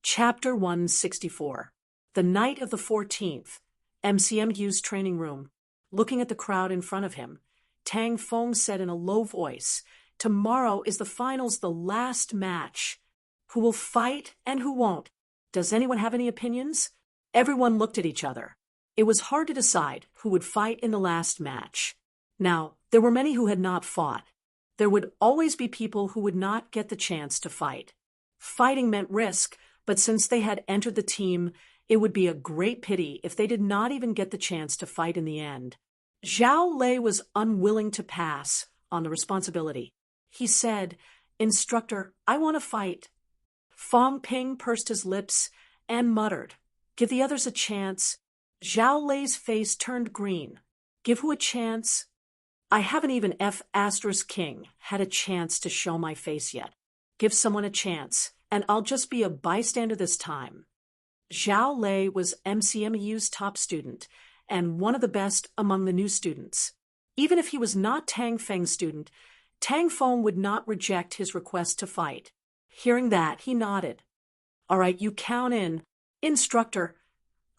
Chapter 164. The night of the 14th, MCMU's training room. Looking at the crowd in front of him, Tang Feng said in a low voice, "Tomorrow is the finals, the last match. Who will fight and who won't? Does anyone have any opinions?" Everyone looked at each other. It was hard to decide who would fight in the last match. Now, there were many who had not fought. There would always be people who would not get the chance to fight. Fighting meant risk, but since they had entered the team, it would be a great pity if they did not even get the chance to fight in the end. Zhao Lei was unwilling to pass on the responsibility. He said, "Instructor, I want to fight." Fang Ping pursed his lips and muttered, "Give the others a chance." Zhao Lei's face turned green. "Give who a chance?" "I haven't even F*King had a chance to show my face yet. Give someone a chance, and I'll just be a bystander this time." Zhao Lei was MCMU's top student and one of the best among the new students. Even if he was not Tang Feng's student, Tang Feng would not reject his request to fight. Hearing that, he nodded. "All right, you count in. Instructor,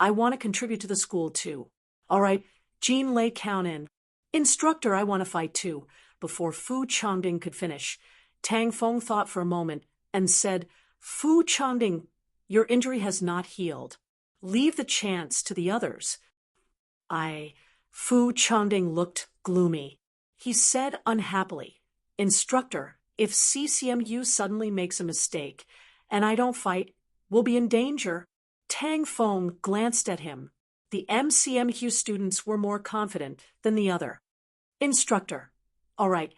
I want to contribute to the school too." "All right, Jean Lei, count in. Instructor, I want to fight too." Before Fu Changding could finish, Tang Feng thought for a moment and said, "Fu Changding, your injury has not healed. Leave the chance to the others." Fu Changding looked gloomy. He said unhappily, "Instructor, if CCMU suddenly makes a mistake and I don't fight, we'll be in danger." Tang Feng glanced at him. The MCMU students were more confident than the other. "Instructor, all right,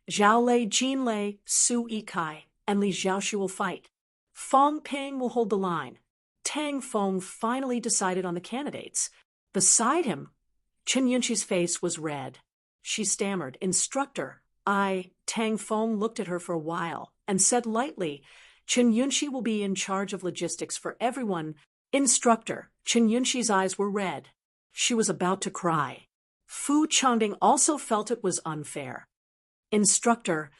Zhao Lei, Jean Lei, Su Yikai, and Li Xiaoxu will fight. Fang Ping will hold the line." Tang Feng finally decided on the candidates. Beside him, Chen Yunxi's face was red. She stammered, "Instructor, Tang Feng looked at her for a while and said lightly, "Chen Yunxi will be in charge of logistics for everyone." "Instructor." Chen Yunxi's eyes were red. She was about to cry. Fu Changding also felt it was unfair. "Instructor,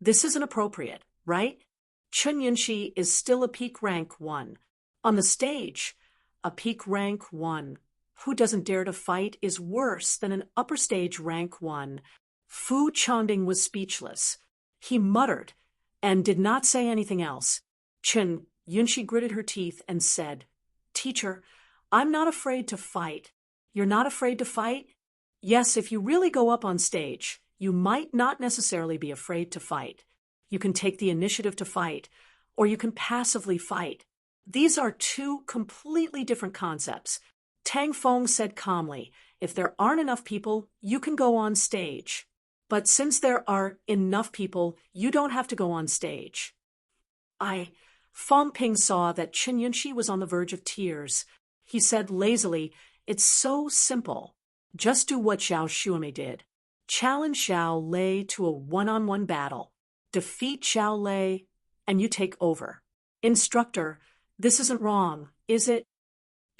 this isn't appropriate, right? Chen Yunxi is still a peak rank 1. On the stage, a peak rank 1. Who doesn't dare to fight is worse than an upper stage rank 1. Fu Changding was speechless. He muttered and did not say anything else. Chen Yunxi gritted her teeth and said, "Teacher, I'm not afraid to fight." "You're not afraid to fight?" "Yes, if you really go up on stage, you might not necessarily be afraid to fight. You can take the initiative to fight, or you can passively fight. These are two completely different concepts." Tang Feng said calmly, "If there aren't enough people, you can go on stage. But since there are enough people, you don't have to go on stage." Fang Ping saw that Chen Yunxi was on the verge of tears. He said lazily, "It's so simple. Just do what Zhao Xuemei did. Challenge Zhao Lei to a one-on-one battle. Defeat Zhao Lei, and you take over." "Instructor, this isn't wrong, is it?"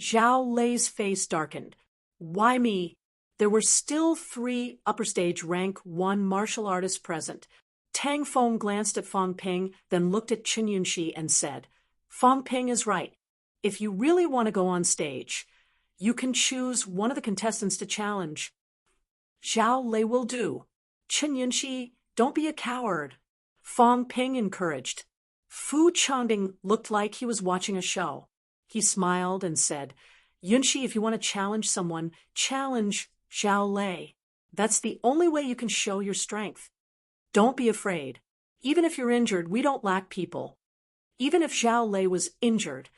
Zhao Lei's face darkened. "Why me?" There were still 3 upper stage rank 1 martial artists present. Tang Feng glanced at Fang Ping, then looked at Chen Yunxi and said, "Fang Ping is right. If you really want to go on stage, you can choose one of the contestants to challenge." "Zhao Lei will do." "Chen Yunxi, don't be a coward." Fang Ping encouraged. Fu Changding looked like he was watching a show. He smiled and said, "Yunxi, if you want to challenge someone, challenge Zhao Lei. That's the only way you can show your strength. Don't be afraid. Even if you're injured, we don't lack people." Even if Zhao Lei was injured,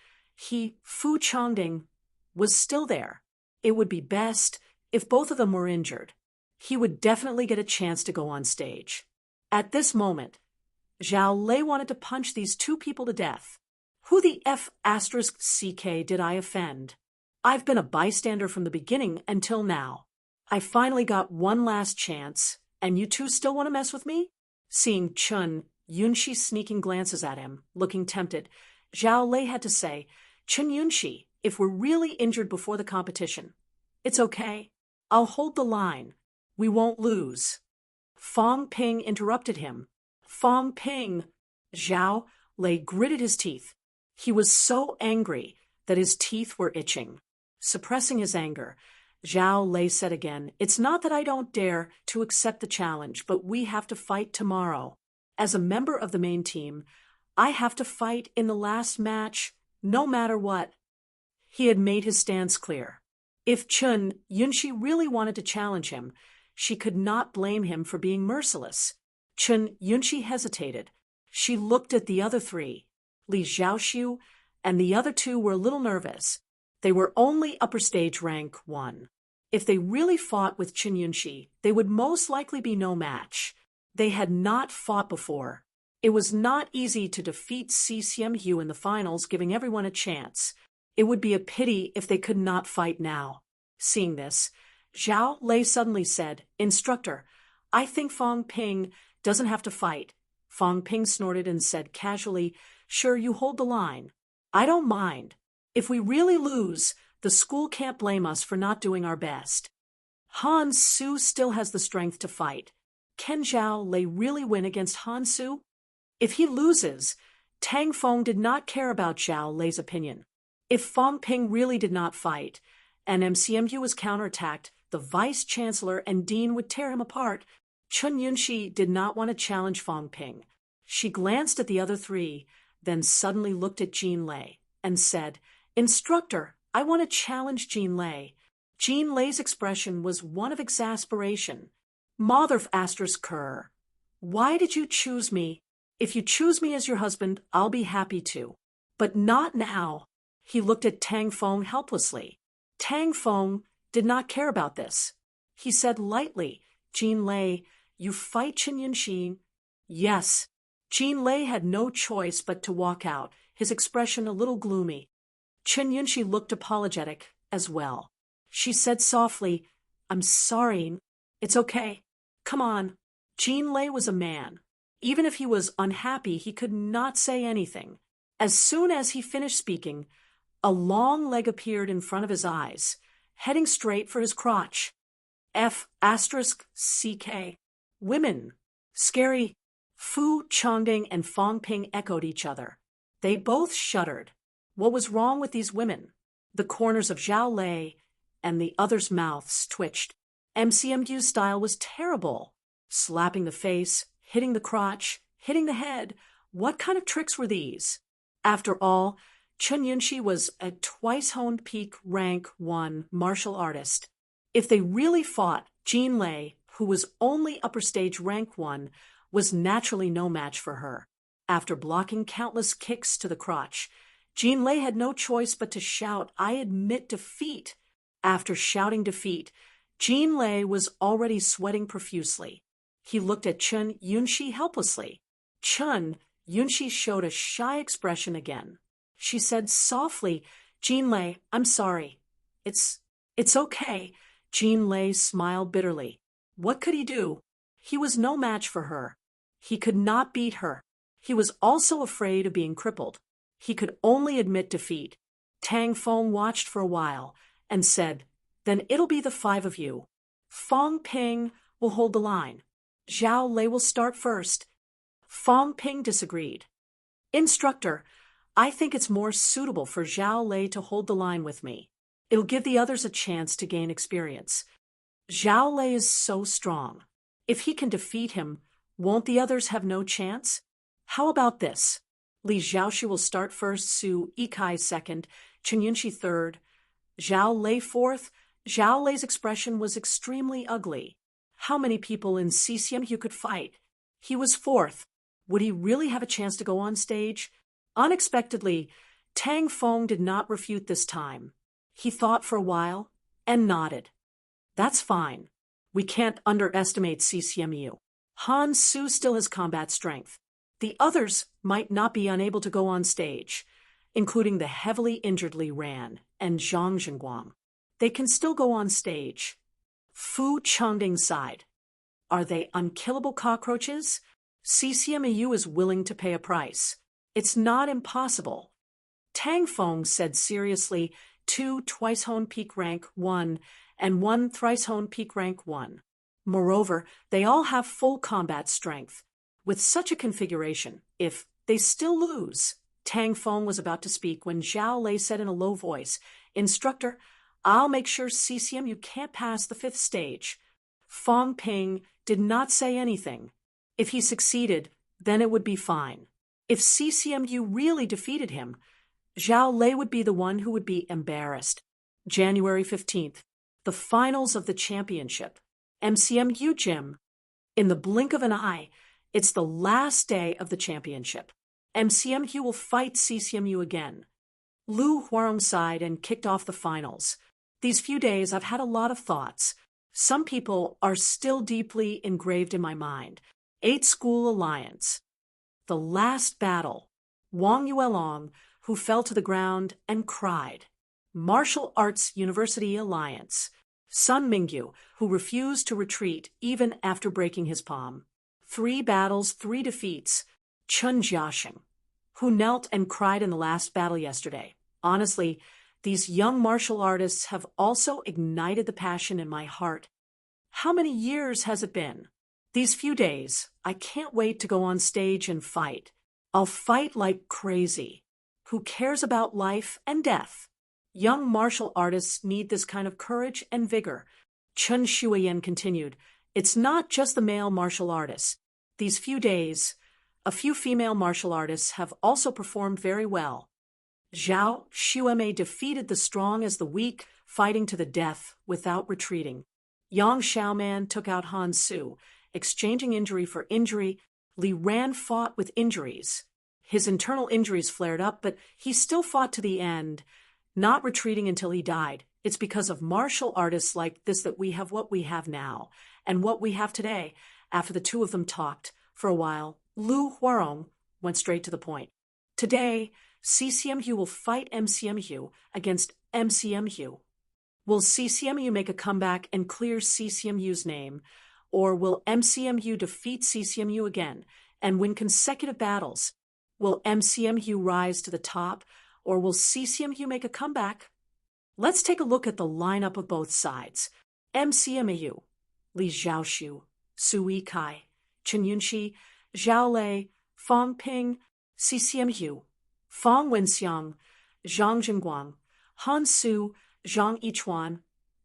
Fu Changding, was still there. It would be best if both of them were injured. He would definitely get a chance to go on stage. At this moment, Zhao Lei wanted to punch these 2 people to death. Who the F*** did I offend? I've been a bystander from the beginning until now. I finally got one last chance, and you 2 still want to mess with me? Seeing Chen Yunxi sneaking glances at him, looking tempted, Zhao Lei had to say, "Chen Yunxi, if we're really injured before the competition, it's okay. I'll hold the line. We won't lose." Fang Ping interrupted him. "Fang Ping." Zhao Lei gritted his teeth. He was so angry that his teeth were itching. Suppressing his anger, Zhao Lei said again, "It's not that I don't dare to accept the challenge, but we have to fight tomorrow. As a member of the main team, I have to fight in the last match, no matter what." He had made his stance clear. If Chun Yunxi really wanted to challenge him, she could not blame him for being merciless. Chun Yunxi hesitated. She looked at the other three. Li Xiaoxiu and the other two were a little nervous. They were only upper stage rank 1. If they really fought with Chun Yunxi, they would most likely be no match. They had not fought before. It was not easy to defeat CCMU in the finals, giving everyone a chance. It would be a pity if they could not fight now. Seeing this, Zhao Lei suddenly said, "Instructor, I think Fong Ping doesn't have to fight." Fong Ping snorted and said casually, "Sure, you hold the line. I don't mind. If we really lose, the school can't blame us for not doing our best. Han Su still has the strength to fight. Can Zhao Lei really win against Han Su? If he loses, Tang Feng did not care about Zhao Lei's opinion. If Fong Ping really did not fight, and MCMU was counterattacked, the vice-chancellor and dean would tear him apart. Chun Yunxi did not want to challenge Fong Ping. She glanced at the other three, then suddenly looked at Jean Lei and said, "Instructor, I want to challenge Jean Lei." Jean Lei's expression was one of exasperation. "Mother asterisk Kerr, why did you choose me? If you choose me as your husband, I'll be happy to. But not now." He looked at Tang Feng helplessly. Tang Feng did not care about this. He said lightly, "Jean Lei, you fight Chun Yunxi?" "Yes." Jean Lei had no choice but to walk out, his expression a little gloomy. Chun Yunxi looked apologetic as well. She said softly, "I'm sorry. It's okay. Come on." Jean Lei was a man. Even if he was unhappy, he could not say anything. As soon as he finished speaking, a long leg appeared in front of his eyes, heading straight for his crotch. F***CK. Women. Scary. Fu Chongding and Fong Ping echoed each other. They both shuddered. What was wrong with these women? The corners of Zhao Lei and the others' mouths twitched. MCMU's style was terrible. Slapping the face, hitting the crotch, hitting the head. What kind of tricks were these? After all, Chun Yunxi was a twice-honed peak rank 1 martial artist. If they really fought, Jean Lei, who was only upper stage rank 1, was naturally no match for her. After blocking countless kicks to the crotch, Jean Lei had no choice but to shout, "I admit defeat." After shouting defeat, Jean Lei was already sweating profusely. He looked at Chun Yunxi helplessly. Chun Yunxi showed a shy expression again. She said softly, "Jean Lei, I'm sorry." It's okay." Jean Lei smiled bitterly. What could he do? He was no match for her. He could not beat her. He was also afraid of being crippled. He could only admit defeat. Tang Feng watched for a while and said, "Then it'll be the 5 of you. Fong Ping will hold the line. Zhao Lei will start first." Fong Ping disagreed. "Instructor, I think it's more suitable for Zhao Lei to hold the line with me. It'll give the others a chance to gain experience. Zhao Lei is so strong. If he can defeat him, won't the others have no chance? How about this? Li Xiaoxu will start first, Su Yikai second, Chun Yunxi third, Zhao Lei fourth." Zhao Lei's expression was extremely ugly. How many people in CCM could fight? He was fourth. Would he really have a chance to go on stage? Unexpectedly, Tang Feng did not refute this time. He thought for a while and nodded. "That's fine. We can't underestimate CCMU. Han Su still has combat strength. The others might not be unable to go on stage, including the heavily injured Li Ran and Zhang Zhenguang. They can still go on stage." Fu Chongding sighed. "Are they unkillable cockroaches? CCMU is willing to pay a price. It's not impossible." Tang Feng said seriously, 2 twice-honed peak rank 1 and 1 thrice-honed peak rank 1. Moreover, they all have full combat strength. With such a configuration, if they still lose, Tang Feng was about to speak when Zhao Lei said in a low voice, "Instructor, I'll make sure CCMU can't pass the 5th stage." Fong Ping did not say anything. If he succeeded, then it would be fine. If CCMU really defeated him, Zhao Lei would be the one who would be embarrassed. January 15th, the finals of the championship. MCMU Gym. In the blink of an eye, it's the last day of the championship. MCMU will fight CCMU again. Lu Huarong sighed and kicked off the finals. These few days I've had a lot of thoughts. Some people are still deeply engraved in my mind. 8 School Alliance. The last battle. Wang Yuelong, who fell to the ground and cried. Martial Arts University Alliance. Sun Mingyu, who refused to retreat even after breaking his palm. 3 battles, 3 defeats. Chun Jiaxing, who knelt and cried in the last battle yesterday. Honestly, these young martial artists have also ignited the passion in my heart. How many years has it been? These few days, I can't wait to go on stage and fight. I'll fight like crazy. Who cares about life and death? Young martial artists need this kind of courage and vigor. Chun Shuiyan continued, it's not just the male martial artists. These few days, a few female martial artists have also performed very well. Zhao Xueme defeated the strong as the weak, fighting to the death without retreating. Yang Xiaoman took out Han Su, exchanging injury for injury. Li Ran fought with injuries. His internal injuries flared up, but he still fought to the end, not retreating until he died. It's because of martial artists like this that we have what we have now, and what we have today. After the two of them talked for a while, Lu Huarong went straight to the point. Today, CCMU will fight MCMU against MCMU. Will CCMU make a comeback and clear CCMU's name, or will MCMU defeat CCMU again and win consecutive battles? Will MCMU rise to the top, or will CCMU make a comeback? Let's take a look at the lineup of both sides. MCMU, Li Zhaoxu, Su Yikai, Chen Yunqi, Zhao Lei, Fong Ping. CCMU, Fang Wenxiang, Zhang Jingguang, Han Su, Zhang Yichuan,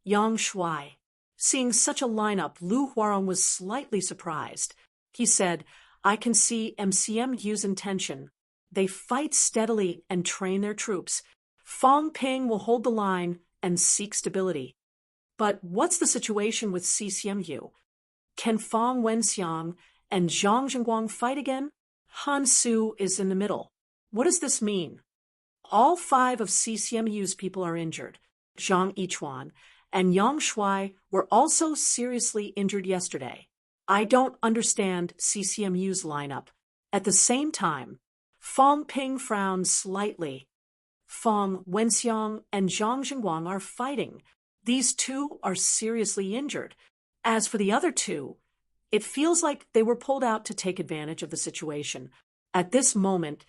Yang Shuai. Seeing such a lineup, Lu Huarong was slightly surprised. He said, I can see MCMU's intention. They fight steadily and train their troops. Fong Ping will hold the line and seek stability. But what's the situation with CCMU? Can Fang Wenxiang and Zhang Jingguang fight again? Han Su is in the middle. What does this mean? All 5 of CCMU's people are injured. Zhang Yichuan and Yang Shuai were also seriously injured yesterday. I don't understand CCMU's lineup. At the same time, Fong Ping frowned slightly. Fang Wenxiang and Zhang Jingguang are fighting. These 2 are seriously injured. As for the other 2, it feels like they were pulled out to take advantage of the situation. At this moment,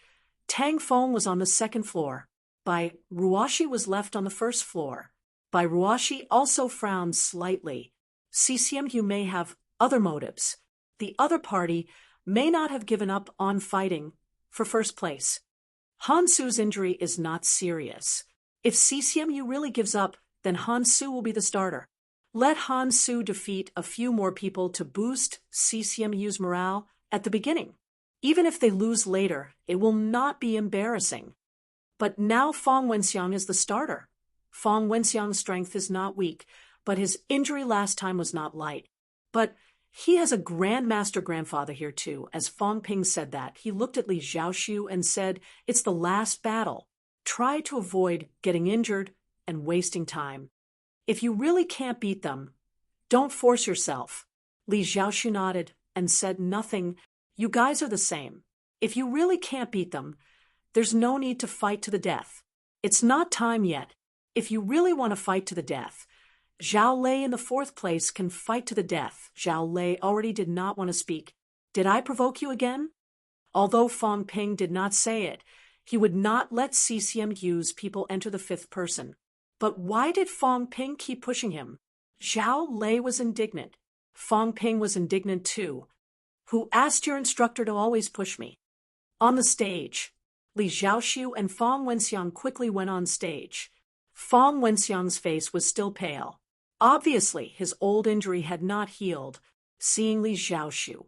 Tang Feng was on the 2nd floor. Bai Ruoshi was left on the 1st floor. Bai Ruoshi also frowned slightly. CCMU may have other motives. The other party may not have given up on fighting for 1st place. Han Su's injury is not serious. If CCMU really gives up, then Han Su will be the starter. Let Han Su defeat a few more people to boost CCMU's morale at the beginning. Even if they lose later, it will not be embarrassing. But now Fang Wenxiang is the starter. Fang Wenxiang's strength is not weak, but his injury last time was not light. But he has a grandmaster grandfather here too. As Fong Ping said that, he looked at Li Zhaoxu and said, it's the last battle. Try to avoid getting injured and wasting time. If you really can't beat them, don't force yourself. Li Zhaoxu nodded and said nothing. You guys are the same. If you really can't beat them, there's no need to fight to the death. It's not time yet. If you really want to fight to the death, Zhao Lei in the 4th place can fight to the death. Zhao Lei already did not want to speak. Did I provoke you again? Although Fong Ping did not say it, he would not let CCMU's people enter the 5th person. But why did Fong Ping keep pushing him? Zhao Lei was indignant. Fong Ping was indignant too. Who asked your instructor to always push me? On the stage, Li Xiaoxiu and Fong Wenxiang quickly went on stage. Fong Wenxiang's face was still pale. Obviously, his old injury had not healed. Seeing Li Xiaoxiu,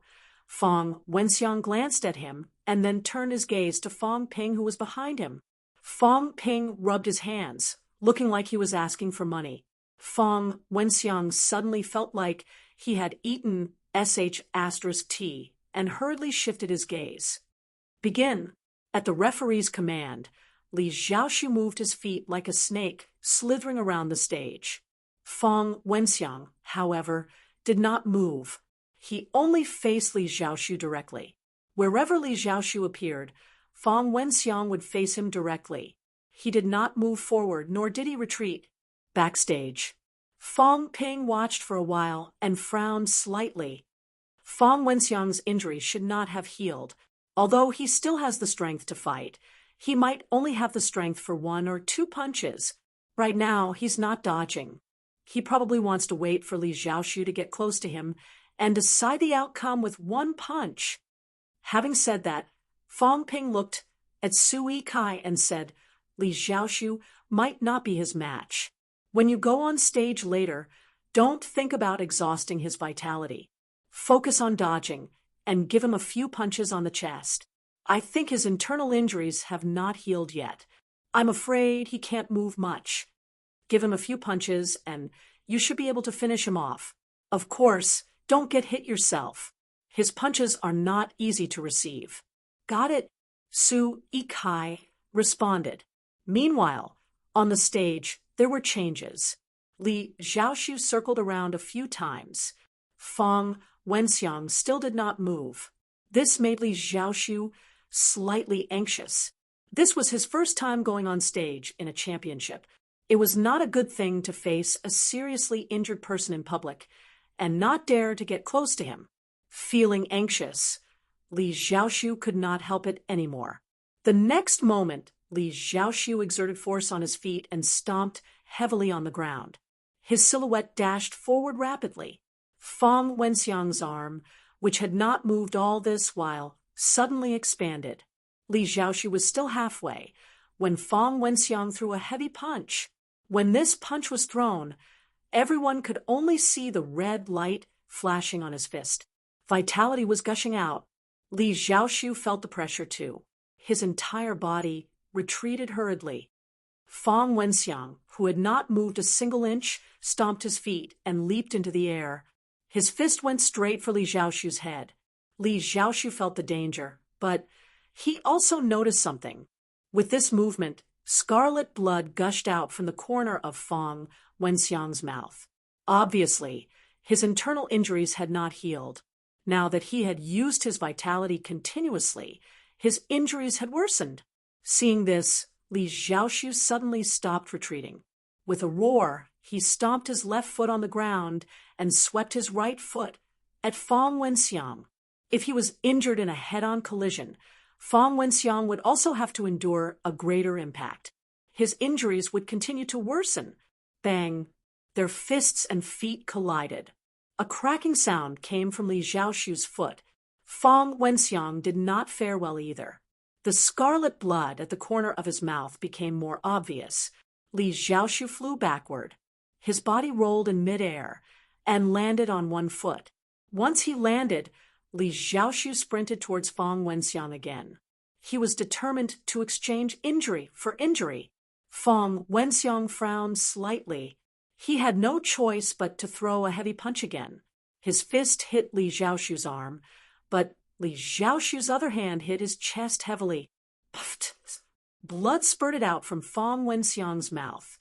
Fong Wenxiang glanced at him and then turned his gaze to Fong Ping, who was behind him. Fong Ping rubbed his hands, looking like he was asking for money. Fong Wenxiang suddenly felt like he had eaten *T and hurriedly shifted his gaze. Begin. At the referee's command, Li Xiaoxiu moved his feet like a snake, slithering around the stage. Fong Wenxiang, however, did not move. He only faced Li Xiaoxiu directly. Wherever Li Xiaoxiu appeared, Fong Wenxiang would face him directly. He did not move forward, nor did he retreat. Backstage, Fong Ping watched for a while and frowned slightly. Fong Wenxiang's injury should not have healed. Although he still has the strength to fight, he might only have the strength for 1 or 2 punches. Right now, he's not dodging. He probably wants to wait for Li Xiaoxiu to get close to him and decide the outcome with 1 punch. Having said that, Fong Ping looked at Su Yikai and said, Li Xiaoxiu might not be his match. When you go on stage later, don't think about exhausting his vitality. Focus on dodging and give him a few punches on the chest. I think his internal injuries have not healed yet. I'm afraid he can't move much. Give him a few punches and you should be able to finish him off. Of course, don't get hit yourself. His punches are not easy to receive. Got it? Su Yikai responded. Meanwhile, on the stage, there were changes. Li Xiaoxiu circled around a few times. Fong Wenxiang still did not move. This made Li Xiaoxiu slightly anxious. This was his first time going on stage in a championship. It was not a good thing to face a seriously injured person in public and not dare to get close to him. Feeling anxious, Li Xiaoxiu could not help it anymore. The next moment, Li Xiaoxiu exerted force on his feet and stomped heavily on the ground. His silhouette dashed forward rapidly. Fong Wenxiang's arm, which had not moved all this while, suddenly expanded. Li Xiaoxiu was still halfway when Fong Wenxiang threw a heavy punch. When this punch was thrown, everyone could only see the red light flashing on his fist. Vitality was gushing out. Li Xiaoxiu felt the pressure too. His entire body retreated hurriedly. Fong Wenxiang, who had not moved a single inch, stomped his feet and leaped into the air. His fist went straight for Li Xiaoxiu's head. Li Xiaoxiu felt the danger, but he also noticed something. With this movement, scarlet blood gushed out from the corner of Fong Wenxiang's mouth. Obviously, his internal injuries had not healed. Now that he had used his vitality continuously, his injuries had worsened. Seeing this, Li Xiaoxiu suddenly stopped retreating. With a roar, he stomped his left foot on the ground and swept his right foot at Fong Wenxiang. If he was injured in a head-on collision, Fong Wenxiang would also have to endure a greater impact. His injuries would continue to worsen. Bang! Their fists and feet collided. A cracking sound came from Li Xiaoxiu's foot. Fong Wenxiang did not fare well either. The scarlet blood at the corner of his mouth became more obvious. Li Xiaoxiu flew backward. His body rolled in midair and landed on one foot. Once he landed, Li Xiaoxiu sprinted towards Fong Wenxiang again. He was determined to exchange injury for injury. Fong Wenxiang frowned slightly. He had no choice but to throw a heavy punch again. His fist hit Li Xiaoxiu's arm, but Li Xiaoxiu's other hand hit his chest heavily. Puffed. Blood spurted out from Fong Wenxiang's mouth.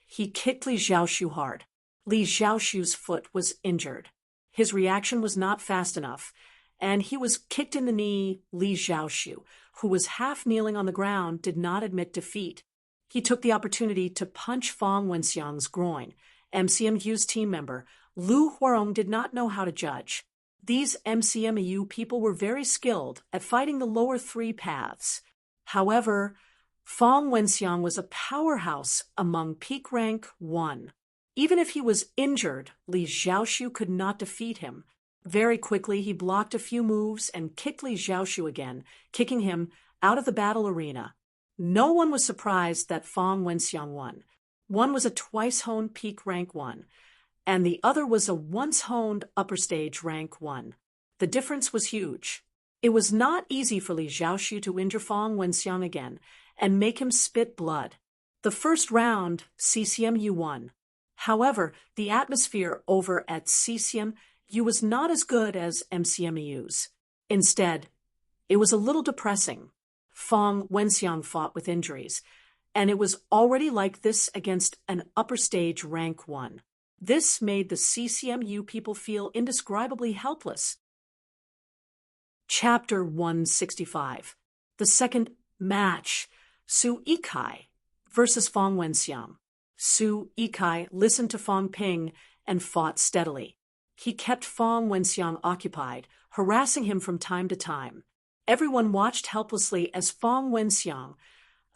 He kicked Li Xiaoxiu hard. Li Xiaoxiu's foot was injured. His reaction was not fast enough, and he was kicked in the knee. Li Xiaoxiu, who was half kneeling on the ground, did not admit defeat. He took the opportunity to punch Fong Wenxiang's groin. MCMU's team member, Lu Huarong, did not know how to judge. These MCMU people were very skilled at fighting the lower 3 paths. However, Fong Wenxiang was a powerhouse among peak rank 1. Even if he was injured, Li Xiaoxiu could not defeat him. Very quickly, he blocked a few moves and kicked Li Xiaoxiu again, kicking him out of the battle arena. No one was surprised that Fong Wenxiang won. One was a twice-honed peak rank 1, and the other was a once-honed upper stage rank 1. The difference was huge. It was not easy for Li Xiaoxu to injure Fong Wenxiang again and make him spit blood. The first round, CCMU won. However, the atmosphere over at CCMU was not as good as MCMU's. Instead, it was a little depressing. Fong Wenxiang fought with injuries, and it was already like this against an upper stage rank 1. This made the CCMU people feel indescribably helpless. Chapter 165. The second match, Su Yikai versus Fong Wenxiang. Su Yikai listened to Fong Ping and fought steadily. He kept Fong Wenxiang occupied, harassing him from time to time. Everyone watched helplessly as Fong Wenxiang,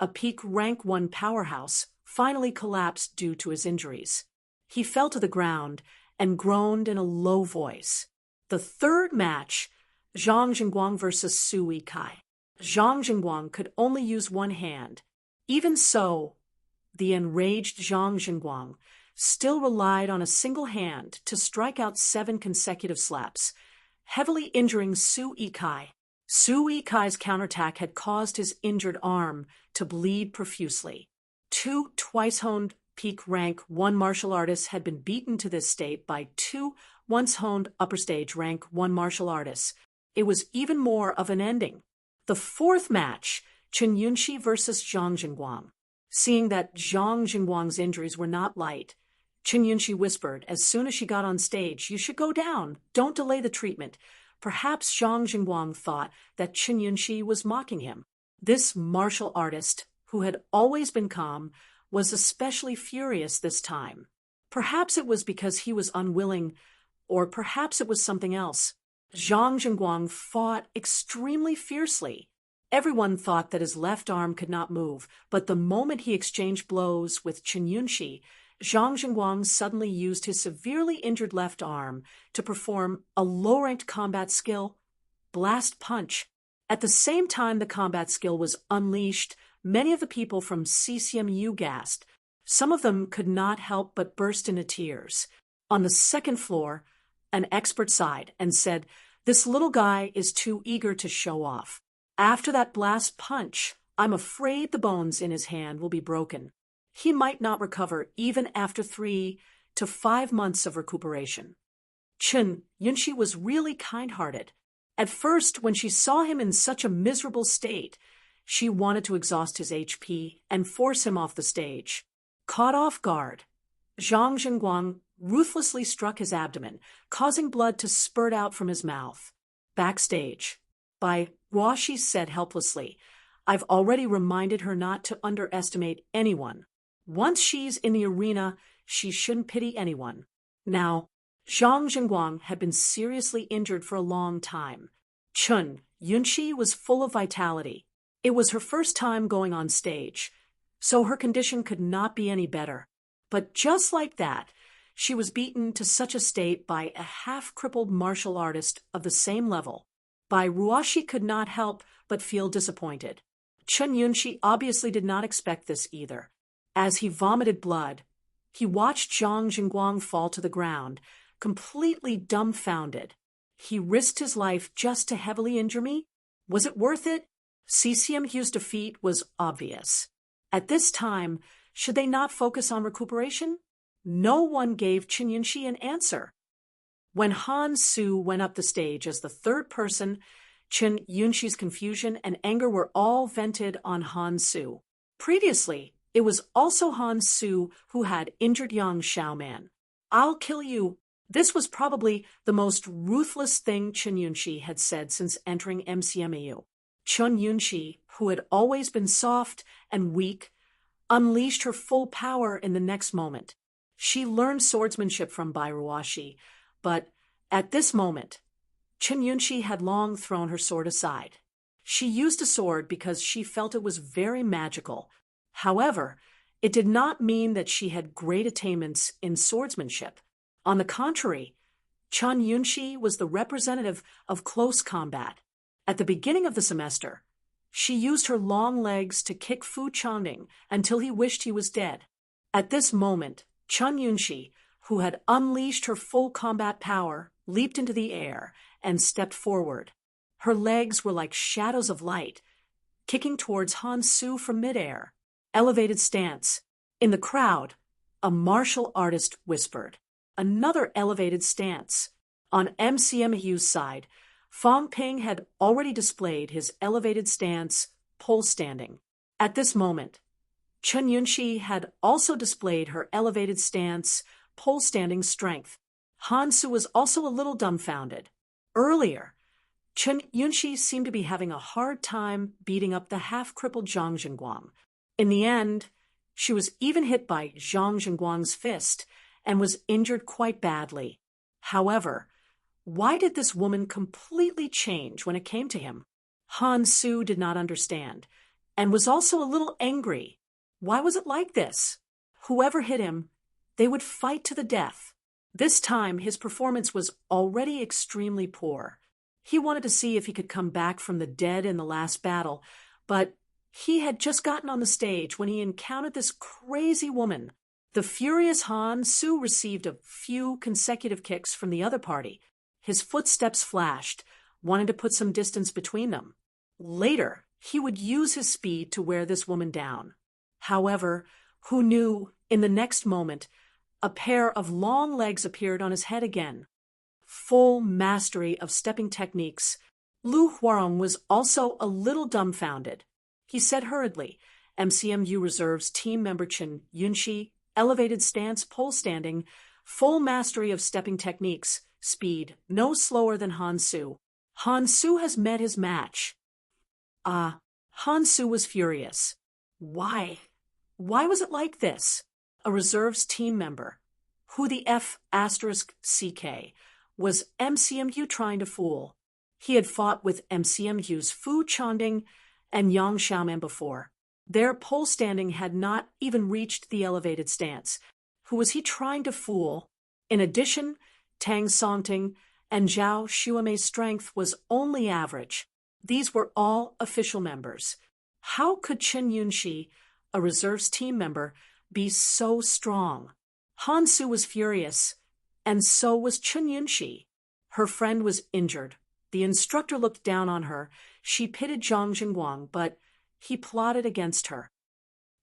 a peak rank 1 powerhouse, finally collapsed due to his injuries. He fell to the ground and groaned in a low voice. The third match, Zhang Jingguang versus Su Yikai. Zhang Jingguang could only use one hand. Even so, the enraged Zhang Jingguang still relied on a single hand to strike out 7 consecutive slaps, heavily injuring Su Yikai. Su Yikai's counterattack had caused his injured arm to bleed profusely. 2 twice-honed peak rank 1 martial artists had been beaten to this state by 2 once-honed upper stage rank 1 martial artists. It was even more of an ending. The fourth match, Chen Yunxi versus Zhang Jingguang. Seeing that Zhang Jingguang's injuries were not light, Chen Yunxi whispered as soon as she got on stage, "You should go down. Don't delay the treatment." Perhaps Zhang Jingguang thought that Chen Yunxi was mocking him. This martial artist, who had always been calm, was especially furious this time. Perhaps it was because he was unwilling, or perhaps it was something else. Zhang Jingguang fought extremely fiercely. Everyone thought that his left arm could not move, but the moment he exchanged blows with Chen Yunxi, Zhang Jingguang suddenly used his severely injured left arm to perform a low-ranked combat skill, Blast Punch. At the same time the combat skill was unleashed, many of the people from CCMU gasped. Some of them could not help but burst into tears. On the second floor, an expert sighed and said, "This little guy is too eager to show off. After that Blast Punch, I'm afraid the bones in his hand will be broken. He might not recover even after 3 to 5 months of recuperation." Chen Yunxi was really kind-hearted. At first, when she saw him in such a miserable state, she wanted to exhaust his HP and force him off the stage. Caught off guard, Zhang Jingguang ruthlessly struck his abdomen, causing blood to spurt out from his mouth. Backstage, Bai Ruoxi said helplessly, "I've already reminded her not to underestimate anyone. Once she's in the arena, she shouldn't pity anyone." Now, Zhang Jingguang had been seriously injured for a long time. Chen Yunxi was full of vitality. It was her first time going on stage, so her condition could not be any better. But just like that, she was beaten to such a state by a half-crippled martial artist of the same level. Bai Ruoxi could not help but feel disappointed. Chen Yunxi obviously did not expect this either. As he vomited blood, he watched Zhang Jingguang fall to the ground, completely dumbfounded. He risked his life just to heavily injure me? Was it worth it? CCMU's defeat was obvious. At this time, should they not focus on recuperation? No one gave Chen Yunxi an answer. When Han Su went up the stage as the third person, Chen Yunxi's confusion and anger were all vented on Han Su. Previously, it was also Han Su who had injured young Xiaoman. "I'll kill you." This was probably the most ruthless thing Chen Yunxi had said since entering MCMU. Chen Yunxi, who had always been soft and weak, unleashed her full power in the next moment. She learned swordsmanship from Bai Ruoxi, but at this moment, Chen Yunxi had long thrown her sword aside. She used a sword because she felt it was very magical. However, it did not mean that she had great attainments in swordsmanship. On the contrary, Chen Yunxi was the representative of close combat. At the beginning of the semester, She used her long legs to kick Fu Changding until he wished he was dead. At this moment, Chen Yunxi, who had unleashed her full combat power, leaped into the air and stepped forward. Her legs were like shadows of light, kicking towards Han Su from midair. Elevated stance. In the crowd, a martial artist whispered. Another elevated stance. On MCMU's side, Fang Ping had already displayed his elevated stance, pole standing. At this moment, Chen Yunxi had also displayed her elevated stance, pole standing strength. Han Su was also a little dumbfounded. Earlier, Chen Yunxi seemed to be having a hard time beating up the half-crippled Zhang Jingguang. In the end, she was even hit by Zhang Jingguang's fist and was injured quite badly. However, why did this woman completely change when it came to him? Han Su did not understand, and was also a little angry. Why was it like this? Whoever hit him, they would fight to the death. This time, his performance was already extremely poor. He wanted to see if he could come back from the dead in the last battle, but he had just gotten on the stage when he encountered this crazy woman. The furious Han Su received a few consecutive kicks from the other party. His footsteps flashed, wanting to put some distance between them. Later, he would use his speed to wear this woman down. However, who knew, in the next moment, a pair of long legs appeared on his head again. Full mastery of stepping techniques. Lu Huarong was also a little dumbfounded. He said hurriedly, MCMU Reserve's team member Chen Yunxi, elevated stance pole standing, full mastery of stepping techniques, speed, no slower than Han Su. Han Su has met his match. Han Su was furious. Why? Why was it like this? A reserve's team member, who the F***CK, was MCMU trying to fool. He had fought with MCMU's Fu Changding and Yang Xiaoman before. Their pole standing had not even reached the elevated stance. Who was he trying to fool? In addition, Tang Songting and Zhao Xuemei's strength was only average. These were all official members. How could Chen Yunxi, a reserve's team member, be so strong? Han Su was furious, and so was Chen Yunxi. Her friend was injured. The instructor looked down on her. She pitied Zhang Jingguang, but he plotted against her.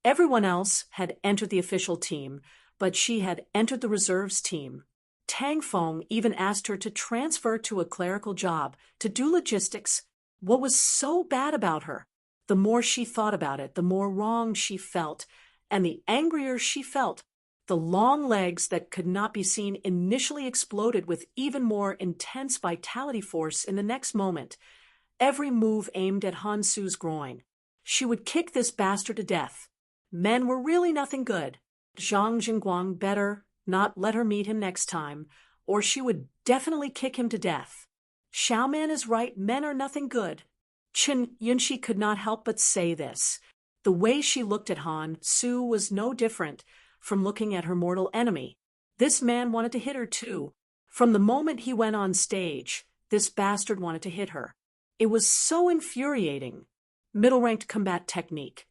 Everyone else had entered the official team, but she had entered the reserves team. Tang Feng even asked her to transfer to a clerical job, to do logistics. What was so bad about her? The more she thought about it, the more wrong she felt, and the angrier she felt. The long legs that could not be seen initially exploded with even more intense vitality force in the next moment. Every move aimed at Han Su's groin. She would kick this bastard to death. Men were really nothing good. Zhang Jingguang better not let her meet him next time, or she would definitely kick him to death. Xiaoman is right, men are nothing good. Chen Yunxi could not help but say this. The way she looked at Han Su was no different from looking at her mortal enemy. This man wanted to hit her too. From the moment he went on stage, this bastard wanted to hit her. It was so infuriating. Middle-ranked combat technique.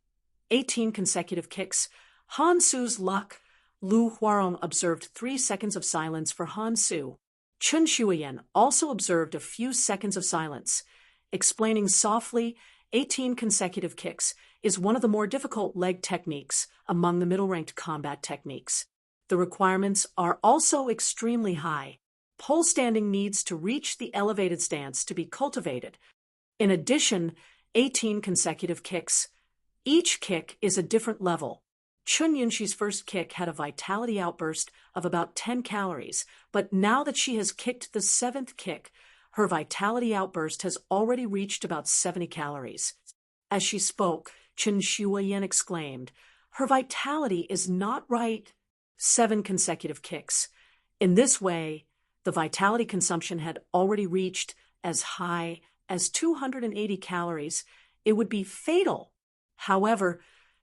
18 consecutive kicks. Han Su's luck. Lu Huarong observed 3 seconds of silence for Han Su. Chen Shuiyan also observed a few seconds of silence. Explaining softly, 18 consecutive kicks is one of the more difficult leg techniques among the middle-ranked combat techniques. The requirements are also extremely high. Pole standing needs to reach the elevated stance to be cultivated. In addition, 18 consecutive kicks. Each kick is a different level. Chen Yunxi's first kick had a vitality outburst of about 10 calories, but now that she has kicked the 7th kick, her vitality outburst has already reached about 70 calories. As she spoke, Chen Shuiyan exclaimed, "Her vitality is not right." 7 consecutive kicks. In this way, the vitality consumption had already reached as high as 280 calories. It would be fatal. However,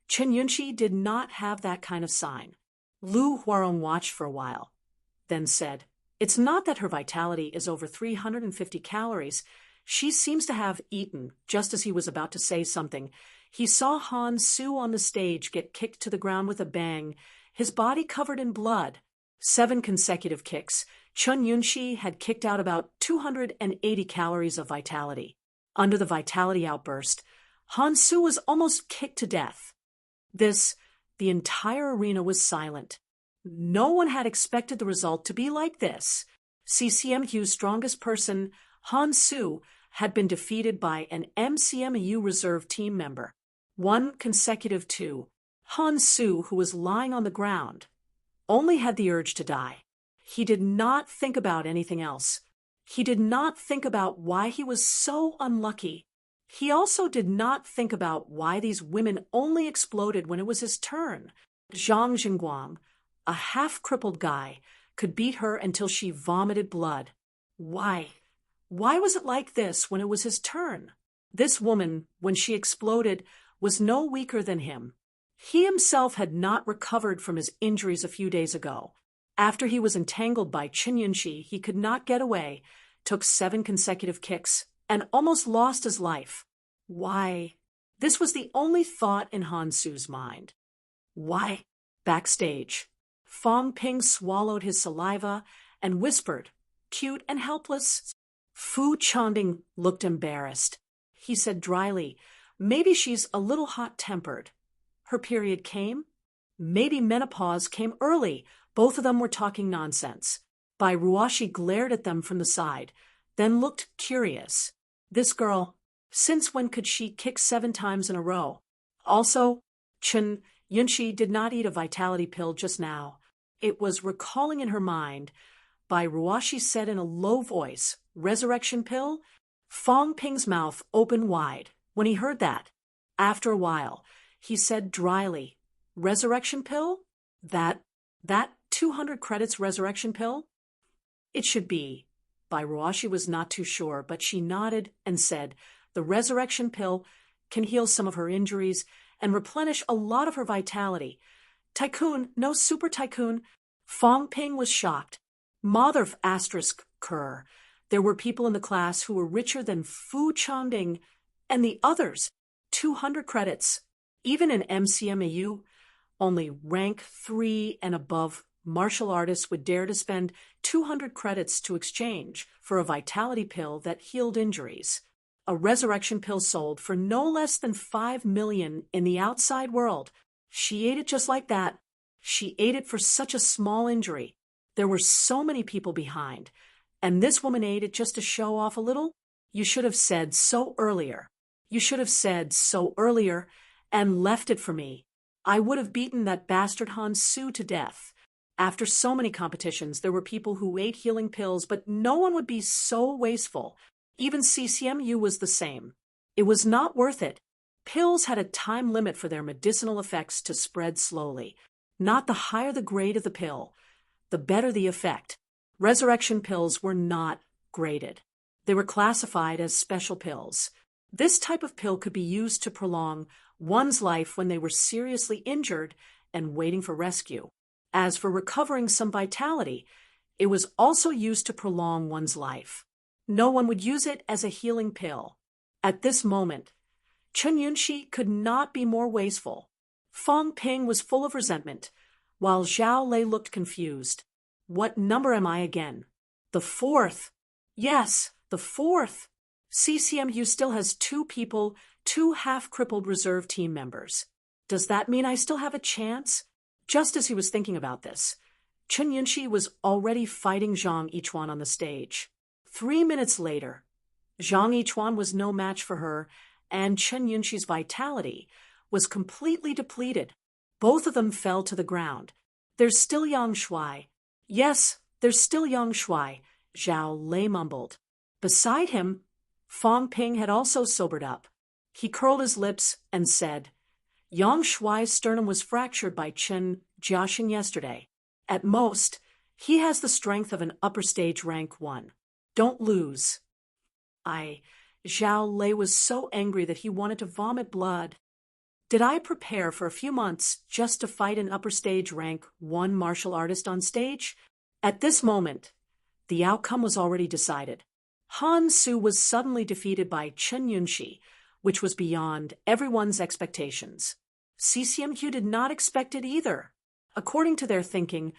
Chen Yunxi did not have that kind of sign. Lu Huarong watched for a while, then said, "It's not that her vitality is over 350 calories. She seems to have eaten. Just as he was about to say something, he saw Han Su on the stage get kicked to the ground with a bang, his body covered in blood. 7 consecutive kicks. Chun Yunshi had kicked out about 280 calories of vitality. Under the vitality outburst, Han Su was almost kicked to death. The entire arena was silent. No one had expected the result to be like this. CCMU's strongest person, Han Su, had been defeated by an MCMU reserve team member. 1 consecutive 2. Han Su, who was lying on the ground, only had the urge to die. He did not think about anything else. He did not think about why he was so unlucky. He also did not think about why these women only exploded when it was his turn. Zhang Jingguang, a half-crippled guy, could beat her until she vomited blood. Why? Why was it like this when it was his turn? This woman, when she exploded, was no weaker than him. He himself had not recovered from his injuries a few days ago. After he was entangled by Chun Yunshi, he could not get away, took 7 consecutive kicks, and almost lost his life. Why? This was the only thought in Han Su's mind. Why? Backstage, Fong Ping swallowed his saliva and whispered, cute and helpless. Fu Chanding looked embarrassed. He said dryly, maybe she's a little hot-tempered. Her period came? Maybe menopause came early. Both of them were talking nonsense. Bai Ruoshi glared at them from the side, then looked curious. This girl, since when could she kick 7 times in a row? Also, Chun Yunshi did not eat a vitality pill just now. It was recalling in her mind. Bai Ruoshi said in a low voice, resurrection pill? Fong Ping's mouth opened wide when he heard that. After a while, he said dryly, resurrection pill? That 200 credits resurrection pill? It should be. Bai Ruoshi was not too sure, but she nodded and said, the resurrection pill can heal some of her injuries and replenish a lot of her vitality. Tycoon, no super tycoon. Fong Ping was shocked. Mother of asterisk Kerr. There were people in the class who were richer than Fu Chanding and the others. 200 credits. Even in MCMAU, only rank 3 and above martial artists would dare to spend 200 credits to exchange for a vitality pill that healed injuries. A resurrection pill sold for no less than 5 million in the outside world. She ate it just like that. She ate it for such a small injury. There were so many people behind, and this woman ate it just to show off a little? You should have said so earlier. You should have said so earlier and left it for me. I would have beaten that bastard Han Su to death. After so many competitions, there were people who ate healing pills, but no one would be so wasteful. Even CCMU was the same. It was not worth it. Pills had a time limit for their medicinal effects to spread slowly. Not the higher the grade of the pill, the better the effect. Resurrection pills were not graded. They were classified as special pills. This type of pill could be used to prolong one's life when they were seriously injured and waiting for rescue. As for recovering some vitality, it was also used to prolong one's life. No one would use it as a healing pill. At this moment, Chun Yunshi could not be more wasteful. Fong Ping was full of resentment, while Zhao Lei looked confused. What number am I again? The 4th. Yes, the 4th. CCMU still has 2 people, 2 half-crippled reserve team members. Does that mean I still have a chance? Just as he was thinking about this, Chun Yunshi was already fighting Zhang Yichuan on the stage. 3 minutes later, Zhang Yichuan was no match for her, and Chun Yunshi's vitality was completely depleted. Both of them fell to the ground. There's still Yang Shuai. Yes, there's still Yang Shuai, Zhao Lei mumbled. Beside him, Fong Ping had also sobered up. He curled his lips and said, Yang Shuai's sternum was fractured by Chen Jiaxing yesterday. At most, he has the strength of an upper stage rank 1. Don't lose. Zhao Lei was so angry that he wanted to vomit blood. Did I prepare for a few months just to fight an upper stage rank 1 martial artist on stage? At this moment, the outcome was already decided. Han Su was suddenly defeated by Chen Yunxi, which was beyond everyone's expectations. CCMQ did not expect it either. According to their thinking,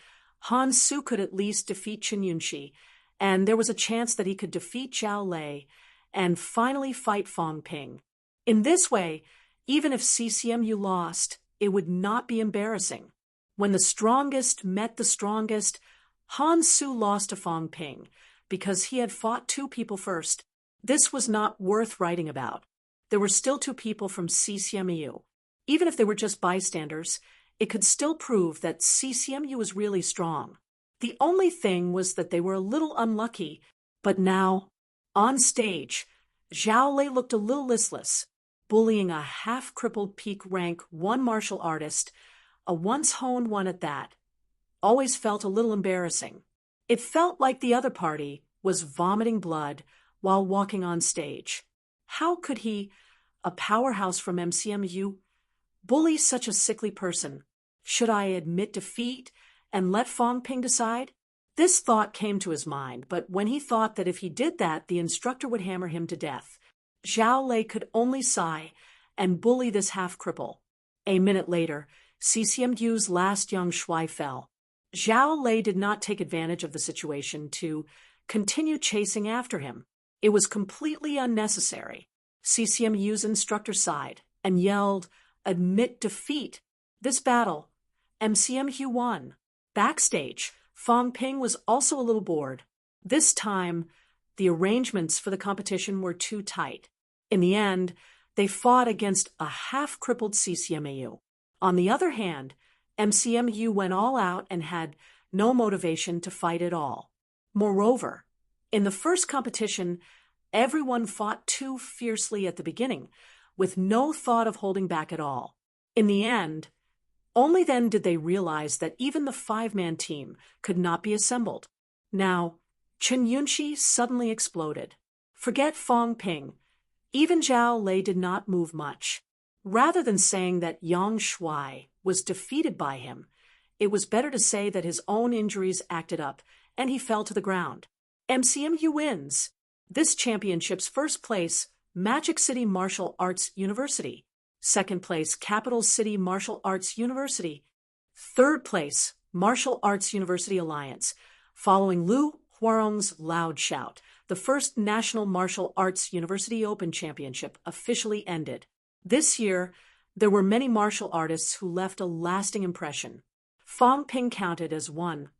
Han Su could at least defeat Chen Yunxi, and there was a chance that he could defeat Zhao Lei and finally fight Fang Ping. In this way, even if CCMU lost, it would not be embarrassing. When the strongest met the strongest, Han Su lost to Fang Ping because he had fought two people first. This was not worth writing about. There were still two people from CCMU. Even if they were just bystanders, it could still prove that CCMU was really strong. The only thing was that they were a little unlucky, but now, on stage, Zhao Lei looked a little listless, bullying a half-crippled peak rank 1 martial artist, a once-honed one at that. Always felt a little embarrassing. It felt like the other party was vomiting blood while walking on stage. How could he, a powerhouse from MCMU, bully such a sickly person? Should I admit defeat and let Fang Ping decide? This thought came to his mind, but when he thought that if he did that, the instructor would hammer him to death, Zhao Lei could only sigh and bully this half-cripple. A minute later, CCMU's last young Shuai fell. Zhao Lei did not take advantage of the situation to continue chasing after him. It was completely unnecessary. CCMU's instructor sighed and yelled, "Admit defeat." This battle, MCMU won. Backstage, Fang Ping was also a little bored. This time, the arrangements for the competition were too tight. In the end, they fought against a half-crippled CCMU. On the other hand, MCMU went all out and had no motivation to fight at all. Moreover, in the first competition, everyone fought too fiercely at the beginning, with no thought of holding back at all. In the end, only then did they realize that even the 5-man team could not be assembled. Now, Chen Yunxi suddenly exploded. Forget Fang Ping. Even Zhao Lei did not move much. Rather than saying that Yang Shuai was defeated by him, it was better to say that his own injuries acted up and he fell to the ground. MCMU wins. This championship's first place, Magic City Martial Arts University. Second place, Capital City Martial Arts University. Third place, Martial Arts University Alliance. Following Lu Huarong's loud shout, the first National Martial Arts University Open Championship officially ended. This year, there were many martial artists who left a lasting impression. Fang Ping counted as one.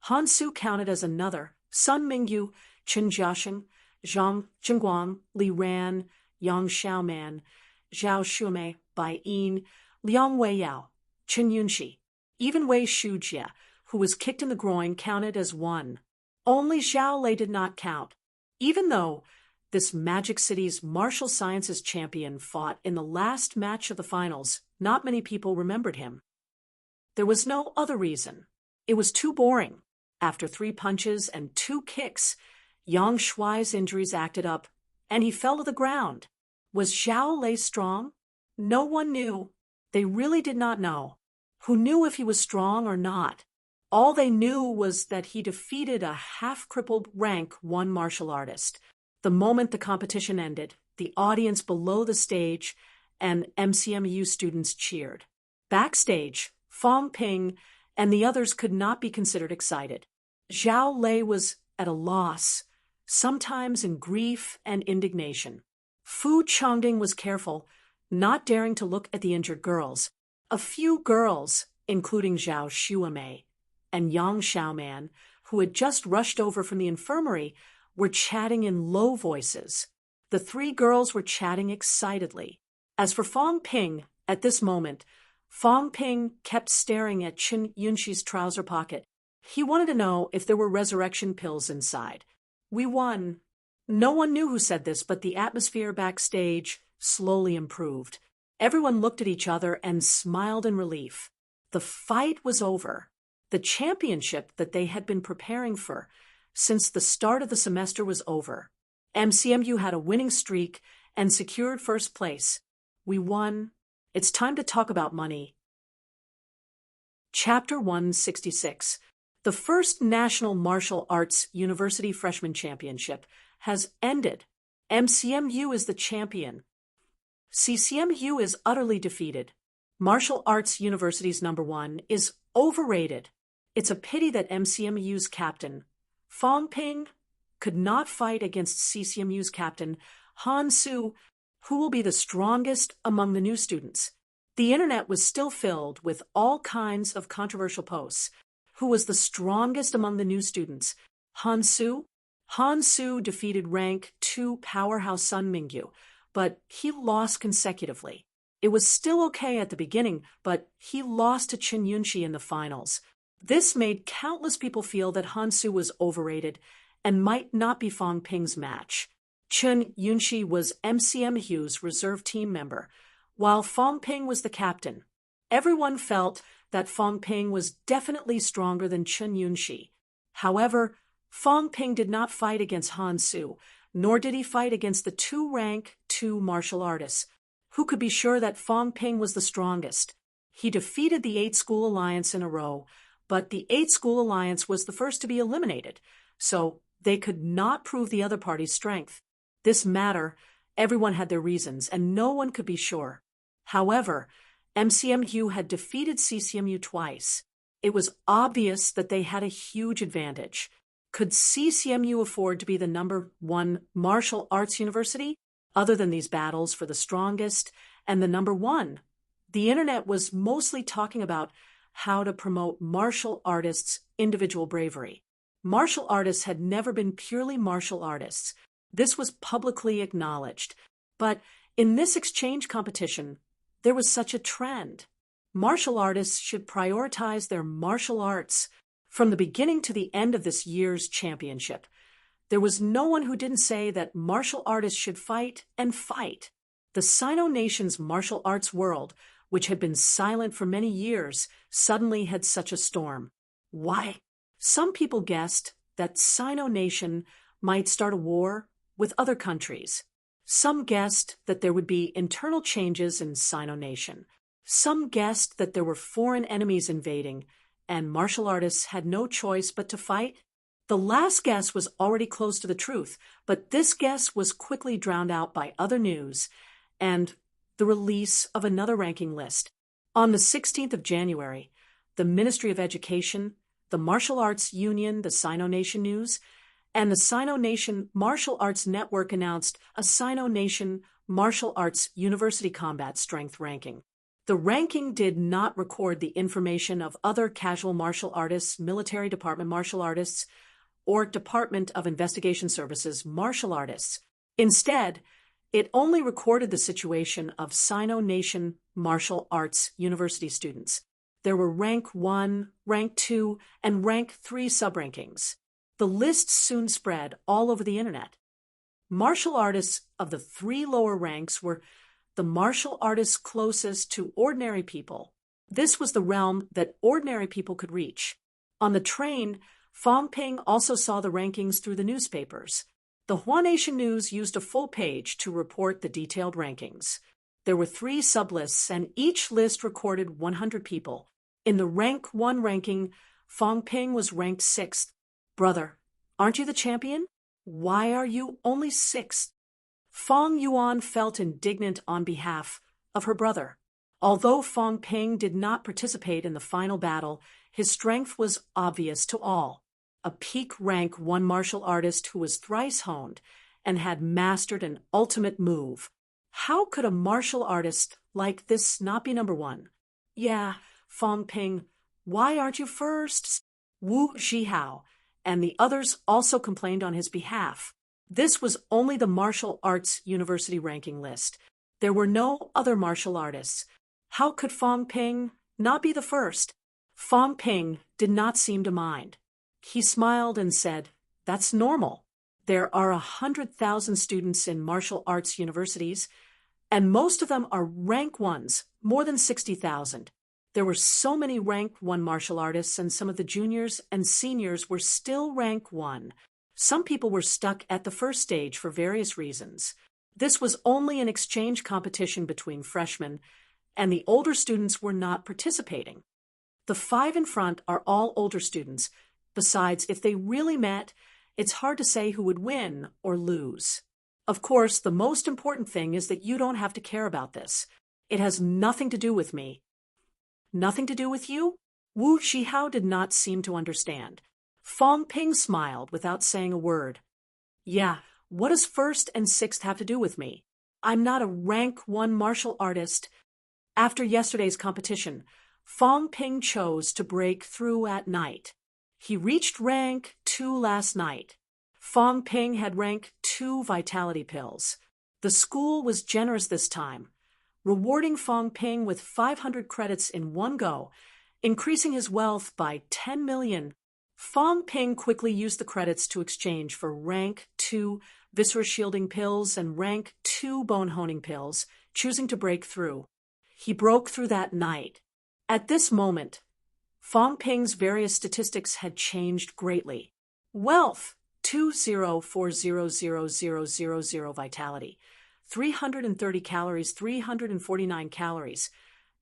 Han Su counted as another. Sun Mingyu, Chen Jiaxing, Zhang Jingguang, Li Ran, Yang Xiaoman, Zhao Shuimei, Bai Yin, Liang Weiyao, Chen Yunxi. Even Wei Shujie, who was kicked in the groin, counted as one. Only Zhao Lei did not count. Even though this Magic City's martial sciences champion fought in the last match of the finals, not many people remembered him. There was no other reason. It was too boring. After 3 punches and 2 kicks, Yang Shuai's injuries acted up, and he fell to the ground. Was Zhao Lei strong? No one knew. They really did not know. Who knew if he was strong or not? All they knew was that he defeated a half-crippled rank 1 martial artist. The moment the competition ended, the audience below the stage and MCMU students cheered. Backstage, Fang Ping and the others could not be considered excited. Zhao Lei was at a loss, sometimes in grief and indignation. Fu Changding was careful, not daring to look at the injured girls. A few girls, including Zhao Shuimei and Yang Xiaoman, who had just rushed over from the infirmary, were chatting in low voices. The 3 girls were chatting excitedly. As for Fang Ping, at this moment, Fang Ping kept staring at Chen Yunxi's trouser pocket. He wanted to know if there were resurrection pills inside. "We won." No one knew who said this, but the atmosphere backstage slowly improved. Everyone looked at each other and smiled in relief. The fight was over. The championship that they had been preparing for since the start of the semester was over. MCMU had a winning streak and secured first place. We won. It's time to talk about money. Chapter 166. The first National Martial Arts University Freshman Championship has ended. MCMU is the champion. CCMU is utterly defeated. Martial Arts University's #1 is overrated. It's a pity that MCMU's captain, Fong Ping, could not fight against CCMU's captain, Han Su, who will be the strongest among the new students. The internet was still filled with all kinds of controversial posts. Who was the strongest among the new students? Han Su? Han Su defeated rank 2 powerhouse Sun Mingyu, but he lost consecutively. It was still okay at the beginning, but he lost to Chen Yunxi in the finals. This made countless people feel that Han Su was overrated and might not be Fong Ping's match. Chen Yunxi was MCMU's reserve team member, while Fong Ping was the captain. Everyone felt that Fong Ping was definitely stronger than Chen Yunxi. However, Fong Ping did not fight against Han Su, nor did he fight against the 2 rank 2 martial artists. Who could be sure that Fong Ping was the strongest? He defeated the 8-school alliance in a row, but the 8-school alliance was the first to be eliminated, so they could not prove the other party's strength. This matter, everyone had their reasons, and no one could be sure. However, MCMU had defeated CCMU twice. It was obvious that they had a huge advantage. Could CCMU afford to be the #1 martial arts university, other than these battles for the strongest and the #1? The internet was mostly talking about how to promote martial artists' individual bravery. Martial artists had never been purely martial artists. This was publicly acknowledged. But in this exchange competition, there was such a trend. Martial artists should prioritize their martial arts. From the beginning to the end of this year's championship, there was no one who didn't say that martial artists should fight and fight. The Sino nation's martial arts world, which had been silent for many years, suddenly had such a storm. Why? Some people guessed that Sino nation might start a war with other countries. Some guessed that there would be internal changes in Sino nation. Some guessed that there were foreign enemies invading, and martial artists had no choice but to fight. The last guess was already close to the truth, but this guess was quickly drowned out by other news and the release of another ranking list. On the 16th of January, the Ministry of Education, the Martial Arts Union, the Sino Nation News, and the Sino Nation Martial Arts Network announced a Sino Nation Martial Arts University Combat Strength ranking. The ranking did not record the information of other casual martial artists, military department martial artists, or Department of Investigation Services martial artists. Instead, it only recorded the situation of Sino Nation Martial Arts University students. There were rank 1, rank 2, and rank 3 subrankings. The list soon spread all over the internet. Martial artists of the 3 lower ranks were the martial artists closest to ordinary people. This was the realm that ordinary people could reach. On the train, Fong Ping also saw the rankings through the newspapers. The Hua Nation News used a full page to report the detailed rankings. There were 3 sublists, and each list recorded 100 people. In the rank 1 ranking, Fong Ping was ranked 6th. Brother, aren't you the champion? Why are you only 6th? Fong Yuan felt indignant on behalf of her brother. Although Fong Ping did not participate in the final battle, his strength was obvious to all. A peak rank 1 martial artist who was thrice honed and had mastered an ultimate move. How could a martial artist like this not be #1? Yeah, Fong Ping, why aren't you first? Wu Zhihao and the others also complained on his behalf. This was only the Martial Arts University ranking list. There were no other martial artists. How could Fong Ping not be the first? Fong Ping did not seem to mind. He smiled and said, "That's normal. There are 100,000 students in martial arts universities, and most of them are rank 1s, more than 60,000. There were so many rank 1 martial artists, and some of the juniors and seniors were still rank 1. Some people were stuck at the first stage for various reasons. This was only an exchange competition between freshmen, and the older students were not participating. The 5 in front are all older students. Besides, if they really met, it's hard to say who would win or lose. Of course, the most important thing is that you don't have to care about this. It has nothing to do with me. Nothing to do with you? Wu Zhihao did not seem to understand. Fong Ping smiled without saying a word. Yeah, what does first and sixth have to do with me? I'm not a rank 1 martial artist. After yesterday's competition, Fong Ping chose to break through at night. He reached rank 2 last night. Fong Ping had rank 2 vitality pills. The school was generous this time, rewarding Fong Ping with 500 credits in one go, increasing his wealth by 10 million. Fong Ping quickly used the credits to exchange for rank 2 viscera shielding pills and rank 2 bone honing pills, choosing to break through. He broke through that night. At this moment, Fong Ping's various statistics had changed greatly. Wealth, 204,000,000 vitality, 330 calories, 349 calories.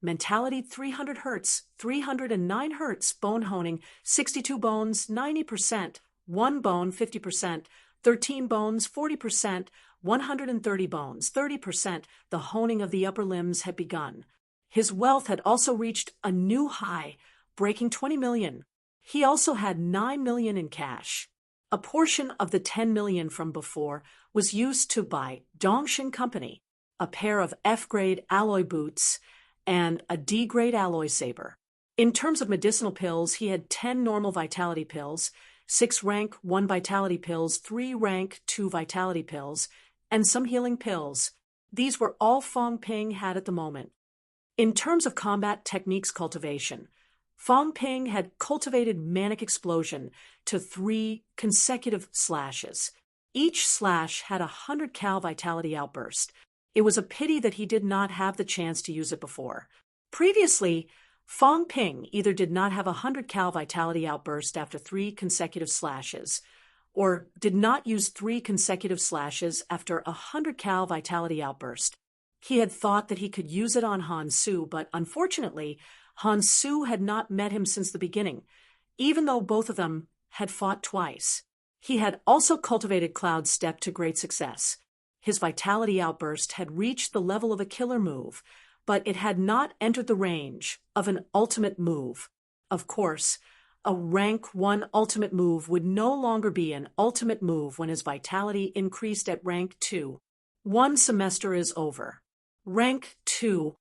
Mentality, 300 hertz, 309 hertz. Bone honing, 62 bones, 90%. 1 bone, 50%. 13 bones, 40%. 130 bones, 30%. The honing of the upper limbs had begun. His wealth had also reached a new high, breaking 20 million. He also had 9 million in cash. A portion of the 10 million from before was used to buy Dongshin Company, a pair of F-grade alloy boots, and a D-grade alloy saber. In terms of medicinal pills, he had 10 normal vitality pills, 6 rank 1 vitality pills, 3 rank 2 vitality pills, and some healing pills. These were all Fong Ping had at the moment. In terms of combat techniques cultivation, Fong Ping had cultivated Manic Explosion to 3 consecutive slashes. Each slash had a 100 cal vitality outburst. It was a pity that he did not have the chance to use it before. Previously, Fong Ping either did not have a 100 cal vitality outburst after 3 consecutive slashes, or did not use 3 consecutive slashes after a 100 cal vitality outburst. He had thought that he could use it on Han Su, but unfortunately, Han Su had not met him since the beginning, even though both of them had fought twice. He had also cultivated Cloud Step to great success. His vitality outburst had reached the level of a killer move, but it had not entered the range of an ultimate move. Of course, a rank 1 ultimate move would no longer be an ultimate move when his vitality increased at rank 2. 1 semester is over. Rank 2.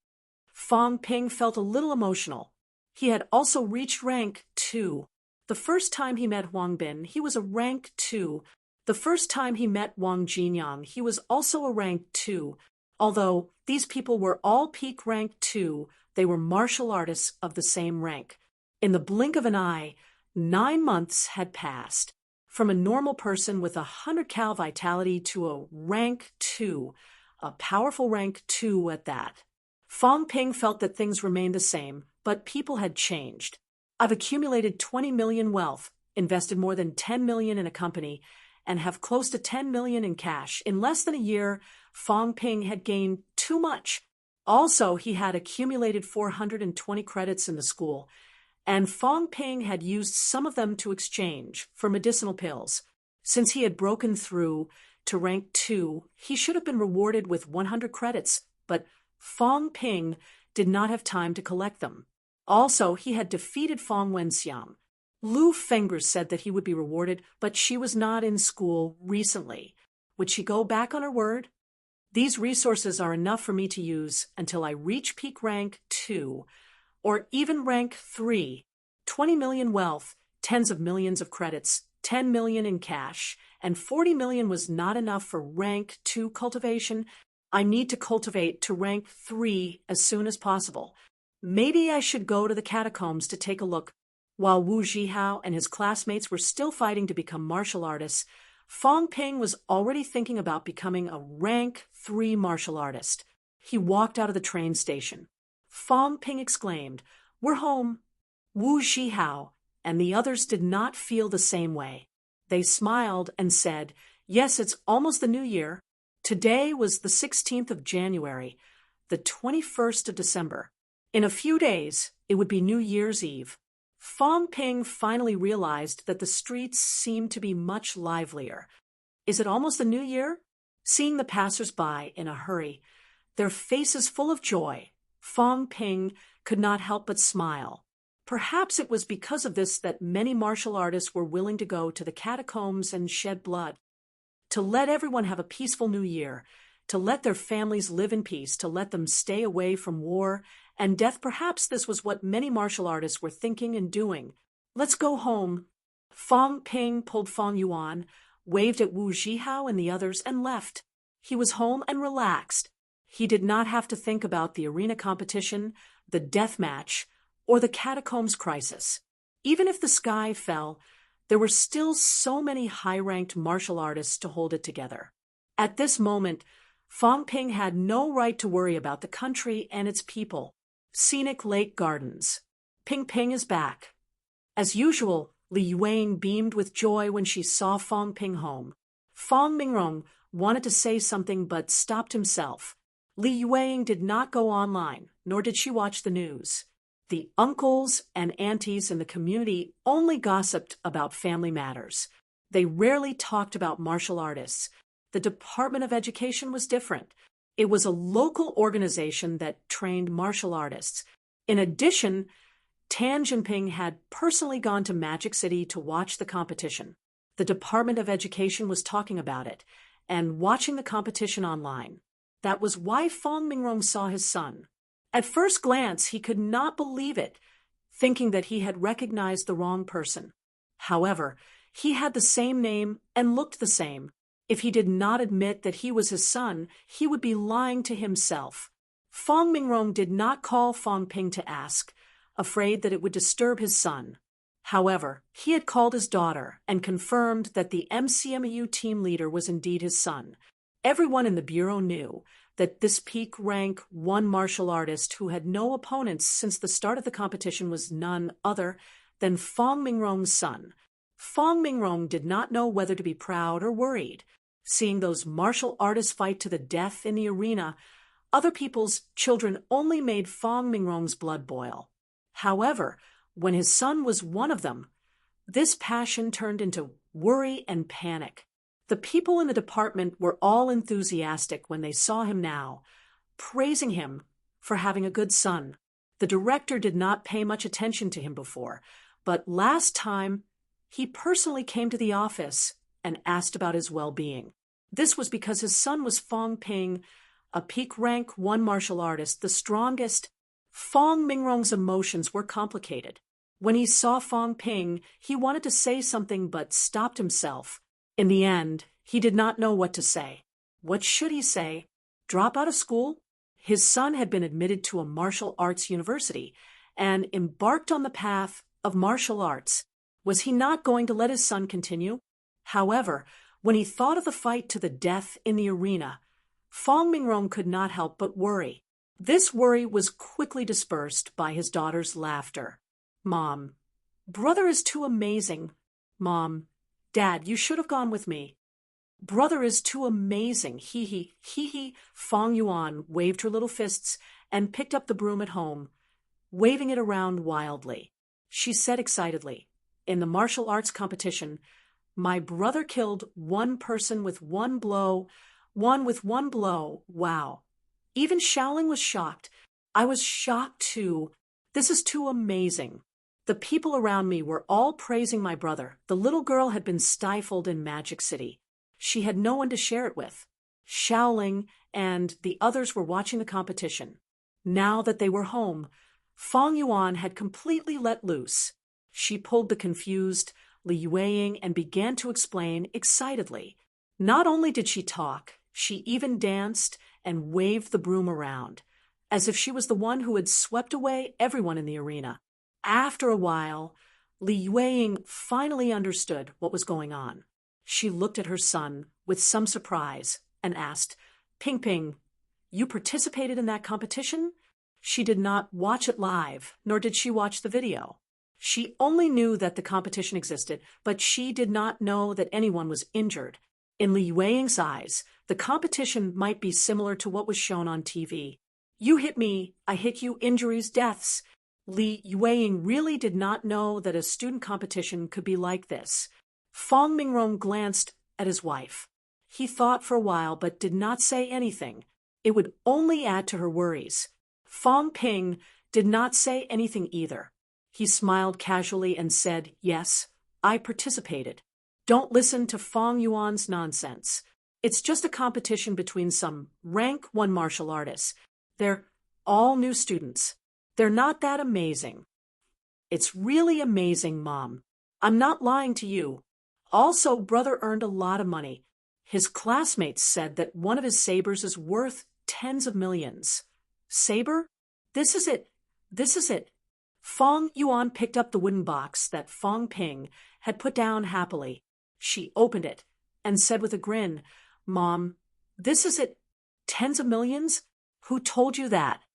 Fong Ping felt a little emotional. He had also reached rank 2. The first time he met Huang Bin, he was a rank 2. The first time he met Wang Jinyang, he was also a rank 2. Although these people were all peak rank 2, they were martial artists of the same rank. In the blink of an eye, 9 months had passed. From a normal person with 100 cal vitality to a rank 2, a powerful rank 2 at that. Fong Ping felt that things remained the same, but people had changed. I've accumulated 20 million wealth, invested more than 10 million in a company, and have close to 10 million in cash. In less than a year, Fong Ping had gained too much. Also, he had accumulated 420 credits in the school, and Fong Ping had used some of them to exchange for medicinal pills. Since he had broken through to rank 2, he should have been rewarded with 100 credits, but Fong Ping did not have time to collect them. Also, he had defeated Fong Wenxiang. Lu Fengers said that he would be rewarded, but she was not in school recently. Would she go back on her word? These resources are enough for me to use until I reach peak rank 2, or even rank 3. 20 million wealth, tens of millions of credits, 10 million in cash, and 40 million was not enough for rank 2 cultivation. I need to cultivate to rank 3 as soon as possible. Maybe I should go to the catacombs to take a look. While Wu Zhihao and his classmates were still fighting to become martial artists, Fong Ping was already thinking about becoming a rank 3 martial artist. He walked out of the train station. Fong Ping exclaimed, "We're home." Wu Zhihao and the others did not feel the same way. They smiled and said, "Yes, it's almost the new year." Today was the 16th of January, the 21st of December. In a few days, it would be New Year's Eve. Fong Ping finally realized that the streets seemed to be much livelier. Is it almost the new year? Seeing the passers-by in a hurry, their faces full of joy, Fong Ping could not help but smile. Perhaps it was because of this that many martial artists were willing to go to the catacombs and shed blood. To let everyone have a peaceful new year, to let their families live in peace, to let them stay away from war and death. Perhaps this was what many martial artists were thinking and doing. Let's go home. Fong Ping pulled Fong Yuan, waved at Wu Zhihao and the others, and left. He was home and relaxed. He did not have to think about the arena competition, the death match, or the catacombs crisis. Even if the sky fell, there were still so many high-ranked martial artists to hold it together. At this moment, Fong Ping had no right to worry about the country and its people. Scenic Lake Gardens. Ping Ping is back. As usual, Li Yueing beamed with joy when she saw Fong Ping home. Fong Mingrong wanted to say something but stopped himself. Li Yueing did not go online, nor did she watch the news. The uncles and aunties in the community only gossiped about family matters. They rarely talked about martial artists. The Department of Education was different. It was a local organization that trained martial artists. In addition, Tan Jinping had personally gone to Magic City to watch the competition. The Department of Education was talking about it and watching the competition online. That was why Fong Mingrong saw his son. At first glance, he could not believe it, thinking that he had recognized the wrong person. However, he had the same name and looked the same. If he did not admit that he was his son, he would be lying to himself. Fong Mingrong did not call Fong Ping to ask, afraid that it would disturb his son. However, he had called his daughter and confirmed that the MCMU team leader was indeed his son. Everyone in the bureau knew that this peak rank 1 martial artist who had no opponents since the start of the competition was none other than Fong Mingrong's son. Fong Mingrong did not know whether to be proud or worried. Seeing those martial artists fight to the death in the arena, other people's children only made Fong Mingrong's blood boil. However, when his son was one of them, this passion turned into worry and panic. The people in the department were all enthusiastic when they saw him now, praising him for having a good son. The director did not pay much attention to him before, but last time he personally came to the office and asked about his well-being. This was because his son was Fong Ping, a peak rank 1 martial artist, the strongest. Fong Mingrong's emotions were complicated. When he saw Fong Ping, he wanted to say something but stopped himself. In the end, he did not know what to say. What should he say? Drop out of school? His son had been admitted to a martial arts university and embarked on the path of martial arts. Was he not going to let his son continue? However, when he thought of the fight to the death in the arena, Fong Mingrong could not help but worry. This worry was quickly dispersed by his daughter's laughter. Mom, brother is too amazing. Mom, Dad, you should have gone with me. Brother is too amazing. Hee hee. Fong Yuan waved her little fists and picked up the broom at home, waving it around wildly. She said excitedly, in the martial arts competition, my brother killed 1 person with 1 blow. 1 with 1 blow. Wow. Even Shaoling was shocked. I was shocked too. This is too amazing. The people around me were all praising my brother. The little girl had been stifled in Magic City. She had no one to share it with. Shaoling and the others were watching the competition. Now that they were home, Fong Yuan had completely let loose. She pulled the confused Li Yueing and began to explain excitedly. Not only did she talk, she even danced and waved the broom around, as if she was the one who had swept away everyone in the arena. After a while, Li Yueing finally understood what was going on. She looked at her son with some surprise and asked, Ping Ping, you participated in that competition? She did not watch it live, nor did she watch the video. She only knew that the competition existed, but she did not know that anyone was injured. In Li Yueing's eyes, the competition might be similar to what was shown on TV. You hit me, I hit you, injuries, deaths. Li Yueying really did not know that a student competition could be like this. Fong Mingrong glanced at his wife. He thought for a while but did not say anything. It would only add to her worries. Fong Ping did not say anything either. He smiled casually and said, "Yes, I participated. Don't listen to Fong Yuan's nonsense. It's just a competition between some rank 1 martial artists. They're all new students. They're not that amazing." "It's really amazing, Mom. I'm not lying to you. Also, brother earned a lot of money. His classmates said that one of his sabers is worth tens of millions." "Saber? This is it. This is it." Fong Yuan picked up the wooden box that Fong Ping had put down happily. She opened it and said with a grin, "Mom, this is it. Tens of millions? Who told you that?"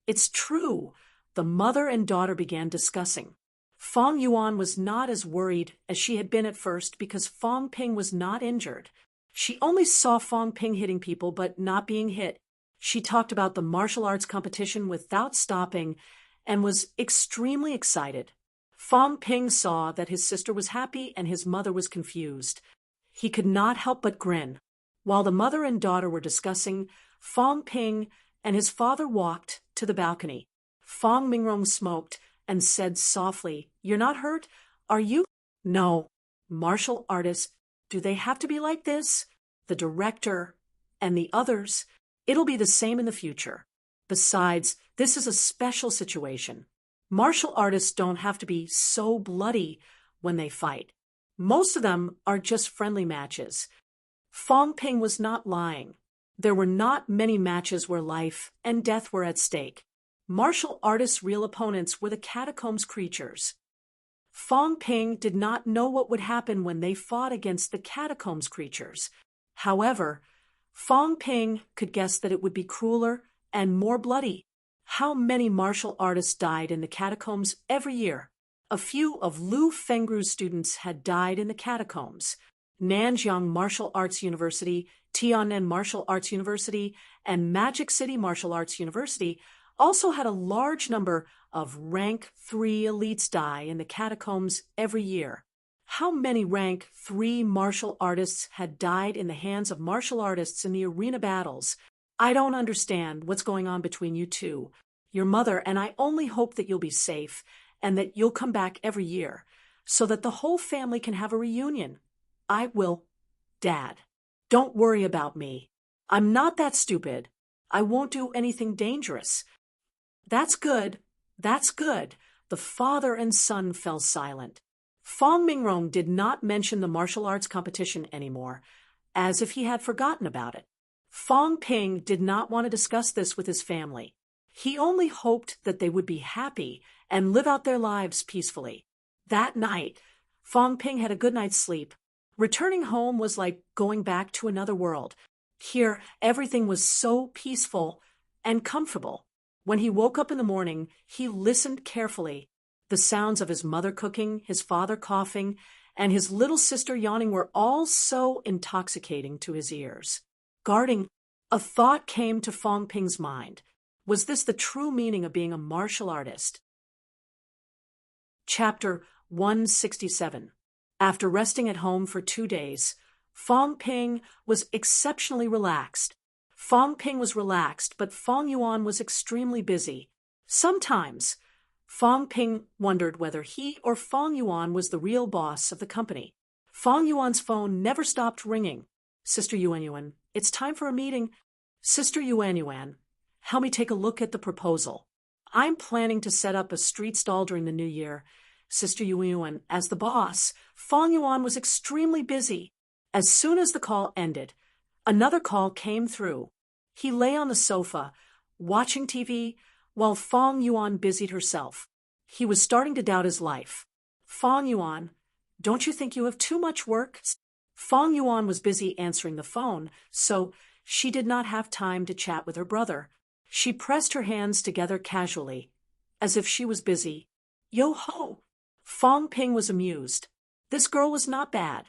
"It's true." The mother and daughter began discussing. Fong Yuan was not as worried as she had been at first because Fong Ping was not injured. She only saw Fong Ping hitting people but not being hit. She talked about the martial arts competition without stopping and was extremely excited. Fong Ping saw that his sister was happy and his mother was confused. He could not help but grin. While the mother and daughter were discussing, Fong Ping and his father walked to the balcony. Fong Mingrong smoked and said softly, "You're not hurt, are you?" "No. Martial artists, do they have to be like this? The director and the others, it'll be the same in the future. Besides, this is a special situation. Martial artists don't have to be so bloody when they fight. Most of them are just friendly matches." Fong Ping was not lying. There were not many matches where life and death were at stake. Martial artists' real opponents were the catacombs creatures. Fong Ping did not know what would happen when they fought against the catacombs creatures. However, Fong Ping could guess that it would be crueler and more bloody. How many martial artists died in the catacombs every year? A few of Lu Fengru's students had died in the catacombs. Nanjiang Martial Arts University, Tiannan Martial Arts University, and Magic City Martial Arts University also had a large number of rank 3 elites die in the catacombs every year. How many rank 3 martial artists had died in the hands of martial artists in the arena battles? "I don't understand what's going on between you two. Your mother and I only hope that you'll be safe and that you'll come back every year so that the whole family can have a reunion. I will, Dad. Don't worry about me. I'm not that stupid. I won't do anything dangerous." "That's good. That's good." The father and son fell silent. Fong Mingrong did not mention the martial arts competition anymore, as if he had forgotten about it. Fong Ping did not want to discuss this with his family. He only hoped that they would be happy and live out their lives peacefully. That night, Fong Ping had a good night's sleep. Returning home was like going back to another world. Here, everything was so peaceful and comfortable. When he woke up in the morning, he listened carefully. The sounds of his mother cooking, his father coughing, and his little sister yawning were all so intoxicating to his ears. Guarding, a thought came to Fong Ping's mind. Was this the true meaning of being a martial artist? Chapter 167. After resting at home for 2 days, Fong Ping was exceptionally relaxed. Fong Ping was relaxed, but Fong Yuan was extremely busy. Sometimes, Fong Ping wondered whether he or Fong Yuan was the real boss of the company. Fong Yuan's phone never stopped ringing. "Sister Yuan, it's time for a meeting." "Sister Yuan, help me take a look at the proposal. I'm planning to set up a street stall during the new year." Sister Yuan, as the boss, Fong Yuan was extremely busy. As soon as the call ended, another call came through. He lay on the sofa, watching TV, while Fong Yuan busied herself. He was starting to doubt his life. "Fong Yuan, don't you think you have too much work?" Fong Yuan was busy answering the phone, so she did not have time to chat with her brother. She pressed her hands together casually, as if she was busy. "Yo-ho!" Fong Ping was amused. This girl was not bad.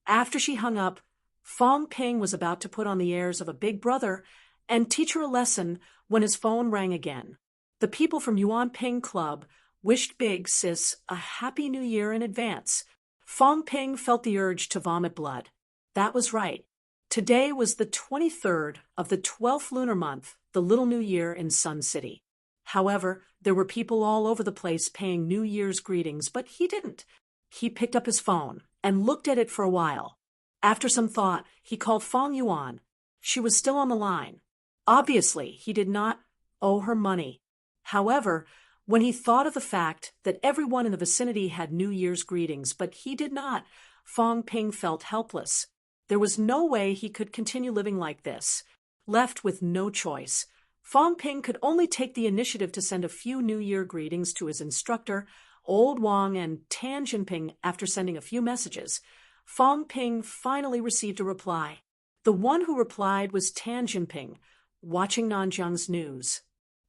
After she hung up, Fong Ping was about to put on the airs of a big brother and teach her a lesson when his phone rang again. The people from Yuan Ping Club wished Big Sis a happy new year in advance. Fong Ping felt the urge to vomit blood. That was right. Today was the 23rd of the 12th lunar month, the Little New Year in Sun City. However, there were people all over the place paying New Year's greetings, but he didn't. He picked up his phone and looked at it for a while. After some thought, he called Fong Yuan. She was still on the line. Obviously, he did not owe her money. However, when he thought of the fact that everyone in the vicinity had New Year's greetings, but he did not, Fong Ping felt helpless. There was no way he could continue living like this. Left with no choice, Fong Ping could only take the initiative to send a few New Year greetings to his instructor, Old Wang and Tan Jinping. After sending a few messages, Fong Ping finally received a reply. The one who replied was Tan Jinping, watching Nanjiang's news.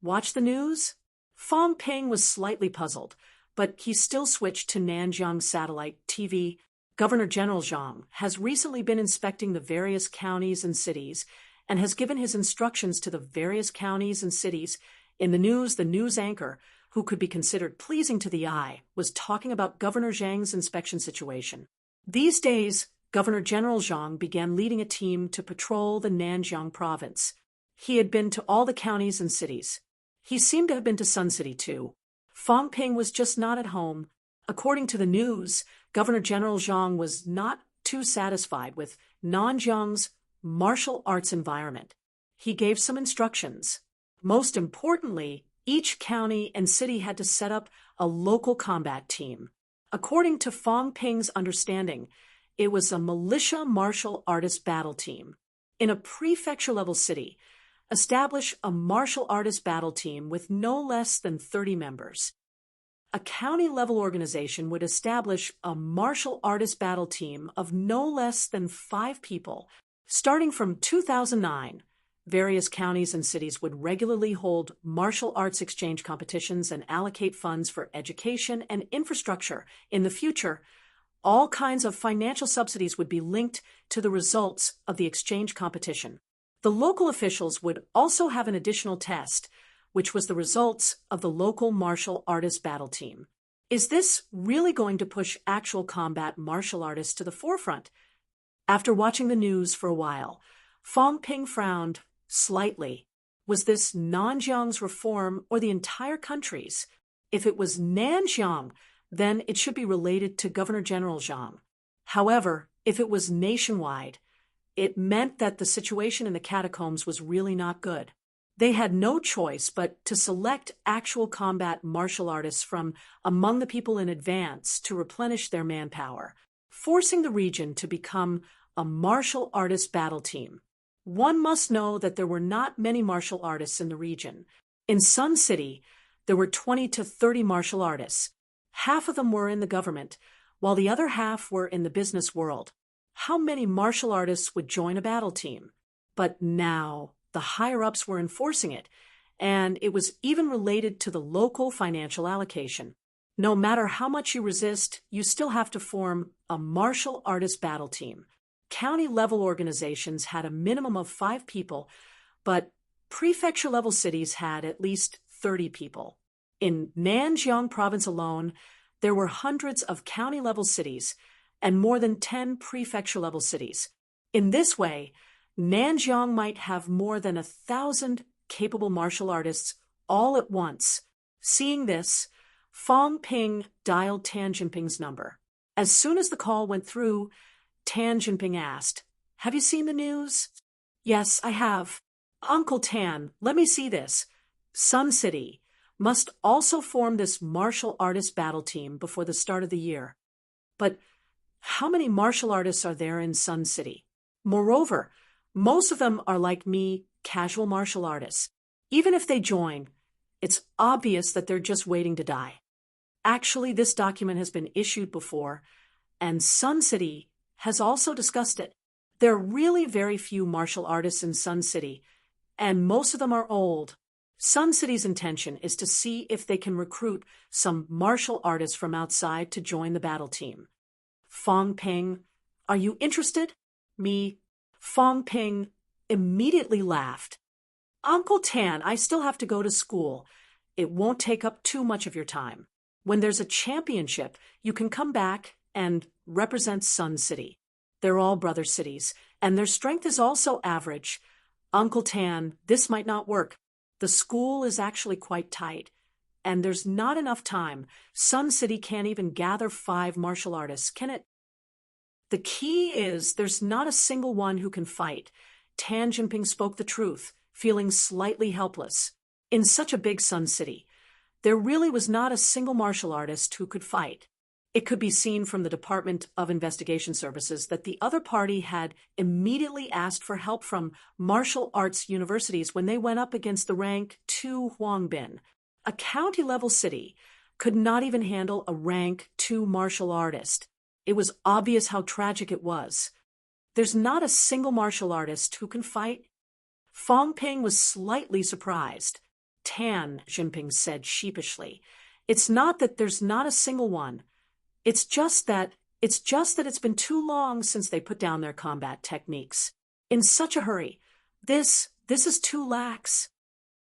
Watch the news? Fong Ping was slightly puzzled, but he still switched to Nanjiang satellite TV. Governor General Zhang has recently been inspecting the various counties and cities and has given his instructions to the various counties and cities. In the news anchor, who could be considered pleasing to the eye, was talking about Governor Zhang's inspection situation. These days, Governor General Zhang began leading a team to patrol the Nanjiang province. He had been to all the counties and cities. He seemed to have been to Sun City too. Fong Ping was just not at home. According to the news, Governor General Zhang was not too satisfied with Nanjiang's martial arts environment. He gave some instructions. Most importantly, each county and city had to set up a local combat team. According to Fong Ping's understanding, it was a militia martial artist battle team. In a prefecture-level city, establish a martial artist battle team with no less than 30 members. A county-level organization would establish a martial artist battle team of no less than 5 people. Starting from 2009, various counties and cities would regularly hold martial arts exchange competitions and allocate funds for education and infrastructure. In the future, all kinds of financial subsidies would be linked to the results of the exchange competition. The local officials would also have an additional test, which was the results of the local martial artist battle team. Is this really going to push actual combat martial artists to the forefront? After watching the news for a while, Fong Ping frowned slightly. Was this Nanjiang's reform or the entire country's? If it was Nanjiang, then it should be related to Governor General Zhang. However, if it was nationwide, it meant that the situation in the catacombs was really not good. They had no choice but to select actual combat martial artists from among the people in advance to replenish their manpower, forcing the region to become a martial artist battle team. One must know that there were not many martial artists in the region. In Sun City, there were 20 to 30 martial artists. Half of them were in the government, while the other half were in the business world. How many martial artists would join a battle team? But now, the higher-ups were enforcing it, and it was even related to the local financial allocation. No matter how much you resist, you still have to form a martial artist battle team. County-level organizations had a minimum of 5 people, but prefecture-level cities had at least 30 people. In Nanjiang province alone, there were hundreds of county-level cities and more than 10 prefecture-level cities. In this way, Nanjiang might have more than 1,000 capable martial artists all at once. Seeing this, Fong Ping dialed Tan Jinping's number. As soon as the call went through, Tan Jinping asked, "Have you seen the news?" "Yes, I have." "Uncle Tan, let me see this. Sun City must also form this martial artist battle team before the start of the year." "But how many martial artists are there in Sun City? Moreover, most of them are like me, casual martial artists. Even if they join, it's obvious that they're just waiting to die." Actually, this document has been issued before, and Sun City has also discussed it. There are really very few martial artists in Sun City, and most of them are old. Sun City's intention is to see if they can recruit some martial artists from outside to join the battle team. "Fong Ping, are you interested?" "Me." Fong Ping immediately laughed. "Uncle Tan, I still have to go to school. It won't take up too much of your time. When there's a championship, you can come back and represent Sun City. They're all brother cities, and their strength is also average. Uncle Tan, this might not work. The school is actually quite tight, and there's not enough time. Sun City can't even gather 5 martial artists, can it? The key is there's not a single one who can fight. Tan Jinping spoke the truth, feeling slightly helpless. In such a big Sun City, there really was not a single martial artist who could fight. It could be seen from the Department of Investigation Services that the other party had immediately asked for help from martial arts universities when they went up against the rank 2 Huangbin. A county-level city could not even handle a rank 2 martial artist. It was obvious how tragic it was. There's not a single martial artist who can fight. Fong Ping was slightly surprised. Tan Jinping said sheepishly, "It's not that there's not a single one. It's just that it's been too long since they put down their combat techniques. In such a hurry. This is too lax."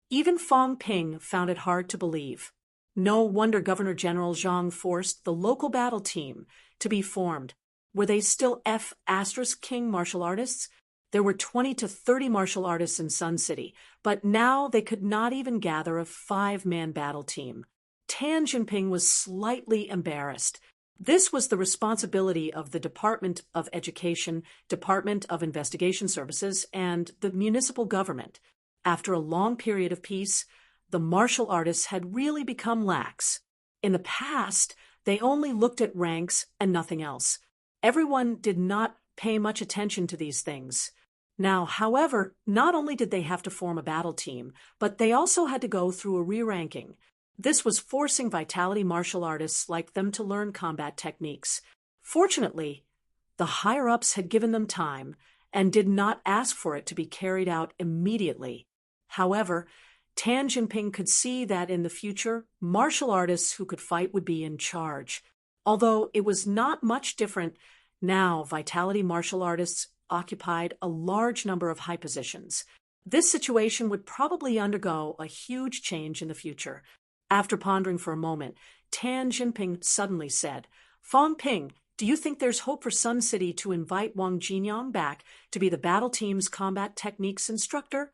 Even Fong Ping found it hard to believe. No wonder Governor General Zhang forced the local battle team to be formed. Were they still F*King martial artists? There were 20 to 30 martial artists in Sun City, but now they could not even gather a 5-man battle team. Tan Jinping was slightly embarrassed. This was the responsibility of the Department of Education, Department of Investigation Services, and the municipal government. After a long period of peace, the martial artists had really become lax. In the past, they only looked at ranks and nothing else. Everyone did not pay much attention to these things. Now, however, not only did they have to form a battle team, but they also had to go through a re-ranking. This was forcing vitality martial artists like them to learn combat techniques. Fortunately, the higher-ups had given them time and did not ask for it to be carried out immediately. However, Tan Jinping could see that in the future, martial artists who could fight would be in charge. Although it was not much different, now vitality martial artists occupied a large number of high positions. This situation would probably undergo a huge change in the future. After pondering for a moment, Tan Jinping suddenly said, "Fong Ping, do you think there's hope for Sun City to invite Wang Jinyang back to be the battle team's combat techniques instructor?"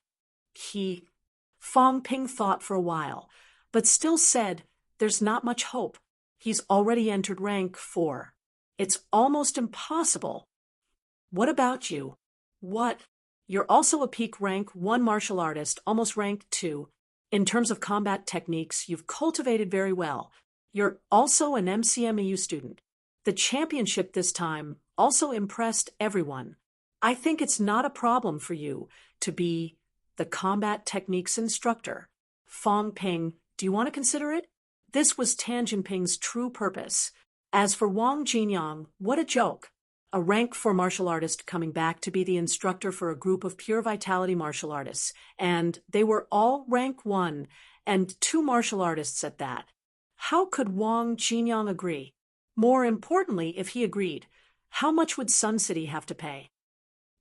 Fong Ping thought for a while, but still said, "There's not much hope. He's already entered rank 4. It's almost impossible." "What about you?" "What? You're also a peak rank 1 martial artist, almost rank 2. In terms of combat techniques, you've cultivated very well. You're also an MCMEU student. The championship this time also impressed everyone. I think it's not a problem for you to be the combat techniques instructor. Fong Ping, do you want to consider it?" This was Tan Jinping's true purpose. As for Wang Jinyang, what a joke. A rank 4 martial artist coming back to be the instructor for a group of pure vitality martial artists, and they were all rank 1 and 2 martial artists at that. How could Wang Jinyang agree? More importantly, if he agreed, how much would Sun City have to pay?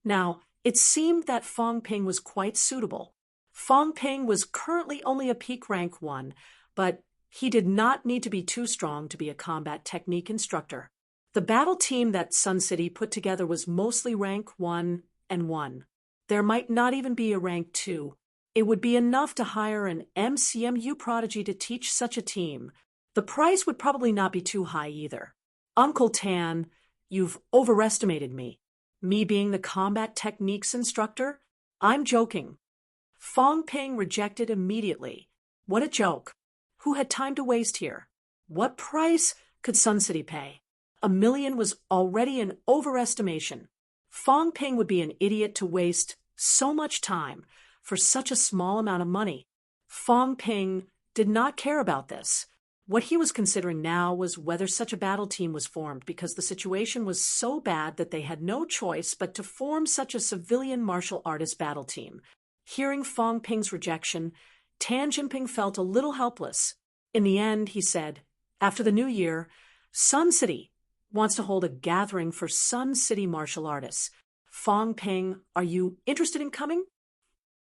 Now, it seemed that Fong Ping was quite suitable. Fong Ping was currently only a peak rank 1, but he did not need to be too strong to be a combat technique instructor. The battle team that Sun City put together was mostly rank 1 and 1. There might not even be a rank 2. It would be enough to hire an MCMU prodigy to teach such a team. The price would probably not be too high either. Uncle Tan, you've overestimated me. Me being the combat techniques instructor? I'm joking. Fong Ping rejected immediately. What a joke. Who had time to waste here? What price could Sun City pay? $1 million was already an overestimation. Fong Ping would be an idiot to waste so much time for such a small amount of money. Fong Ping did not care about this. What he was considering now was whether such a battle team was formed, because the situation was so bad that they had no choice but to form such a civilian martial artist battle team. Hearing Fong Ping's rejection, Tan Jinping felt a little helpless. In the end, he said, "After the new year, Sun City wants to hold a gathering for Sun City martial artists. Fong Ping, are you interested in coming?"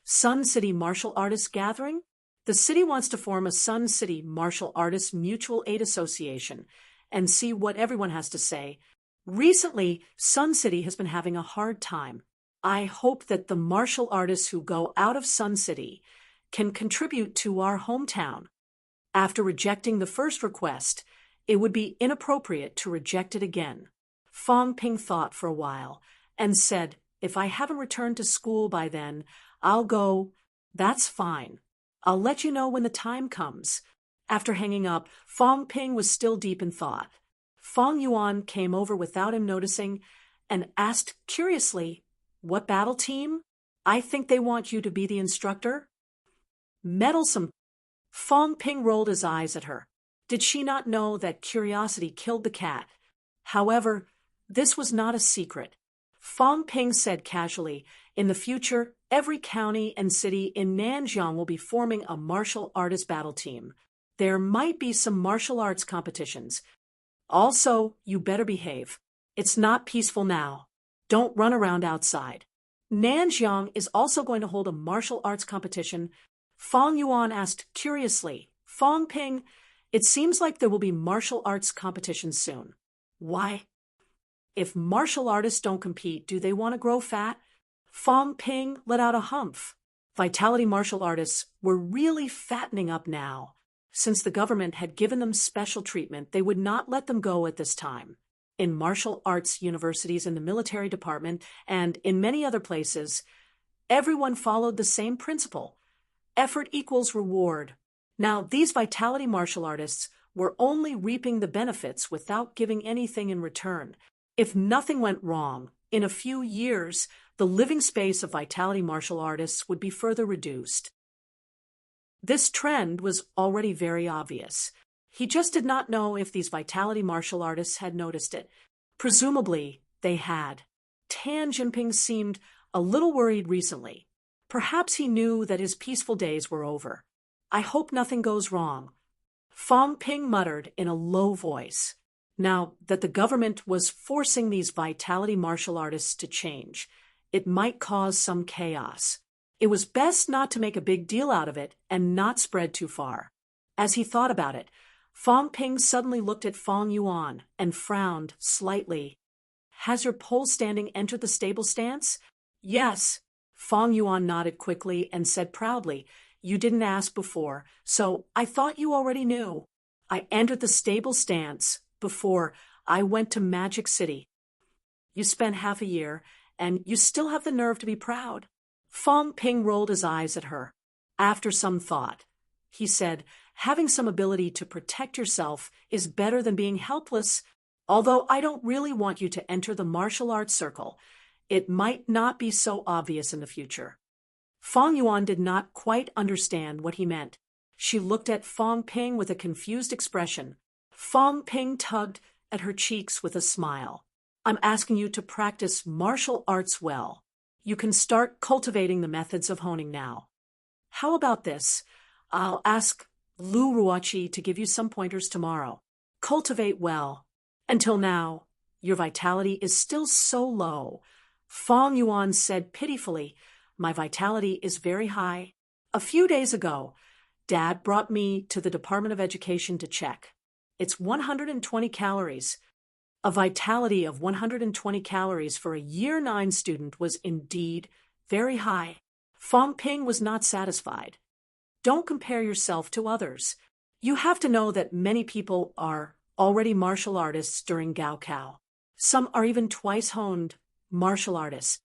Sun City martial artists gathering? The city wants to form a Sun City Martial Artists Mutual Aid Association and see what everyone has to say. Recently, Sun City has been having a hard time. I hope that the martial artists who go out of Sun City can contribute to our hometown. After rejecting the first request, it would be inappropriate to reject it again. Fong Ping thought for a while and said, if I haven't returned to school by then, I'll go. That's fine. I'll let you know when the time comes. After hanging up, Fong Ping was still deep in thought. Fong Yuan came over without him noticing and asked curiously, what battle team? I think they want you to be the instructor. Meddlesome. Fong Ping rolled his eyes at her. Did she not know that curiosity killed the cat? However, this was not a secret. Fong Ping said casually, in the future, every county and city in Nanjiang will be forming a martial artist battle team. There might be some martial arts competitions. Also, you better behave. It's not peaceful now. Don't run around outside. Nanjiang is also going to hold a martial arts competition. Fong Yuan asked curiously, Fong Ping, it seems like there will be martial arts competitions soon. Why? If martial artists don't compete, do they want to grow fat? Fong Ping let out a humph. Vitality martial artists were really fattening up now. Since the government had given them special treatment, they would not let them go at this time. In martial arts universities in the military department and in many other places, everyone followed the same principle. Effort equals reward. Now, these vitality martial artists were only reaping the benefits without giving anything in return. If nothing went wrong, in a few years, the living space of vitality martial artists would be further reduced. This trend was already very obvious. He just did not know if these vitality martial artists had noticed it. Presumably, they had. Tan Jinping seemed a little worried recently. Perhaps he knew that his peaceful days were over. I hope nothing goes wrong. Fong Ping muttered in a low voice. Now that the government was forcing these vitality martial artists to change, it might cause some chaos. It was best not to make a big deal out of it and not spread too far. As he thought about it, Fong Ping suddenly looked at Fong Yuan and frowned slightly. Has your pole standing entered the stable stance? Yes. Fong Yuan nodded quickly and said proudly, you didn't ask before, so I thought you already knew. I entered the stable stance before I went to Magic City. You spent half a year, and you still have the nerve to be proud. Fong Ping rolled his eyes at her. After some thought, he said, having some ability to protect yourself is better than being helpless. Although I don't really want you to enter the martial arts circle, it might not be so obvious in the future. Fong Yuan did not quite understand what he meant. She looked at Fong Ping with a confused expression. Fong Ping tugged at her cheeks with a smile. I'm asking you to practice martial arts well. You can start cultivating the methods of honing now. How about this? I'll ask Lu Ruoqi to give you some pointers tomorrow. Cultivate well. Until now, your vitality is still so low. Fong Yuan said pitifully, my vitality is very high. A few days ago, Dad brought me to the Department of Education to check. It's 120 calories. A vitality of 120 calories for a Year 9 student was indeed very high. Fong Ping was not satisfied. Don't compare yourself to others. You have to know that many people are already martial artists during Gaokao. Some are even twice-honed martial artists.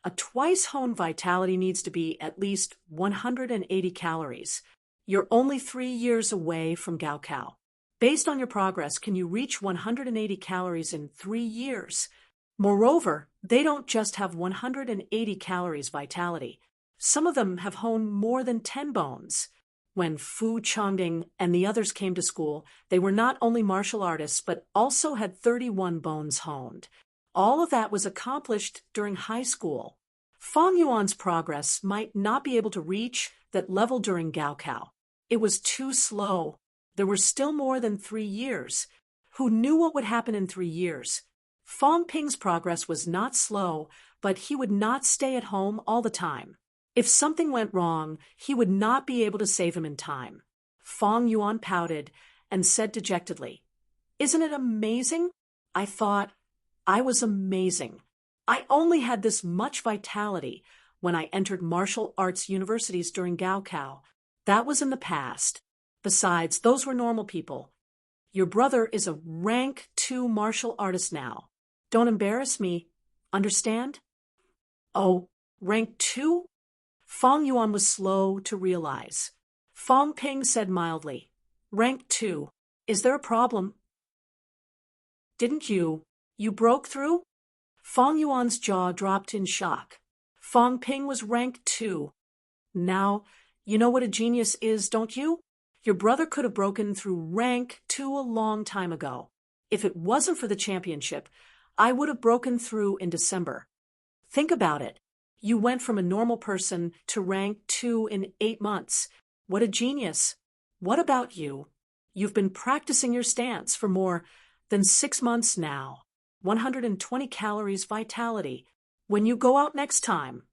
A twice-honed vitality needs to be at least 180 calories. You're only 3 years away from Gaokao. Based on your progress, can you reach 180 calories in 3 years? Moreover, they don't just have 180 calories vitality. Some of them have honed more than 10 bones. When Fu Changding and the others came to school, they were not only martial artists, but also had 31 bones honed. All of that was accomplished during high school. Fong Yuan's progress might not be able to reach that level during Gaokao. It was too slow. There were still more than 3 years. Who knew what would happen in 3 years? Fong Ping's progress was not slow, but he would not stay at home all the time. If something went wrong, he would not be able to save him in time. Fong Yuan pouted and said dejectedly, "Isn't it amazing? I thought I was amazing. I only had this much vitality when I entered martial arts universities during Gaokao. That was in the past. Besides, those were normal people. Your brother is a rank 2 martial artist now. Don't embarrass me. Understand?" "Oh, rank 2? Fong Yuan was slow to realize. Fong Ping said mildly, "Rank 2. Is there a problem?" "Didn't you broke through?" Fong Yuan's jaw dropped in shock. Fong Ping was rank 2. Now, you know what a genius is, don't you? Your brother could have broken through rank 2 a long time ago. If it wasn't for the championship, I would have broken through in December. Think about it. You went from a normal person to rank 2 in 8 months. What a genius. What about you? You've been practicing your stance for more than 6 months now. 120 calories vitality. When you go out next time,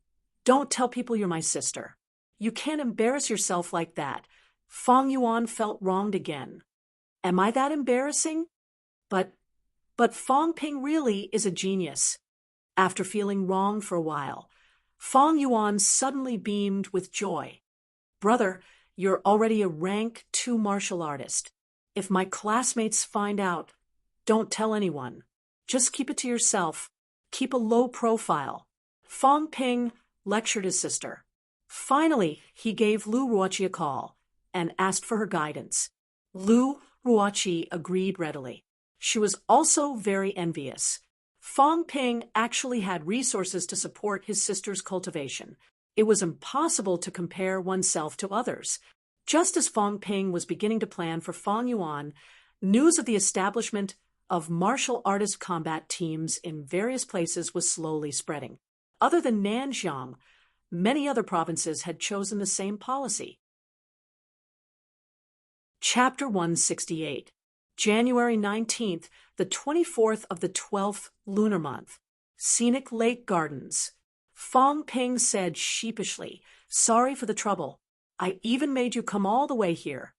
don't tell people you're my sister. You can't embarrass yourself like that." Fong Yuan felt wronged again. "Am I that embarrassing? But Fong Ping really is a genius." After feeling wronged for a while, Fong Yuan suddenly beamed with joy. "Brother, you're already a rank 2 martial artist. If my classmates find out, don't tell anyone. Just keep it to yourself. Keep a low profile." Fong Ping lectured his sister. Finally, he gave Lu Ruoqi a call and asked for her guidance. Lu Ruoqi agreed readily. She was also very envious. Fong Ping actually had resources to support his sister's cultivation. It was impossible to compare oneself to others. Just as Fong Ping was beginning to plan for Fong Yuan, news of the establishment of martial artist combat teams in various places was slowly spreading. Other than Nanxiang, many other provinces had chosen the same policy. Chapter 168. January 19th, the 24th of the 12th lunar month. Scenic Lake Gardens. Fong Ping said sheepishly, "Sorry for the trouble. I even made you come all the way here."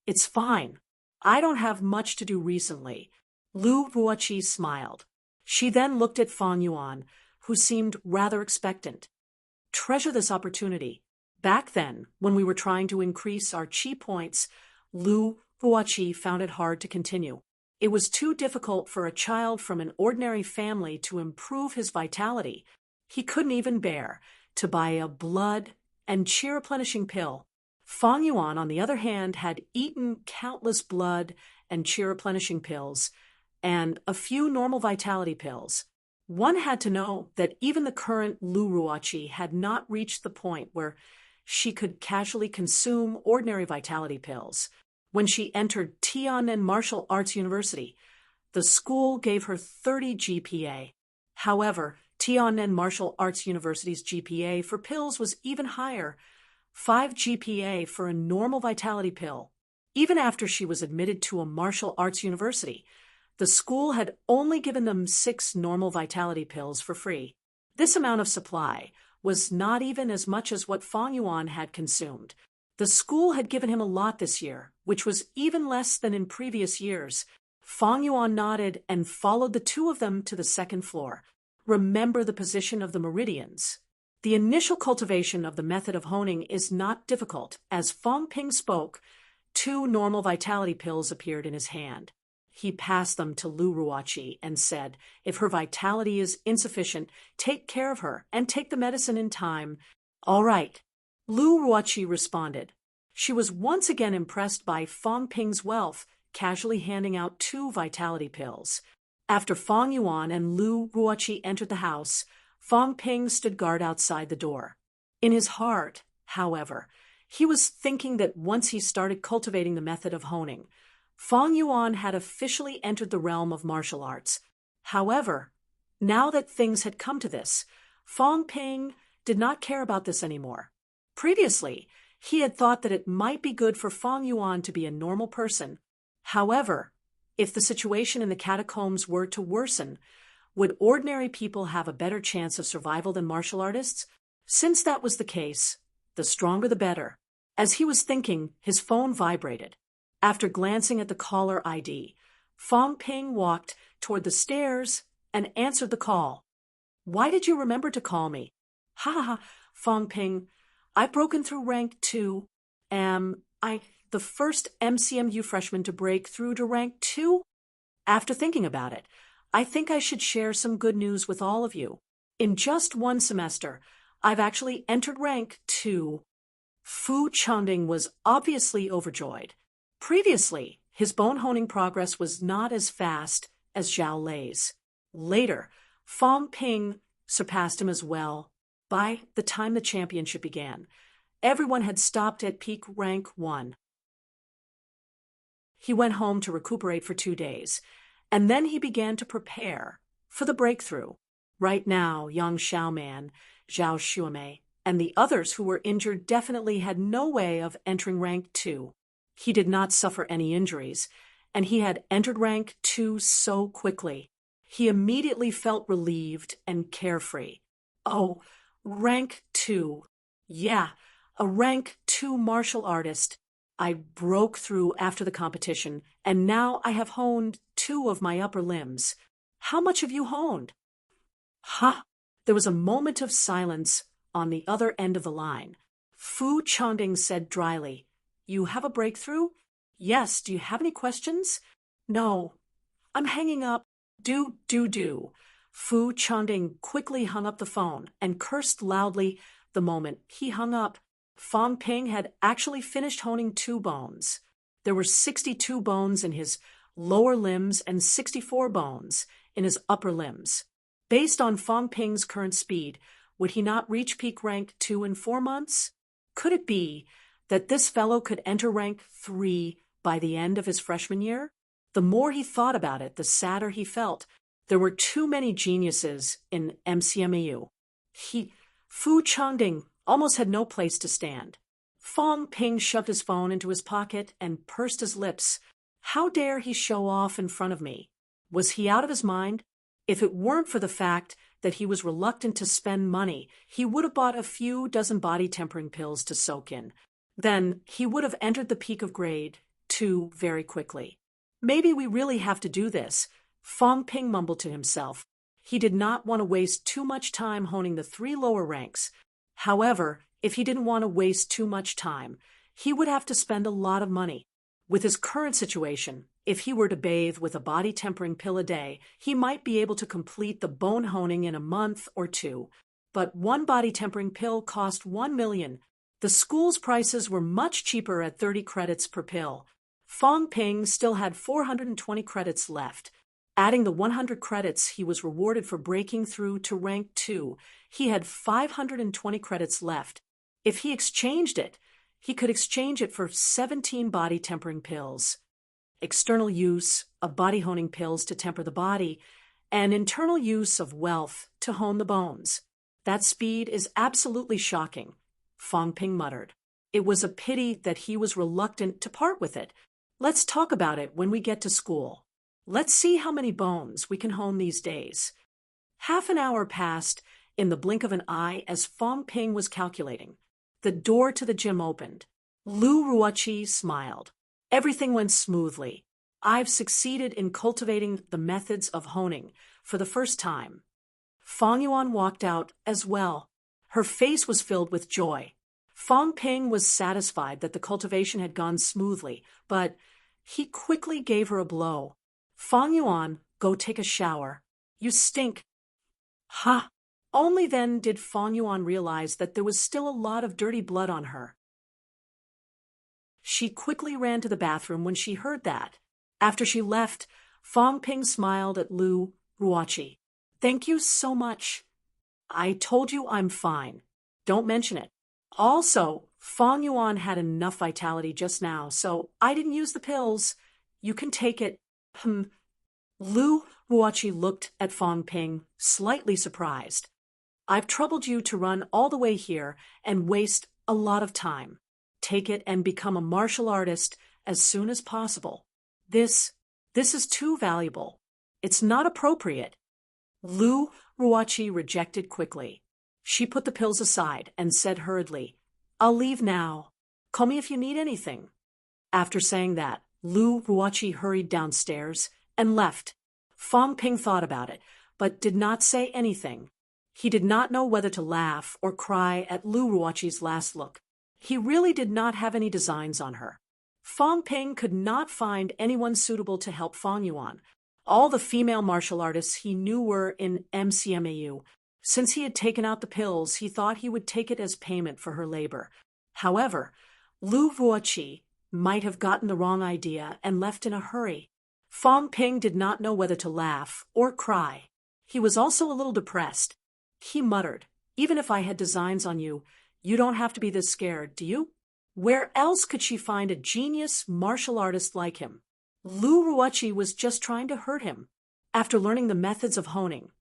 "It's fine. I don't have much to do recently." Lu Ruoqi smiled. She then looked at Fong Yuan, who seemed rather expectant. "Treasure this opportunity. Back then, when we were trying to increase our chi points, Lu Ruoqi found it hard to continue. It was too difficult for a child from an ordinary family to improve his vitality. He couldn't even bear to buy a blood and chi replenishing pill. Fong Yuan, on the other hand, had eaten countless blood and chi replenishing pills and a few normal vitality pills. One had to know that even the current Lu Ruoqi had not reached the point where she could casually consume ordinary vitality pills. When she entered Tiannan Martial Arts University, the school gave her 30 GPA. However, Tiannan Martial Arts University's GPA for pills was even higher, 5 GPA for a normal vitality pill. Even after she was admitted to a martial arts university, the school had only given them 6 normal vitality pills for free. This amount of supply was not even as much as what Fong Yuan had consumed. The school had given him a lot this year, which was even less than in previous years. Fong Yuan nodded and followed the two of them to the second floor. Remember the position of the meridians. The initial cultivation of the method of honing is not difficult. As Fong Ping spoke, 2 normal vitality pills appeared in his hand. He passed them to Lu Ruoqi and said, "If her vitality is insufficient, take care of her and take the medicine in time." "All right," Lu Ruoqi responded. She was once again impressed by Fong Ping's wealth, casually handing out 2 vitality pills. After Fong Yuan and Lu Ruoqi entered the house, Fong Ping stood guard outside the door. In his heart, however, he was thinking that once he started cultivating the method of honing, Fong Yuan had officially entered the realm of martial arts. However, now that things had come to this, Fong Ping did not care about this anymore. Previously, he had thought that it might be good for Fong Yuan to be a normal person. However, if the situation in the catacombs were to worsen, would ordinary people have a better chance of survival than martial artists? Since that was the case, the stronger the better. As he was thinking, his phone vibrated. After glancing at the caller ID, Fong Ping walked toward the stairs and answered the call. Why did you remember to call me? Ha ha ha, Fong Ping. I've broken through rank 2. I the first MCMU freshman to break through to rank 2? After thinking about it, I think I should share some good news with all of you. In just one semester, I've actually entered rank 2. Fu Changding was obviously overjoyed. Previously, his bone honing progress was not as fast as Zhao Lei's. Later, Fong Ping surpassed him as well. By the time the championship began, everyone had stopped at peak rank 1. He went home to recuperate for 2 days, and then he began to prepare for the breakthrough. Right now, young Xiaoman, Zhao Xuemei, and the others who were injured definitely had no way of entering rank 2. He did not suffer any injuries, and he had entered rank 2 so quickly. He immediately felt relieved and carefree. Oh, rank 2. Yeah, a rank 2 martial artist. I broke through after the competition, and now I have honed 2 of my upper limbs. How much have you honed? Ha! There was a moment of silence on the other end of the line. Fu Changding said dryly, You have a breakthrough? Yes, do you have any questions? No. I'm hanging up. Do. Fu Changding quickly hung up the phone and cursed loudly the moment he hung up. Fong Ping had actually finished honing 2 bones. There were 62 bones in his lower limbs and 64 bones in his upper limbs. Based on Fong Ping's current speed, would he not reach peak rank 2 in 4 months? Could it be that this fellow could enter rank 3 by the end of his freshman year? The more he thought about it, the sadder he felt. There were too many geniuses in MCMU. Fu Changding, almost had no place to stand. Fong Ping shoved his phone into his pocket and pursed his lips. How dare he show off in front of me? Was he out of his mind? If it weren't for the fact that he was reluctant to spend money, he would have bought a few dozen body-tempering pills to soak in. Then he would have entered the peak of grade 2 very quickly. Maybe we really have to do this, Fong Ping mumbled to himself. He did not want to waste too much time honing the 3 lower ranks. However, if he didn't want to waste too much time, he would have to spend a lot of money. With his current situation, if he were to bathe with a body-tempering pill a day, he might be able to complete the bone honing in a month or 2. But one body-tempering pill cost 1 million. The school's prices were much cheaper at 30 credits per pill. Fong Ping still had 420 credits left. Adding the 100 credits he was rewarded for breaking through to rank 2, he had 520 credits left. If he exchanged it, he could exchange it for 17 body-tempering pills. External use of body-honing pills to temper the body, and internal use of wealth to hone the bones. That speed is absolutely shocking, Fong Ping muttered. It was a pity that he was reluctant to part with it. Let's talk about it when we get to school. Let's see how many bones we can hone these days. Half an hour passed in the blink of an eye as Fong Ping was calculating. The door to the gym opened. Lu Ruoqi smiled. Everything went smoothly. I've succeeded in cultivating the methods of honing for the first time. Fong Yuan walked out as well. Her face was filled with joy. Fong Ping was satisfied that the cultivation had gone smoothly, but he quickly gave her a blow. Fong Yuan, go take a shower. You stink. Ha! Only then did Fong Yuan realize that there was still a lot of dirty blood on her. She quickly ran to the bathroom when she heard that. After she left, Fong Ping smiled at Lu Ruoqi. Thank you so much. I told you I'm fine. Don't mention it. Also, Fong Yuan had enough vitality just now, so I didn't use the pills. You can take it. Lu Ruoqi looked at Fong Ping, slightly surprised. I've troubled you to run all the way here and waste a lot of time. Take it and become a martial artist as soon as possible. This is too valuable. It's not appropriate. Lu Ruoqi rejected quickly. She put the pills aside and said hurriedly, "I'll leave now. Call me if you need anything." After saying that, Lu Ruoqi hurried downstairs and left. Fong Ping thought about it, but did not say anything. He did not know whether to laugh or cry at Lu Ruoqi's last look. He really did not have any designs on her. Fong Ping could not find anyone suitable to help Fong Yuan. All the female martial artists he knew were in MCMAU. Since he had taken out the pills, he thought he would take it as payment for her labor. However, Lu Ruoqi might have gotten the wrong idea and left in a hurry. Fong Ping did not know whether to laugh or cry. He was also a little depressed. He muttered, "Even if I had designs on you, you don't have to be this scared, do you?" Where else could she find a genius martial artist like him? Lu Ruoqi was just trying to hurt him. After learning the methods of honing,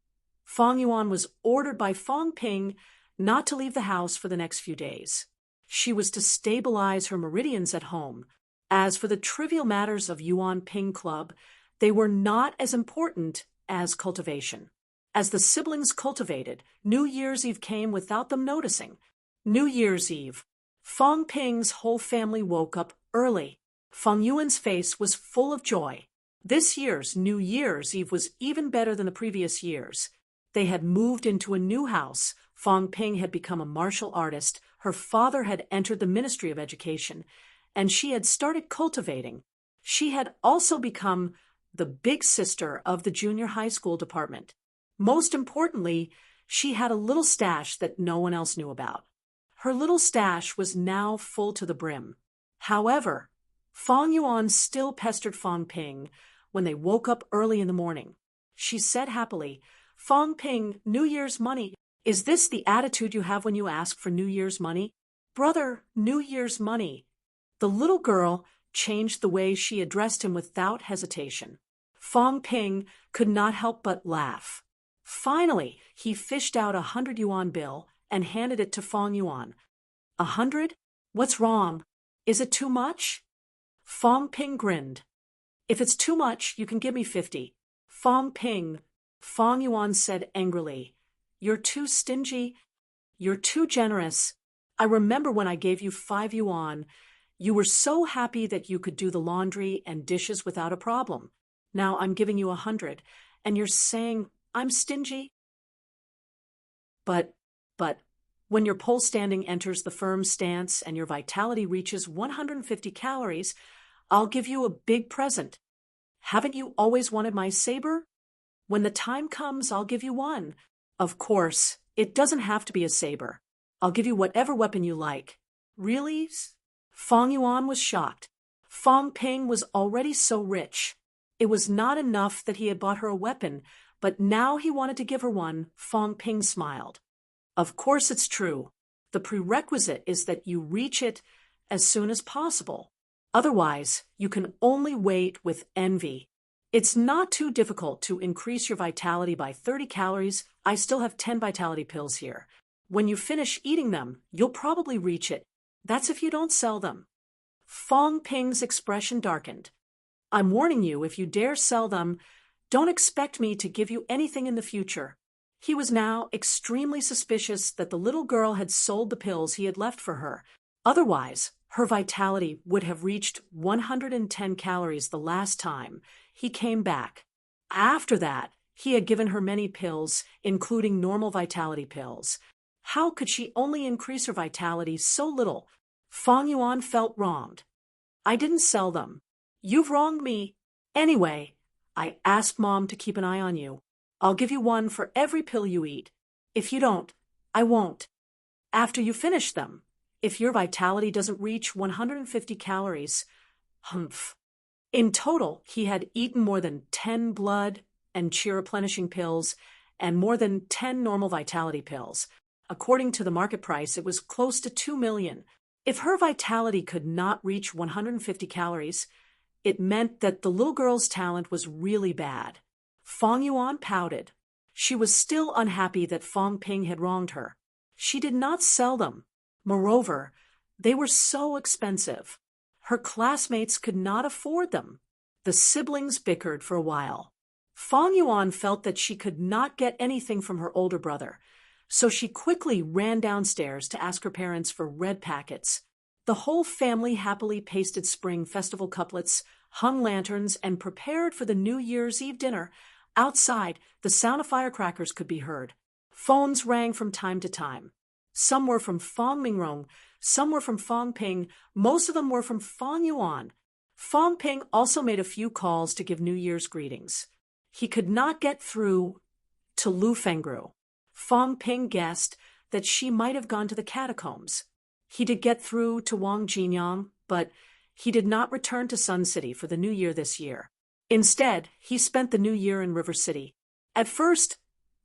Fong Yuan was ordered by Fong Ping not to leave the house for the next few days. She was to stabilize her meridians at home. As for the trivial matters of Yuan Ping Club, they were not as important as cultivation. As the siblings cultivated, New Year's Eve came without them noticing. New Year's Eve. Fong Ping's whole family woke up early. Fong Yuan's face was full of joy. This year's New Year's Eve was even better than the previous years. They had moved into a new house. Fong Ping had become a martial artist. Her father had entered the Ministry of Education, and she had started cultivating. She had also become the big sister of the junior high school department. Most importantly, she had a little stash that no one else knew about. Her little stash was now full to the brim. However, Fong Yuan still pestered Fong Ping when they woke up early in the morning. She said happily, "Fong Ping, New Year's money. Is this the attitude you have when you ask for New Year's money?" "Brother, New Year's money." The little girl changed the way she addressed him without hesitation. Fong Ping could not help but laugh. Finally, he fished out 100 yuan bill and handed it to Fong Yuan. "100? What's wrong? Is it too much?" Fong Ping grinned. "If it's too much, you can give me 50. Fong Ping, Fong Yuan said angrily, "You're too stingy. You're too generous. I remember when I gave you 5 yuan. You were so happy that you could do the laundry and dishes without a problem. Now I'm giving you 100, and you're saying I'm stingy?" But, when your pole standing enters the firm stance and your vitality reaches 150 calories, I'll give you a big present. Haven't you always wanted my saber? When the time comes, I'll give you one. Of course, it doesn't have to be a saber. I'll give you whatever weapon you like. Really? Fong Yuan was shocked. Fong Ping was already so rich. It was not enough that he had bought her a weapon, but now he wanted to give her one. Fong Ping smiled. "Of course it's true. The prerequisite is that you reach it as soon as possible. Otherwise, you can only wait with envy. It's not too difficult to increase your vitality by 30 calories. I still have 10 vitality pills here. When you finish eating them, you'll probably reach it. That's if you don't sell them." Fong Ping's expression darkened. "I'm warning you, if you dare sell them, don't expect me to give you anything in the future." He was now extremely suspicious that the little girl had sold the pills he had left for her. Otherwise, her vitality would have reached 110 calories the last time he came back. After that, he had given her many pills, including normal vitality pills. How could she only increase her vitality so little? Fong Yuan felt wronged. "I didn't sell them. You've wronged me. Anyway, I asked Mom to keep an eye on you. I'll give you one for every pill you eat. If you don't, I won't. After you finish them, if your vitality doesn't reach 150 calories, humph." In total, he had eaten more than 10 blood and chi replenishing pills and more than 10 normal vitality pills. According to the market price, it was close to 2 million. If her vitality could not reach 150 calories, it meant that the little girl's talent was really bad. Fong Yuan pouted. She was still unhappy that Fong Ping had wronged her. She did not sell them. Moreover, they were so expensive. Her classmates could not afford them. The siblings bickered for a while. Fong Yuan felt that she could not get anything from her older brother, so she quickly ran downstairs to ask her parents for red packets. The whole family happily pasted spring festival couplets, hung lanterns, and prepared for the New Year's Eve dinner. Outside, the sound of firecrackers could be heard. Phones rang from time to time. Some were from Fong Mingrong, some were from Fong Ping, most of them were from Fong Yuan. Fong Ping also made a few calls to give New Year's greetings. He could not get through to Lu Fengru. Fong Ping guessed that she might have gone to the catacombs. He did get through to Wang Jinyang, but he did not return to Sun City for the New Year this year. Instead, he spent the New Year in River City. At first,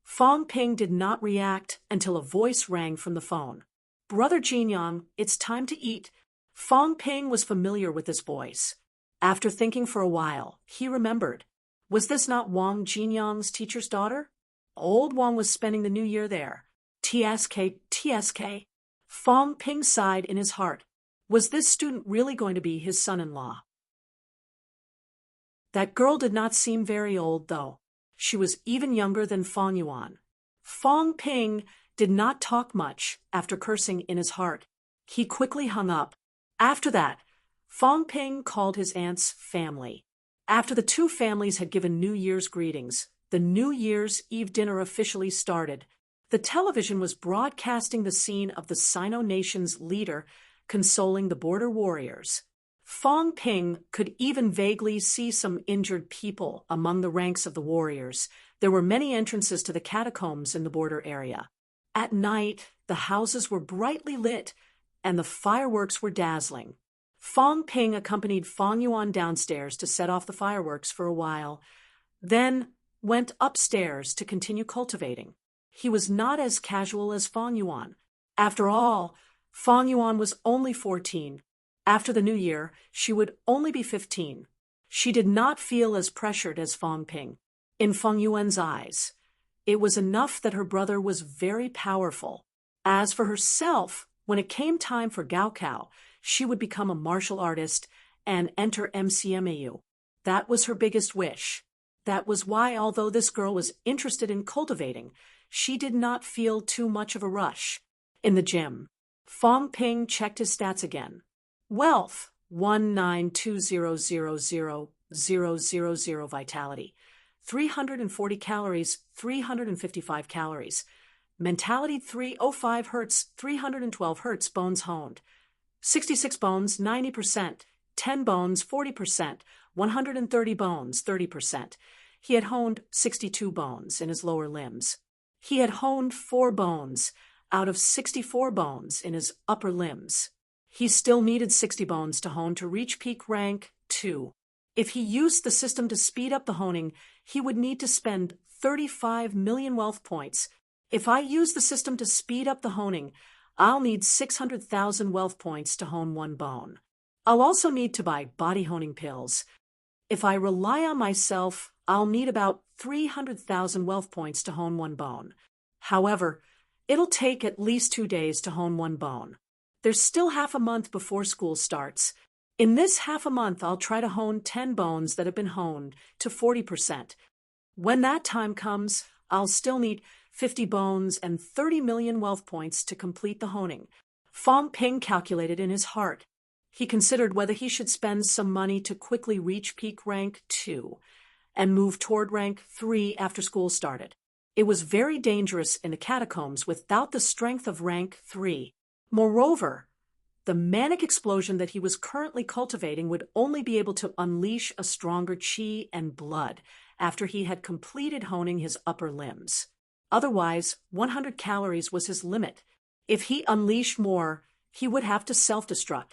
Fong Ping did not react until a voice rang from the phone. "Brother Jinyang, it's time to eat." Fong Ping was familiar with this voice. After thinking for a while, he remembered. Was this not Wang Jinyang's teacher's daughter? Old Wang was spending the New Year there. TSK. Fong Ping sighed in his heart. Was this student really going to be his son-in-law? That girl did not seem very old, though. She was even younger than Fong Yuan. Fong Ping did not talk much after cursing in his heart. He quickly hung up. After that, Fong Ping called his aunt's family. After the two families had given New Year's greetings, the New Year's Eve dinner officially started. The television was broadcasting the scene of the Sino nation's leader consoling the border warriors. Fong Ping could even vaguely see some injured people among the ranks of the warriors. There were many entrances to the catacombs in the border area. At night, the houses were brightly lit, and the fireworks were dazzling. Fong Ping accompanied Fong Yuan downstairs to set off the fireworks for a while, then went upstairs to continue cultivating. He was not as casual as Fong Yuan. After all, Fong Yuan was only 14. After the New Year, she would only be 15. She did not feel as pressured as Fong Ping. In Fong Yuan's eyes, it was enough that her brother was very powerful. As for herself, when it came time for Gaokao, she would become a martial artist and enter MCMAU. That was her biggest wish. That was why, although this girl was interested in cultivating, she did not feel too much of a rush. In the gym, Fong Ping checked his stats again. Wealth, 192000000 vitality, 340 calories, 355 calories. Mentality 305 hertz, 312 hertz, bones honed. 66 bones, 90%, 10 bones, 40%, 130 bones, 30%. He had honed 62 bones in his lower limbs. He had honed 4 bones out of 64 bones in his upper limbs. He still needed 60 bones to hone to reach peak rank 2. If he used the system to speed up the honing, he would need to spend 35 million wealth points. If I use the system to speed up the honing, I'll need 600,000 wealth points to hone 1 bone. I'll also need to buy body honing pills. If I rely on myself, I'll need about 300,000 wealth points to hone 1 bone. However, it'll take at least 2 days to hone 1 bone. There's still half a month before school starts. In this half a month, I'll try to hone 10 bones that have been honed to 40%. When that time comes, I'll still need 50 bones and 30 million wealth points to complete the honing. Fong Ping calculated in his heart. He considered whether he should spend some money to quickly reach peak rank 2 and move toward rank 3 after school started. It was very dangerous in the catacombs without the strength of rank 3. Moreover, the manic explosion that he was currently cultivating would only be able to unleash a stronger chi and blood after he had completed honing his upper limbs. Otherwise, 100 calories was his limit. If he unleashed more, he would have to self-destruct.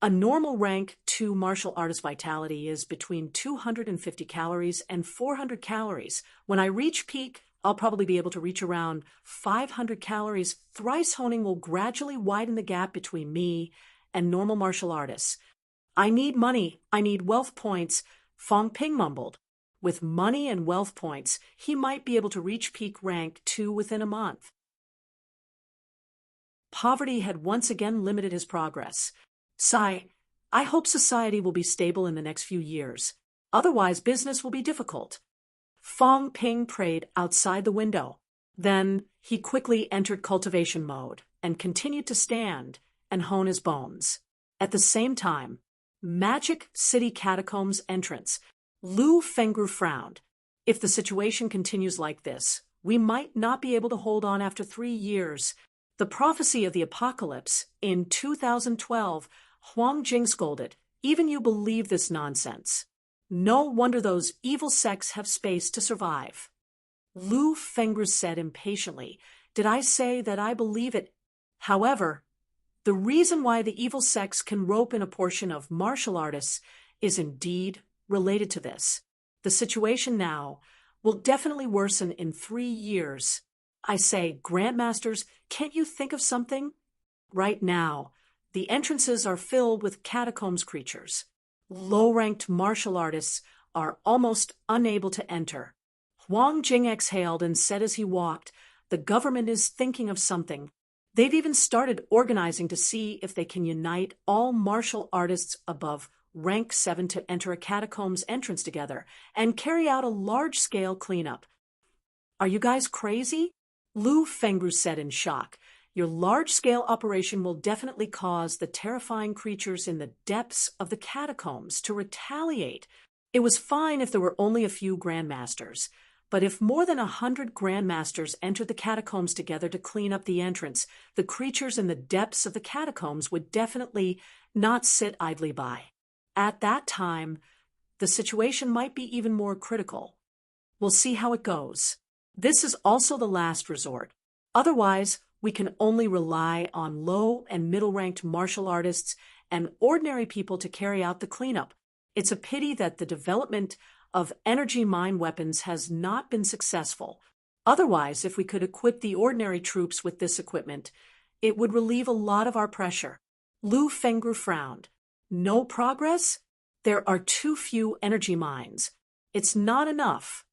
A normal rank 2 martial artist vitality is between 250 calories and 400 calories. When I reach peak, I'll probably be able to reach around 500 calories. Thrice honing will gradually widen the gap between me and normal martial artists. I need money. I need wealth points, Fong Ping mumbled. With money and wealth points, he might be able to reach peak rank 2 within a month. Poverty had once again limited his progress. Sigh, I hope society will be stable in the next few years. Otherwise, business will be difficult. Fong Ping prayed outside the window. Then He quickly entered cultivation mode and continued to stand and hone his bones. At the same time, Magic City Catacombs entrance. Lu Fengru frowned. If the situation continues like this, we might not be able to hold on after 3 years. The prophecy of the apocalypse in 2012, Huang Jing scolded. Even you believe this nonsense. No wonder those evil sects have space to survive. Lu Fengru said impatiently, Did I say that I believe it? However, the reason why the evil sects can rope in a portion of martial artists is indeed related to this. The situation now will definitely worsen in 3 years. I say, Grandmasters, can't you think of something? Right now, the entrances are filled with catacombs creatures. Low-ranked martial artists are almost unable to enter. Huang Jing exhaled and said as he walked, The government is thinking of something. They've even started organizing to see if they can unite all martial artists above rank 7 to enter a catacombs entrance together and carry out a large-scale cleanup. Are you guys crazy? Lu Fengru said in shock. Your large-scale operation will definitely cause the terrifying creatures in the depths of the catacombs to retaliate. It was fine if there were only a few grandmasters, but if more than 100 grandmasters entered the catacombs together to clean up the entrance, the creatures in the depths of the catacombs would definitely not sit idly by. At that time, the situation might be even more critical. We'll see how it goes. This is also the last resort. Otherwise, we can only rely on low and middle-ranked martial artists and ordinary people to carry out the cleanup. It's a pity that the development of energy mine weapons has not been successful. Otherwise, if we could equip the ordinary troops with this equipment, it would relieve a lot of our pressure. Lu Fengru frowned. No progress? There are too few energy mines. It's not enough.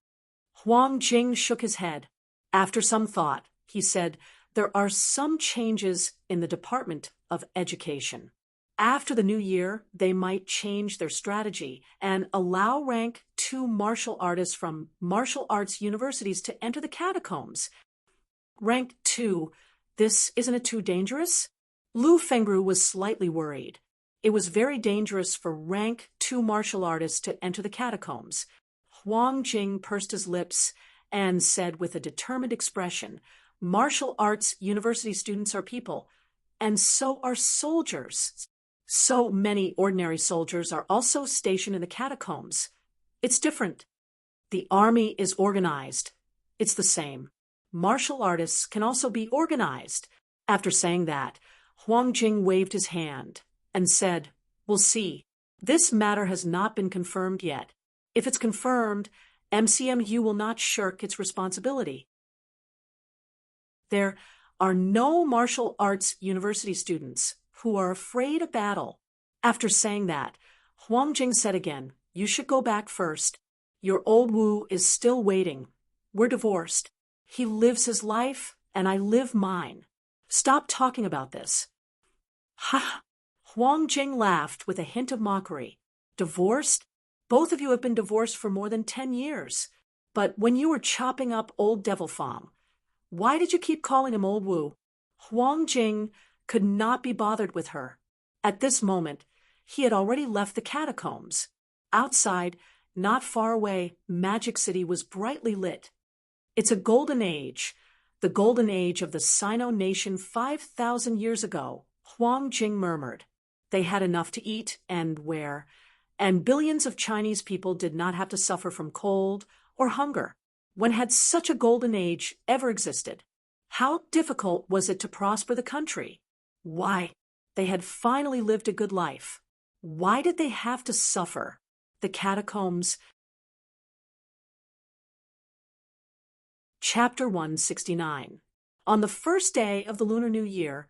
Huang Jing shook his head. After some thought, he said, There are some changes in the Department of Education. After the new year, they might change their strategy and allow rank 2 martial artists from martial arts universities to enter the catacombs. Rank 2, isn't it too dangerous? Lu Fengru was slightly worried. It was very dangerous for rank 2 martial artists to enter the catacombs. Huang Jing pursed his lips and said with a determined expression, Martial arts university students are people, and so are soldiers. So many ordinary soldiers are also stationed in the catacombs. It's different. The army is organized. It's the same. Martial artists can also be organized. After saying that, Huang Jing waved his hand and said, We'll see. This matter has not been confirmed yet. If it's confirmed, MCMU will not shirk its responsibility. There are no martial arts university students who are afraid of battle. After saying that, Huang Jing said again, You should go back first. Your old Wu is still waiting. We're divorced. He lives his life, and I live mine. Stop talking about this. Ha! Huang Jing laughed with a hint of mockery. Divorced? Both of you have been divorced for more than 10 years. But when you were chopping up old Devil Fong, why did you keep calling him old Wu? Huang Jing could not be bothered with her. At this moment, he had already left the catacombs. Outside, not far away, Magic City was brightly lit. It's a golden age, the golden age of the Sino nation 5,000 years ago, Huang Jing murmured. They had enough to eat and wear, and billions of Chinese people did not have to suffer from cold or hunger. When had such a golden age ever existed? How difficult was it to prosper the country? Why? They had finally lived a good life. Why did they have to suffer? The catacombs. Chapter 169. On the first day of the Lunar New Year,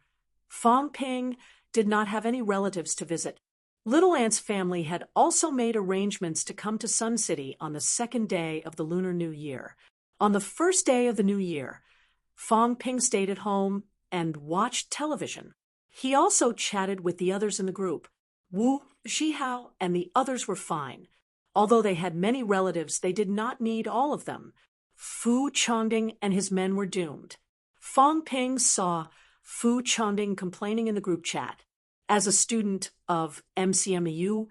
Fong Ping did not have any relatives to visit. Little Ant's family had also made arrangements to come to Sun City on the second day of the Lunar New Year. On the first day of the New Year, Fong Ping stayed at home and watched television. He also chatted with the others in the group. Wu, Zhihao, and the others were fine. Although they had many relatives, they did not need all of them. Fu Chongding and his men were doomed. Fong Ping saw Fu Changding complaining in the group chat. As a student of MCMEU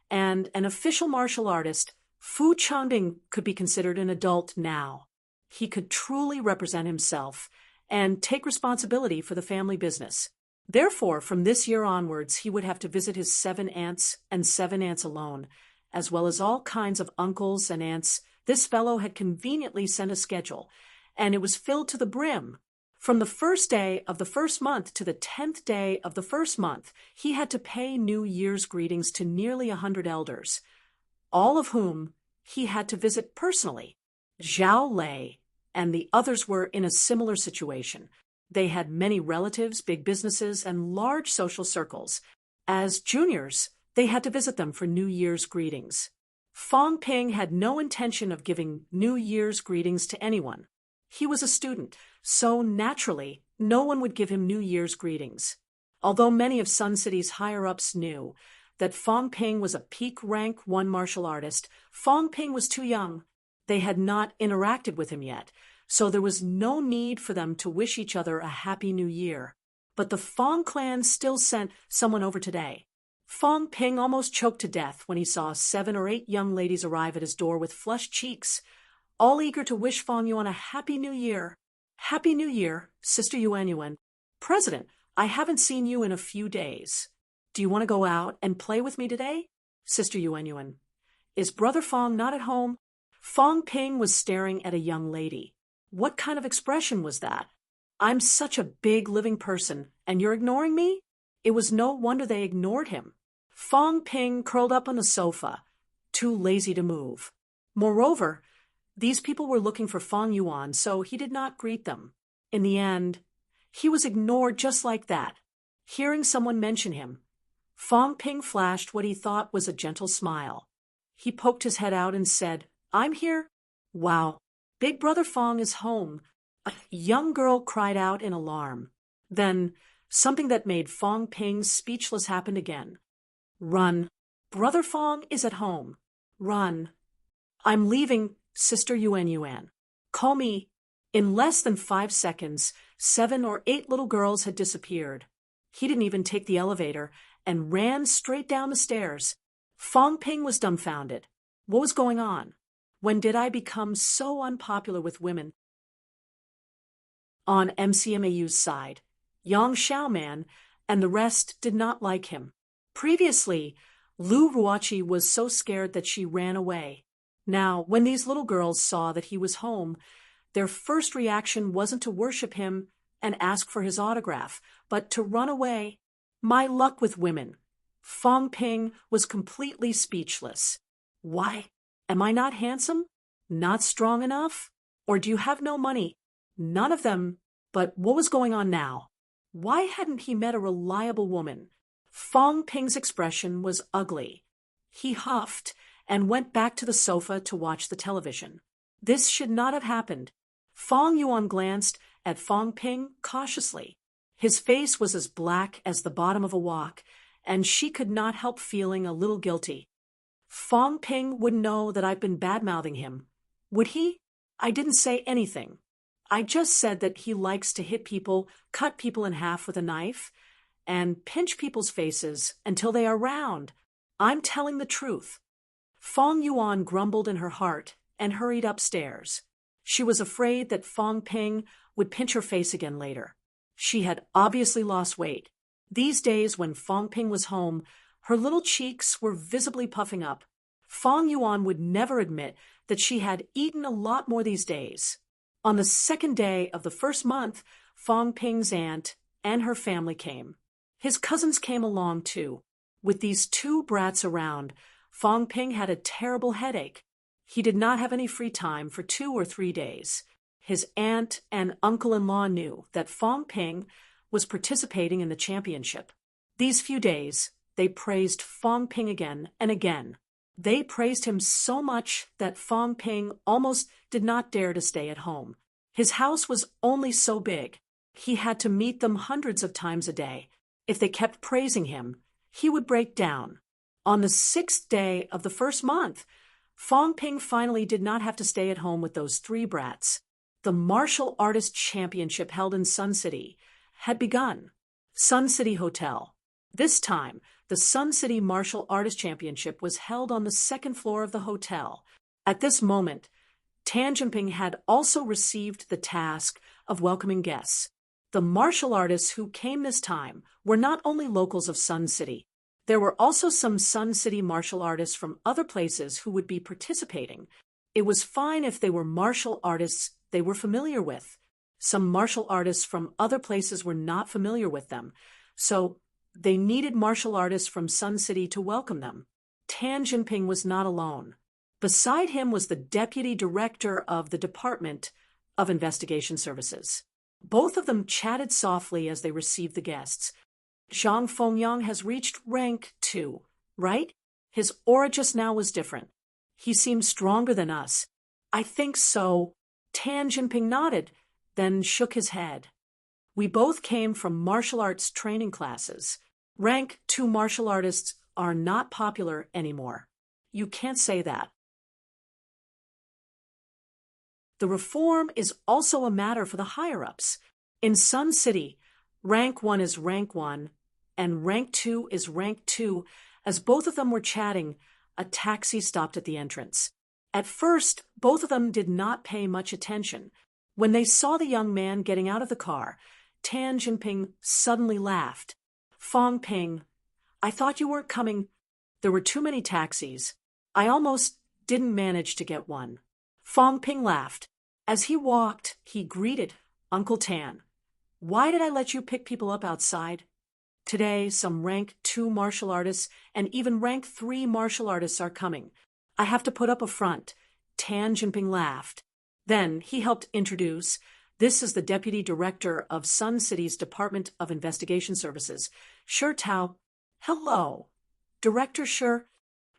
and an official martial artist, Fu Changding could be considered an adult now. He could truly represent himself and take responsibility for the family business. Therefore, from this year onwards, he would have to visit his 7 aunts and 7 aunts alone, as well as all kinds of uncles and aunts. This fellow had conveniently sent a schedule, and it was filled to the brim. From the first day of the first month to the 10th day of the first month, he had to pay New Year's greetings to nearly 100 elders, all of whom he had to visit personally. Zhao Lei and the others were in a similar situation. They had many relatives, big businesses, and large social circles. As juniors, they had to visit them for New Year's greetings. Fong Ping had no intention of giving New Year's greetings to anyone. He was a student, so naturally, no one would give him New Year's greetings. Although many of Sun City's higher-ups knew that Fong Ping was a peak rank 1 martial artist, Fong Ping was too young. They had not interacted with him yet, so there was no need for them to wish each other a Happy New Year. But the Fong clan still sent someone over today. Fong Ping almost choked to death when he saw 7 or 8 young ladies arrive at his door with flushed cheeks, all eager to wish Fong Yuan a Happy New Year. Happy New Year, Sister Yuan. President, I haven't seen you in a few days. Do you want to go out and play with me today? Sister Yuan. Is Brother Fong not at home? Fong Ping was staring at a young lady. What kind of expression was that? I'm such a big living person, and you're ignoring me? It was no wonder they ignored him. Fong Ping curled up on the sofa, too lazy to move. Moreover, these people were looking for Fong Yuan, so he did not greet them. In the end, he was ignored just like that. Hearing someone mention him, Fong Ping flashed what he thought was a gentle smile. He poked his head out and said, I'm here. Wow, Big Brother Fong is home. A young girl cried out in alarm. Then, something that made Fong Ping speechless happened again. Run. Brother Fong is at home. Run. I'm leaving, Sister Yuan. Call me. In less than 5 seconds, 7 or 8 little girls had disappeared. He didn't even take the elevator and ran straight down the stairs. Fong Ping was dumbfounded. What was going on? When did I become so unpopular with women? On MCMAU's side, Yang Xiaoman and the rest did not like him. Previously, Lu Ruoqi was so scared that she ran away. Now, when these little girls saw that he was home, their first reaction wasn't to worship him and ask for his autograph, but to run away. My luck with women. Fong Ping was completely speechless. Why? Am I not handsome? Not strong enough? Or do you have no money? None of them. But what was going on now? Why hadn't he met a reliable woman? Fong Ping's expression was ugly. He huffed and went back to the sofa to watch the television. This should not have happened. Fong Yuan glanced at Fong Ping cautiously. His face was as black as the bottom of a wok, and she could not help feeling a little guilty. Fong Ping wouldn't know that I've been bad-mouthing him. Would he? I didn't say anything. I just said that he likes to hit people, cut people in half with a knife, and pinch people's faces until they are round. I'm telling the truth. Fong Yuan grumbled in her heart and hurried upstairs. She was afraid that Fong Ping would pinch her face again later. She had obviously lost weight. These days when Fong Ping was home, her little cheeks were visibly puffing up. Fong Yuan would never admit that she had eaten a lot more these days. On the 2nd day of the first month, Fong Ping's aunt and her family came. His cousins came along too. With these 2 brats around, Fong Ping had a terrible headache. He did not have any free time for 2 or 3 days. His aunt and uncle-in-law knew that Fong Ping was participating in the championship. These few days, they praised Fong Ping again and again. They praised him so much that Fong Ping almost did not dare to stay at home. His house was only so big. He had to meet them hundreds of times a day. If they kept praising him, he would break down. On the 6th day of the first month, Fong Ping finally did not have to stay at home with those 3 brats. The martial artist championship held in Sun City had begun. Sun City Hotel. This time, the Sun City Martial Artist Championship was held on the second floor of the hotel. At this moment, Tan Jinping had also received the task of welcoming guests. The martial artists who came this time were not only locals of Sun City. There were also some Sun City martial artists from other places who would be participating. It was fine if they were martial artists they were familiar with. Some martial artists from other places were not familiar with them, so they needed martial artists from Sun City to welcome them. Tan Jinping was not alone. Beside him was the deputy director of the Department of Investigation Services. Both of them chatted softly as they received the guests. Zhang Fengyang has reached rank 2, right? His aura just now was different. He seemed stronger than us. I think so. Tan Jinping nodded, then shook his head. We both came from martial arts training classes. Rank 2 martial artists are not popular anymore. You can't say that. The reform is also a matter for the higher-ups. In Sun City, rank 1 is rank 1, and rank 2 is rank 2. As both of them were chatting, a taxi stopped at the entrance. At first, both of them did not pay much attention. When they saw the young man getting out of the car, Tan Jinping suddenly laughed. Fong Ping, I thought you weren't coming. There were too many taxis. I almost didn't manage to get one. Fong Ping laughed. As he walked, he greeted Uncle Tan. Why did I let you pick people up outside? Today, some rank 2 martial artists and even rank 3 martial artists are coming. I have to put up a front. Tan Jinping laughed. Then he helped introduce, this is the deputy director of Sun City's Department of Investigation Services, Shi Tao. Hello. Director Shi.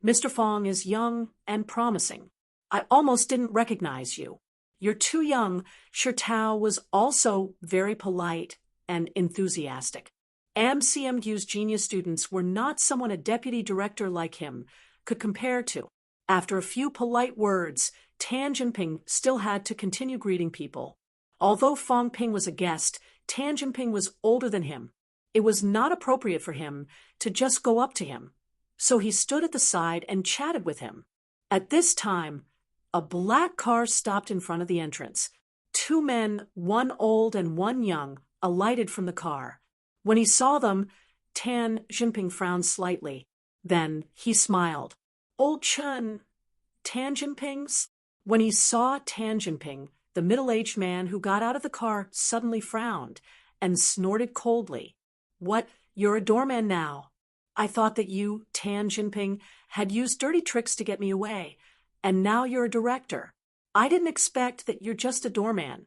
Mr. Fong is young and promising. I almost didn't recognize you. You're too young. Shi Tao was also very polite and enthusiastic. MCMU's genius students were not someone a deputy director like him could compare to. After a few polite words, Tan Jinping still had to continue greeting people. Although Fong Ping was a guest, Tan Jinping was older than him. It was not appropriate for him to just go up to him. So he stood at the side and chatted with him. At this time, a black car stopped in front of the entrance. 2 men, one old and one young, alighted from the car. When he saw them, Tan Jinping frowned slightly. Then he smiled. Old Chen. Tan Jinping's? When he saw Tan Jinping, the middle-aged man who got out of the car suddenly frowned and snorted coldly. What, you're a doorman now? I thought that you, Tan Jinping, had used dirty tricks to get me away, and now you're a director. I didn't expect that you're just a doorman.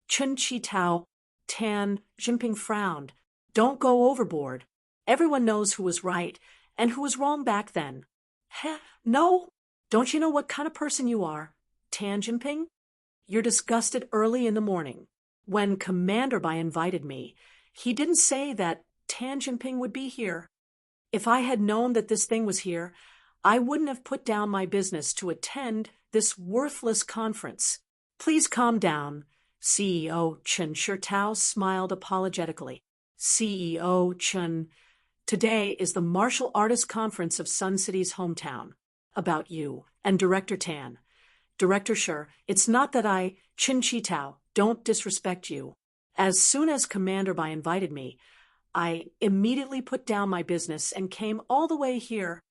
Chen Chi-tao. Tan Jinping frowned. Don't go overboard. Everyone knows who was right and who was wrong back then. Heh, no. Don't you know what kind of person you are, Tan Jinping? You're disgusted early in the morning. When Commander Bai invited me, he didn't say that Tan Jinping would be here. If I had known that this thing was here, I wouldn't have put down my business to attend this worthless conference. Please calm down. CEO Chen Shirtao smiled apologetically. CEO Chen, today is the Martial Artists Conference of Sun City's hometown. About you and Director Tan. Director Shi, it's not that I, Chen Chi-tao, don't disrespect you. As soon as Commander Bai invited me, I immediately put down my business and came all the way here.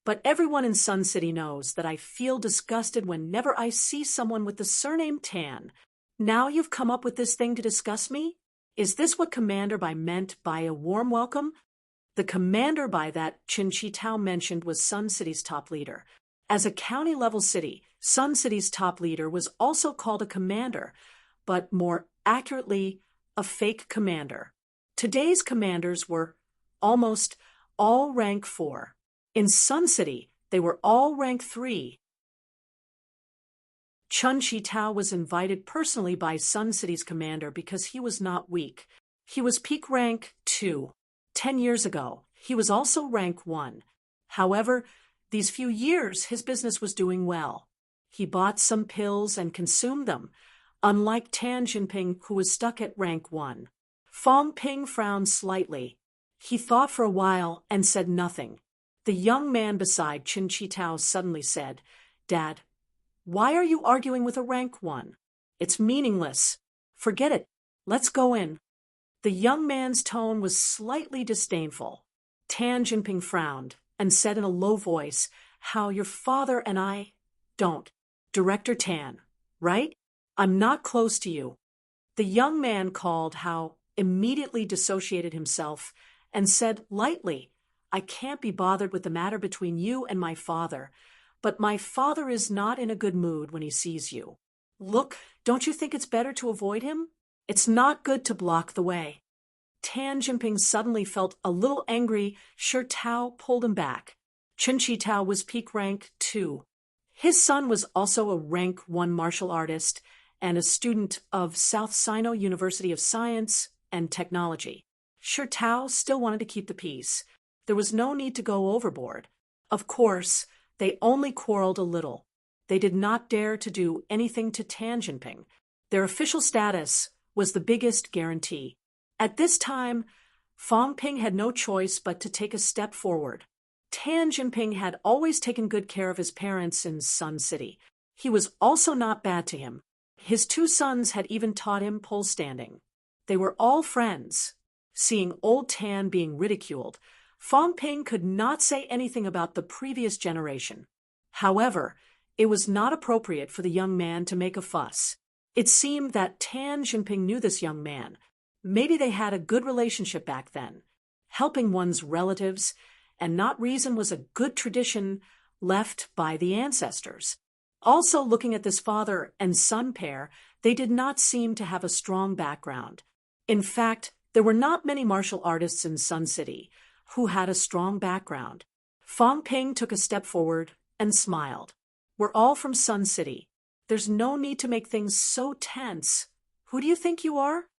But everyone in Sun City knows that I feel disgusted whenever I see someone with the surname Tan. Now you've come up with this thing to discuss me? Is this what Commander Bai meant by a warm welcome? The Commander Bai that Chen Chi-tao mentioned was Sun City's top leader. As a county-level city, Sun City's top leader was also called a commander, but more accurately, a fake commander. Today's commanders were almost all rank 4. In Sun City, they were all rank 3. Chen Chi-tao was invited personally by Sun City's commander because he was not weak. He was peak rank 2. 10 years ago, he was also rank 1. However, these few years his business was doing well. He bought some pills and consumed them. unlike Tan Jinping, who was stuck at rank 1. Fong Ping frowned slightly. He thought for a while and said nothing. The young man beside Qin Chitao suddenly said, "Dad, why are you arguing with a rank 1? It's meaningless. Forget it. Let's go in." The young man's tone was slightly disdainful. Tan Jinping frowned and said in a low voice, "How your father and I don't. Director Tan, right? I'm not close to you." The young man called How immediately dissociated himself and said lightly, "I can't be bothered with the matter between you and my father, but my father is not in a good mood when he sees you. Look, don't you think it's better to avoid him? It's not good to block the way." Tan Jinping suddenly felt a little angry. Shi Tao pulled him back. Chen Qitao was peak rank 2. His son was also a rank 1 martial artist and a student of South Sino University of Science and Technology. Shi Tao still wanted to keep the peace. There was no need to go overboard. Of course, they only quarreled a little. They did not dare to do anything to Tan Jinping. Their official status was the biggest guarantee. At this time, Fong Ping had no choice but to take a step forward. Tan Jinping had always taken good care of his parents in Sun City. He was also not bad to him. His 2 sons had even taught him pole standing. They were all friends. Seeing old Tan being ridiculed, Fong Ping could not say anything about the previous generation. However, it was not appropriate for the young man to make a fuss. It seemed that Tan Jinping knew this young man. Maybe they had a good relationship back then. Helping one's relatives and not reason was a good tradition left by the ancestors. Also, looking at this father and son pair, they did not seem to have a strong background. In fact, there were not many martial artists in Sun City who had a strong background. Fong Ping took a step forward and smiled. "We're all from Sun City. There's no need to make things so tense. Who do you think you are?"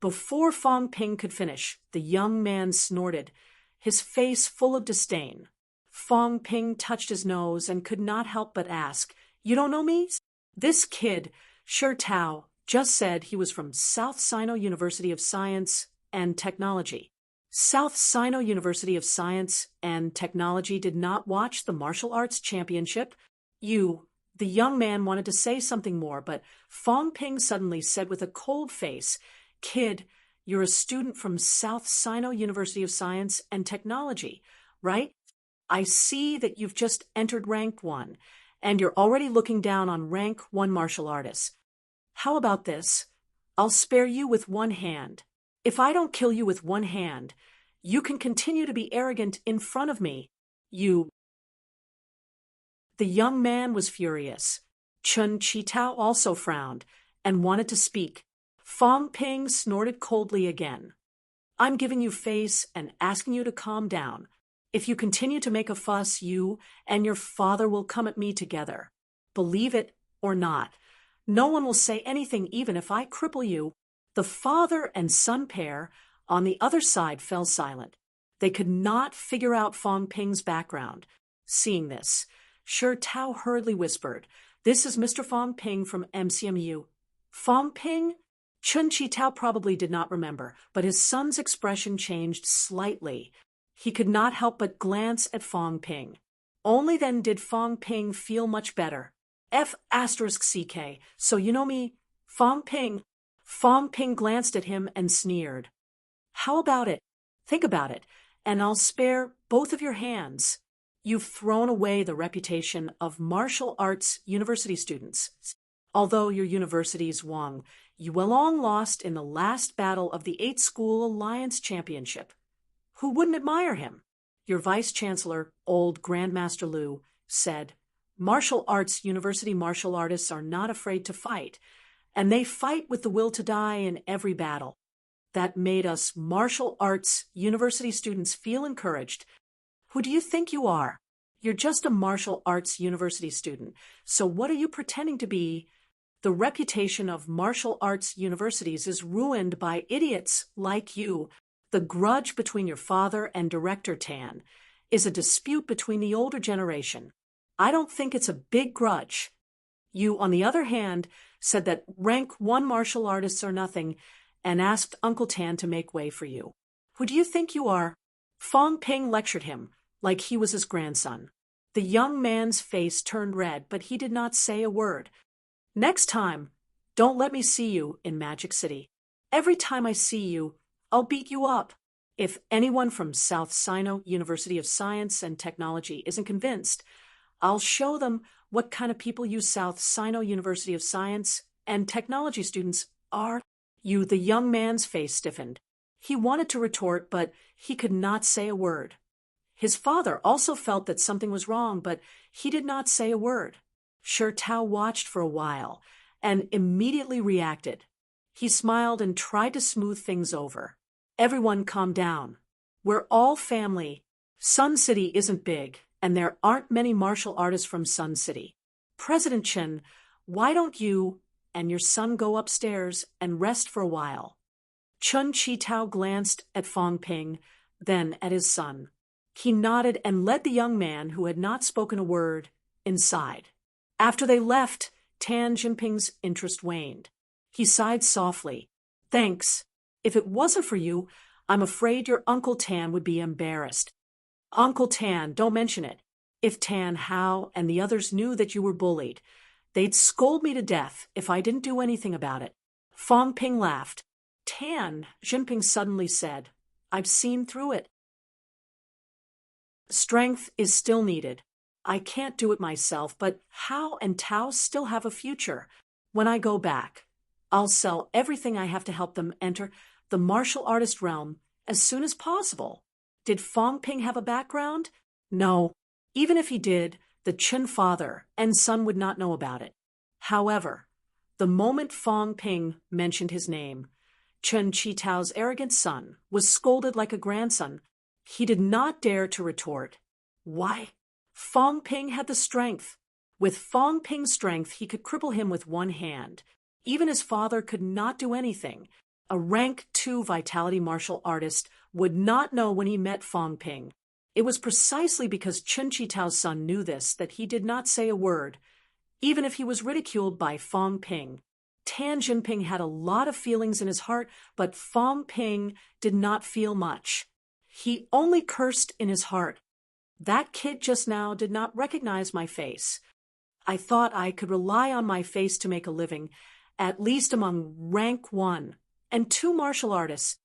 Before Fong Ping could finish, the young man snorted, his face full of disdain. Fong Ping touched his nose and could not help but ask, "You don't know me?" This kid, Shi Tao, just said he was from South Sino University of Science and Technology. South Sino University of Science and Technology did not watch the martial arts championship. The young man wanted to say something more, but Fong Ping suddenly said with a cold face, "Kid, you're a student from South Sino University of Science and Technology, right? I see that you've just entered rank 1, and you're already looking down on rank 1 martial artists. How about this? I'll spare you with one hand. If I don't kill you with one hand, you can continue to be arrogant in front of me. The young man was furious. Chen Qitao also frowned and wanted to speak. Fong Ping snorted coldly again. "I'm giving you face and asking you to calm down. If you continue to make a fuss, you and your father will come at me together. Believe it or not, no one will say anything even if I cripple you." The father and son pair on the other side fell silent. They could not figure out Fong Ping's background. Seeing this, Shi Tao hurriedly whispered, "This is Mr. Fong Ping from MCMU." Fong Ping? Chen Qitao probably did not remember, but his son's expression changed slightly. He could not help but glance at Fong Ping. Only then did Fong Ping feel much better. F***CK, so you know me, Fong Ping. Fong Ping glanced at him and sneered. "How about it? Think about it, and I'll spare both of your hands. You've thrown away the reputation of martial arts university students. Although your university's won, you were long lost in the last battle of the 8-School Alliance Championship. Who wouldn't admire him?" Your vice-chancellor, old Grandmaster Liu, said, "Martial arts university martial artists are not afraid to fight, and they fight with the will to die in every battle. That made us martial arts university students feel encouraged. Who do you think you are? You're just a martial arts university student, so what are you pretending to be? The reputation of martial arts universities is ruined by idiots like you. The grudge between your father and Director Tan is a dispute between the older generation. I don't think it's a big grudge. You, on the other hand, said that rank 1 martial artists are nothing, and asked Uncle Tan to make way for you. Who do you think you are? Fong Ping lectured him, like he was his grandson. The young man's face turned red, but he did not say a word. Next time, don't let me see you in Magic City. Every time I see you, I'll beat you up. If anyone from South Sino University of Science and Technology isn't convinced, I'll show them what kind of people you South Sino University of Science and Technology students are. The young man's face stiffened. He wanted to retort, but he could not say a word. His father also felt that something was wrong, but he did not say a word. Sher Tao watched for a while and immediately reacted. He smiled and tried to smooth things over. Everyone calm down. We're all family. Sun City isn't big, and there aren't many martial artists from Sun City. President Chen, why don't you and your son go upstairs and rest for a while? Chun Chi-Tao glanced at Fong Ping, then at his son. He nodded and led the young man, who had not spoken a word, inside. After they left, Tan Jinping's interest waned. He sighed softly. Thanks. If it wasn't for you, I'm afraid your Uncle Tan would be embarrassed. Uncle Tan, don't mention it. If Tan Hao and the others knew that you were bullied, they'd scold me to death if I didn't do anything about it. Fong Ping laughed. Tan, Jinping suddenly said, I've seen through it. Strength is still needed. I can't do it myself, but Hao and Tao still have a future. When I go back, I'll sell everything I have to help them enter the martial artist realm as soon as possible. Did Fong Ping have a background? No. Even if he did, the Chen father and son would not know about it. However, the moment Fong Ping mentioned his name, Chen Chi-Tao's arrogant son was scolded like a grandson. He did not dare to retort. Why? Fong Ping had the strength. With Fong Ping's strength, he could cripple him with one hand. Even his father could not do anything. A rank 2 vitality martial artist would not know when he met Fong Ping. It was precisely because Chen Chi-Tao's son knew this that he did not say a word, even if he was ridiculed by Fong Ping. Tan Jinping had a lot of feelings in his heart, but Fong Ping did not feel much. He only cursed in his heart. That kid just now did not recognize my face. I thought I could rely on my face to make a living, at least among rank 1 and 2 martial artists.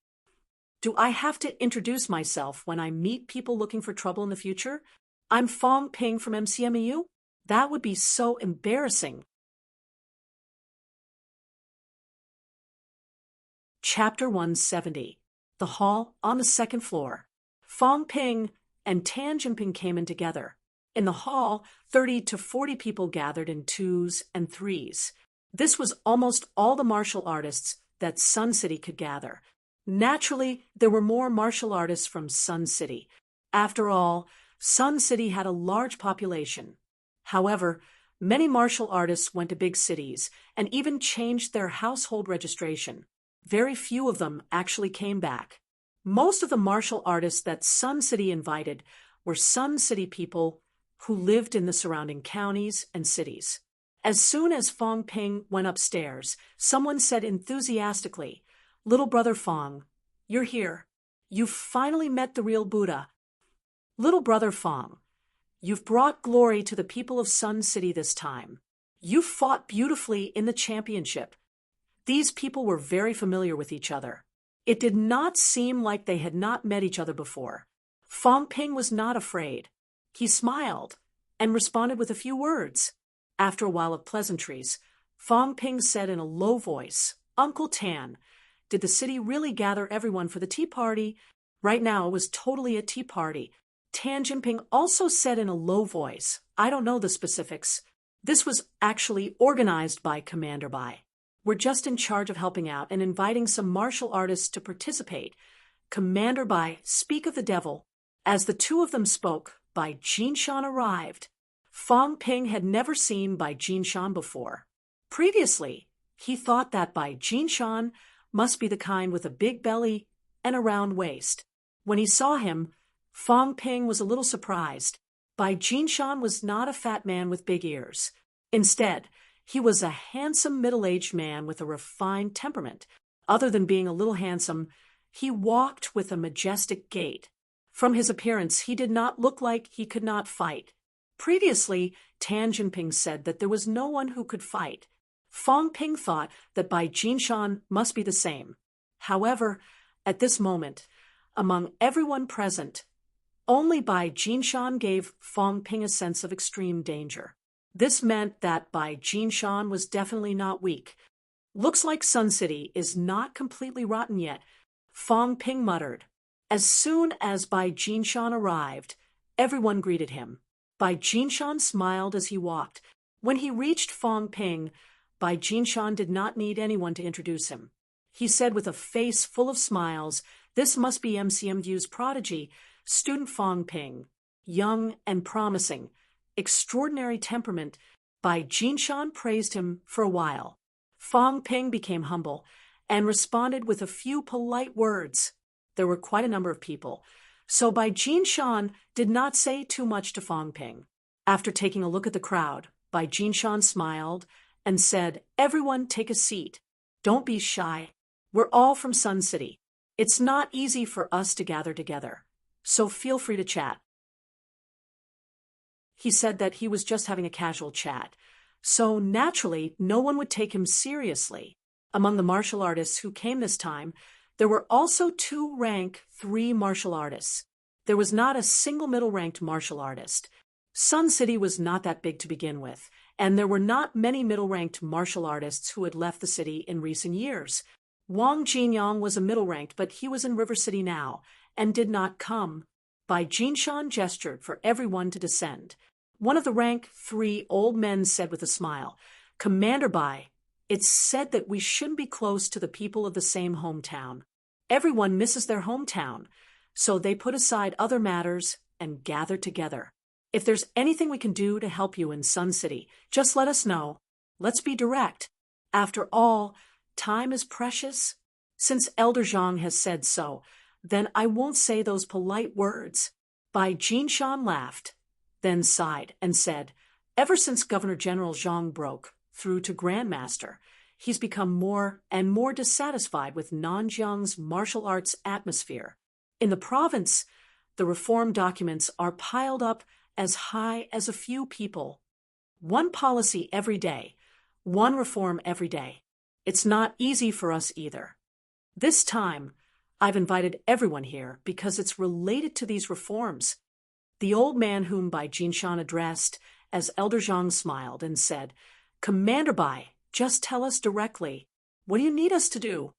Do I have to introduce myself when I meet people looking for trouble in the future? I'm Fong Ping from MCMEU? That would be so embarrassing. Chapter 170. The hall on the second floor. Fong Ping and Tan Jinping came in together. In the hall, 30 to 40 people gathered in 2s and 3s. This was almost all the martial artists that Sun City could gather. Naturally, there were more martial artists from Sun City. After all, Sun City had a large population. However, many martial artists went to big cities and even changed their household registration. Very few of them actually came back. Most of the martial artists that Sun City invited were Sun City people who lived in the surrounding counties and cities. As soon as Fong Ping went upstairs, someone said enthusiastically, "Little brother Fong, you're here. You've finally met the real Buddha. Little brother Fong, you've brought glory to the people of Sun City this time. You fought beautifully in the championship." These people were very familiar with each other. It did not seem like they had not met each other before. Fong Ping was not afraid. He smiled and responded with a few words. After a while of pleasantries, Fong Ping said in a low voice, "Uncle Tan, did the city really gather everyone for the tea party?" Right now, it was totally a tea party. Tan Jinping also said in a low voice, "I don't know the specifics. This was actually organized by Commander Bai. We're just in charge of helping out and inviting some martial artists to participate." Commander Bai, speak of the devil. As the two of them spoke, Bai Jinshan arrived. Fong Ping had never seen Bai Jinshan before. Previously, he thought that Bai Jinshan must be the kind with a big belly and a round waist. When he saw him, Fong Ping was a little surprised. Bai Jinshan was not a fat man with big ears. Instead, He was a handsome middle-aged man with a refined temperament. Other than being a little handsome, he walked with a majestic gait. From his appearance, he did not look like he could not fight. Previously, Tan Jinping said that there was no one who could fight. Fong Ping thought that Bai Jinshan must be the same. However, at this moment, among everyone present, only Bai Jinshan gave Fong Ping a sense of extreme danger. This meant that Bai Jinshan was definitely not weak. Looks like Sun City is not completely rotten yet, Fong Ping muttered. As soon as Bai Jinshan arrived, everyone greeted him. Bai Jinshan smiled as he walked. When he reached Fong Ping, Bai Jinshan did not need anyone to introduce him. He said with a face full of smiles, "This must be MCMU's prodigy, student Fong Ping. Young and promising, extraordinary temperament." Bai Jinshan praised him for a while. Fong Ping became humble and responded with a few polite words. There were quite a number of people, so Bai Jinshan did not say too much to Fong Ping. After taking a look at the crowd, Bai Jinshan smiled and said, "Everyone take a seat. Don't be shy. We're all from Sun City. It's not easy for us to gather together, so feel free to chat." He said that he was just having a casual chat, so naturally no one would take him seriously. Among the martial artists who came this time, there were also 2 rank 3 martial artists. There was not a single middle-ranked martial artist. Sun City was not that big to begin with, and there were not many middle-ranked martial artists who had left the city in recent years. Wang Jinyang was a middle-ranked, but he was in River City now, and did not come. Bai Jinshan gestured for everyone to descend. One of the rank 3 old men said with a smile, "Commander Bai, it's said that we shouldn't be close to the people of the same hometown. Everyone misses their hometown, so they put aside other matters and gather together. If there's anything we can do to help you in Sun City, just let us know. Let's be direct. After all, time is precious. Since Elder Zhang has said so, then I won't say those polite words." Bai Jinshan laughed, then sighed and said, "Ever since Governor General Zhang broke through to Grandmaster, he's become more and more dissatisfied with Nanjiang's martial arts atmosphere. In the province, the reform documents are piled up as high as a few people. One policy every day, one reform every day. It's not easy for us either. This time, I've invited everyone here because it's related to these reforms." The old man whom Bai Jinshan addressed as Elder Zhang smiled and said, "Commander Bai, just tell us directly. What do you need us to do?"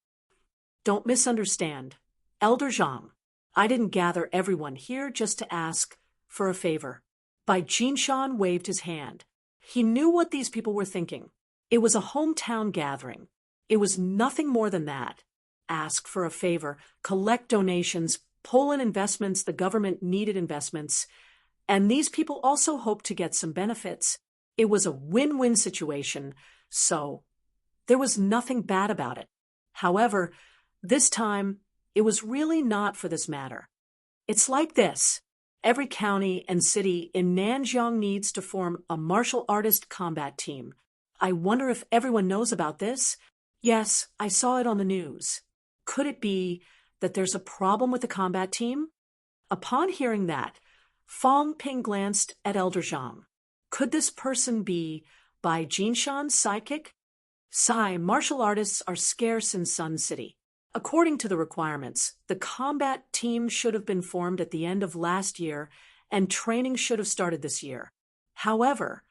"Don't misunderstand. Elder Zhang, I didn't gather everyone here just to ask for a favor." Bai Jinshan waved his hand. He knew what these people were thinking. It was a hometown gathering. It was nothing more than that. Ask for a favor, collect donations, pull in investments. The government needed investments, and these people also hoped to get some benefits. It was a win-win situation, so there was nothing bad about it. However, this time, it was really not for this matter. It's like this. Every county and city in Nanjiang needs to form a martial artist combat team. I wonder if everyone knows about this? Yes, I saw it on the news. Could it be that there's a problem with the combat team? Upon hearing that, Fong Ping glanced at Elder Zhang. Could this person be Bai Jinshan's sidekick? Martial artists are scarce in Sun City. According to the requirements, the combat team should have been formed at the end of last year, and training should have started this year. However,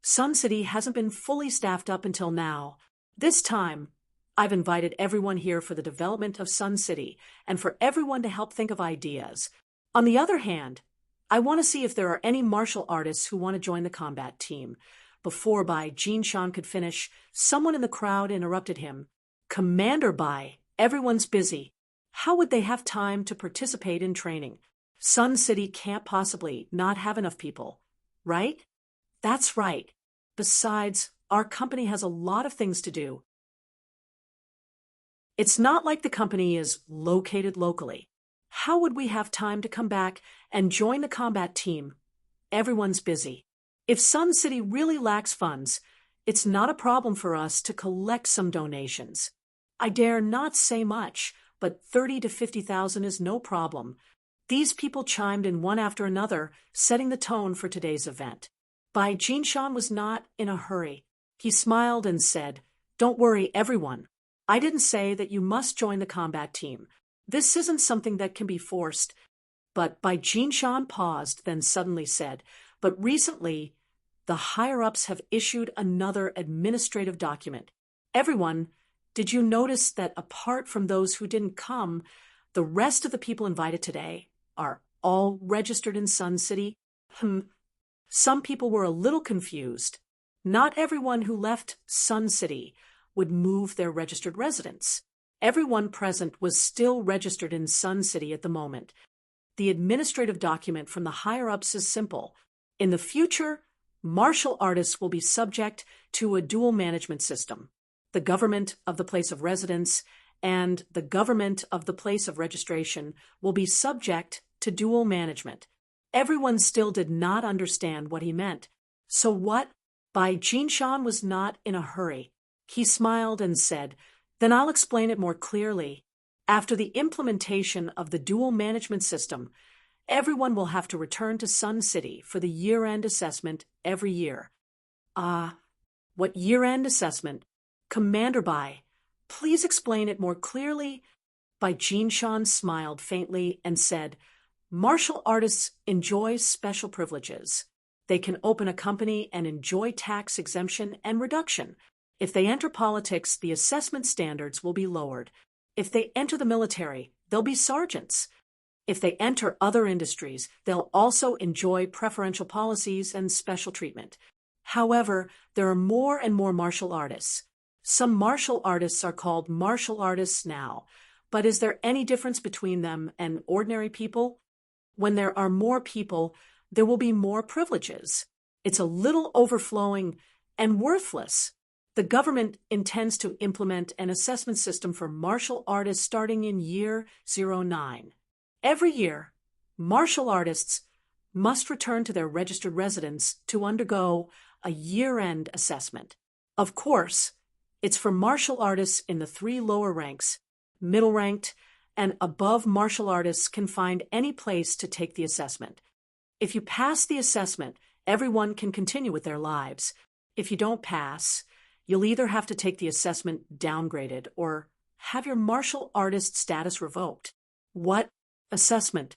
Sun City hasn't been fully staffed up until now. This time, I've invited everyone here for the development of Sun City and for everyone to help think of ideas. On the other hand, I want to see if there are any martial artists who want to join the combat team. Before Bai Jinshan could finish, someone in the crowd interrupted him. "Commander Bai, everyone's busy. How would they have time to participate in training? Sun City can't possibly not have enough people, right?" "That's right. Besides, our company has a lot of things to do. It's not like the company is located locally. How would we have time to come back and join the combat team? Everyone's busy. If Sun City really lacks funds, It's not a problem for us to collect some donations. I dare not say much, but 30 to 50,000 is no problem. These people chimed in one after another, setting the tone for today's event. Bai Jinshan was not in a hurry. He smiled and said, "Don't worry, everyone. I didn't say that you must join the combat team. This isn't something that can be forced." But Bai Jinshan paused, then suddenly said, "But recently, the higher-ups have issued another administrative document. Everyone, did you notice that apart from those who didn't come, the rest of the people invited today are all registered in Sun City?" Some people were a little confused. Not everyone who left Sun City would move their registered residence. Everyone present was still registered in Sun City at the moment. The administrative document from the higher-ups is simple. In the future, martial artists will be subject to a dual management system. The government of the place of residence and the government of the place of registration will be subject to dual management. Everyone still did not understand what he meant. So what? Bai Jinshan was not in a hurry. He smiled and said, "Then I'll explain it more clearly. After the implementation of the dual management system, everyone will have to return to Sun City for the year-end assessment every year." What year-end assessment? Commander Bai, please explain it more clearly. Bai Jinshan smiled faintly and said, "Martial artists enjoy special privileges. They can open a company and enjoy tax exemption and reduction. If they enter politics, the assessment standards will be lowered. If they enter the military, they'll be sergeants. If they enter other industries, they'll also enjoy preferential policies and special treatment. However, there are more and more martial artists. Some martial artists are called martial artists now, but is there any difference between them and ordinary people? When there are more people, there will be more privileges. It's a little overflowing and worthless. The government intends to implement an assessment system for martial artists starting in year 09. Every year, martial artists must return to their registered residence to undergo a year-end assessment. Of course, it's for martial artists in the 3 lower ranks. Middle-ranked and above martial artists can find any place to take the assessment. If you pass the assessment, everyone can continue with their lives. If you don't pass, you'll either have to take the assessment downgraded or have your martial artist status revoked. What assessment?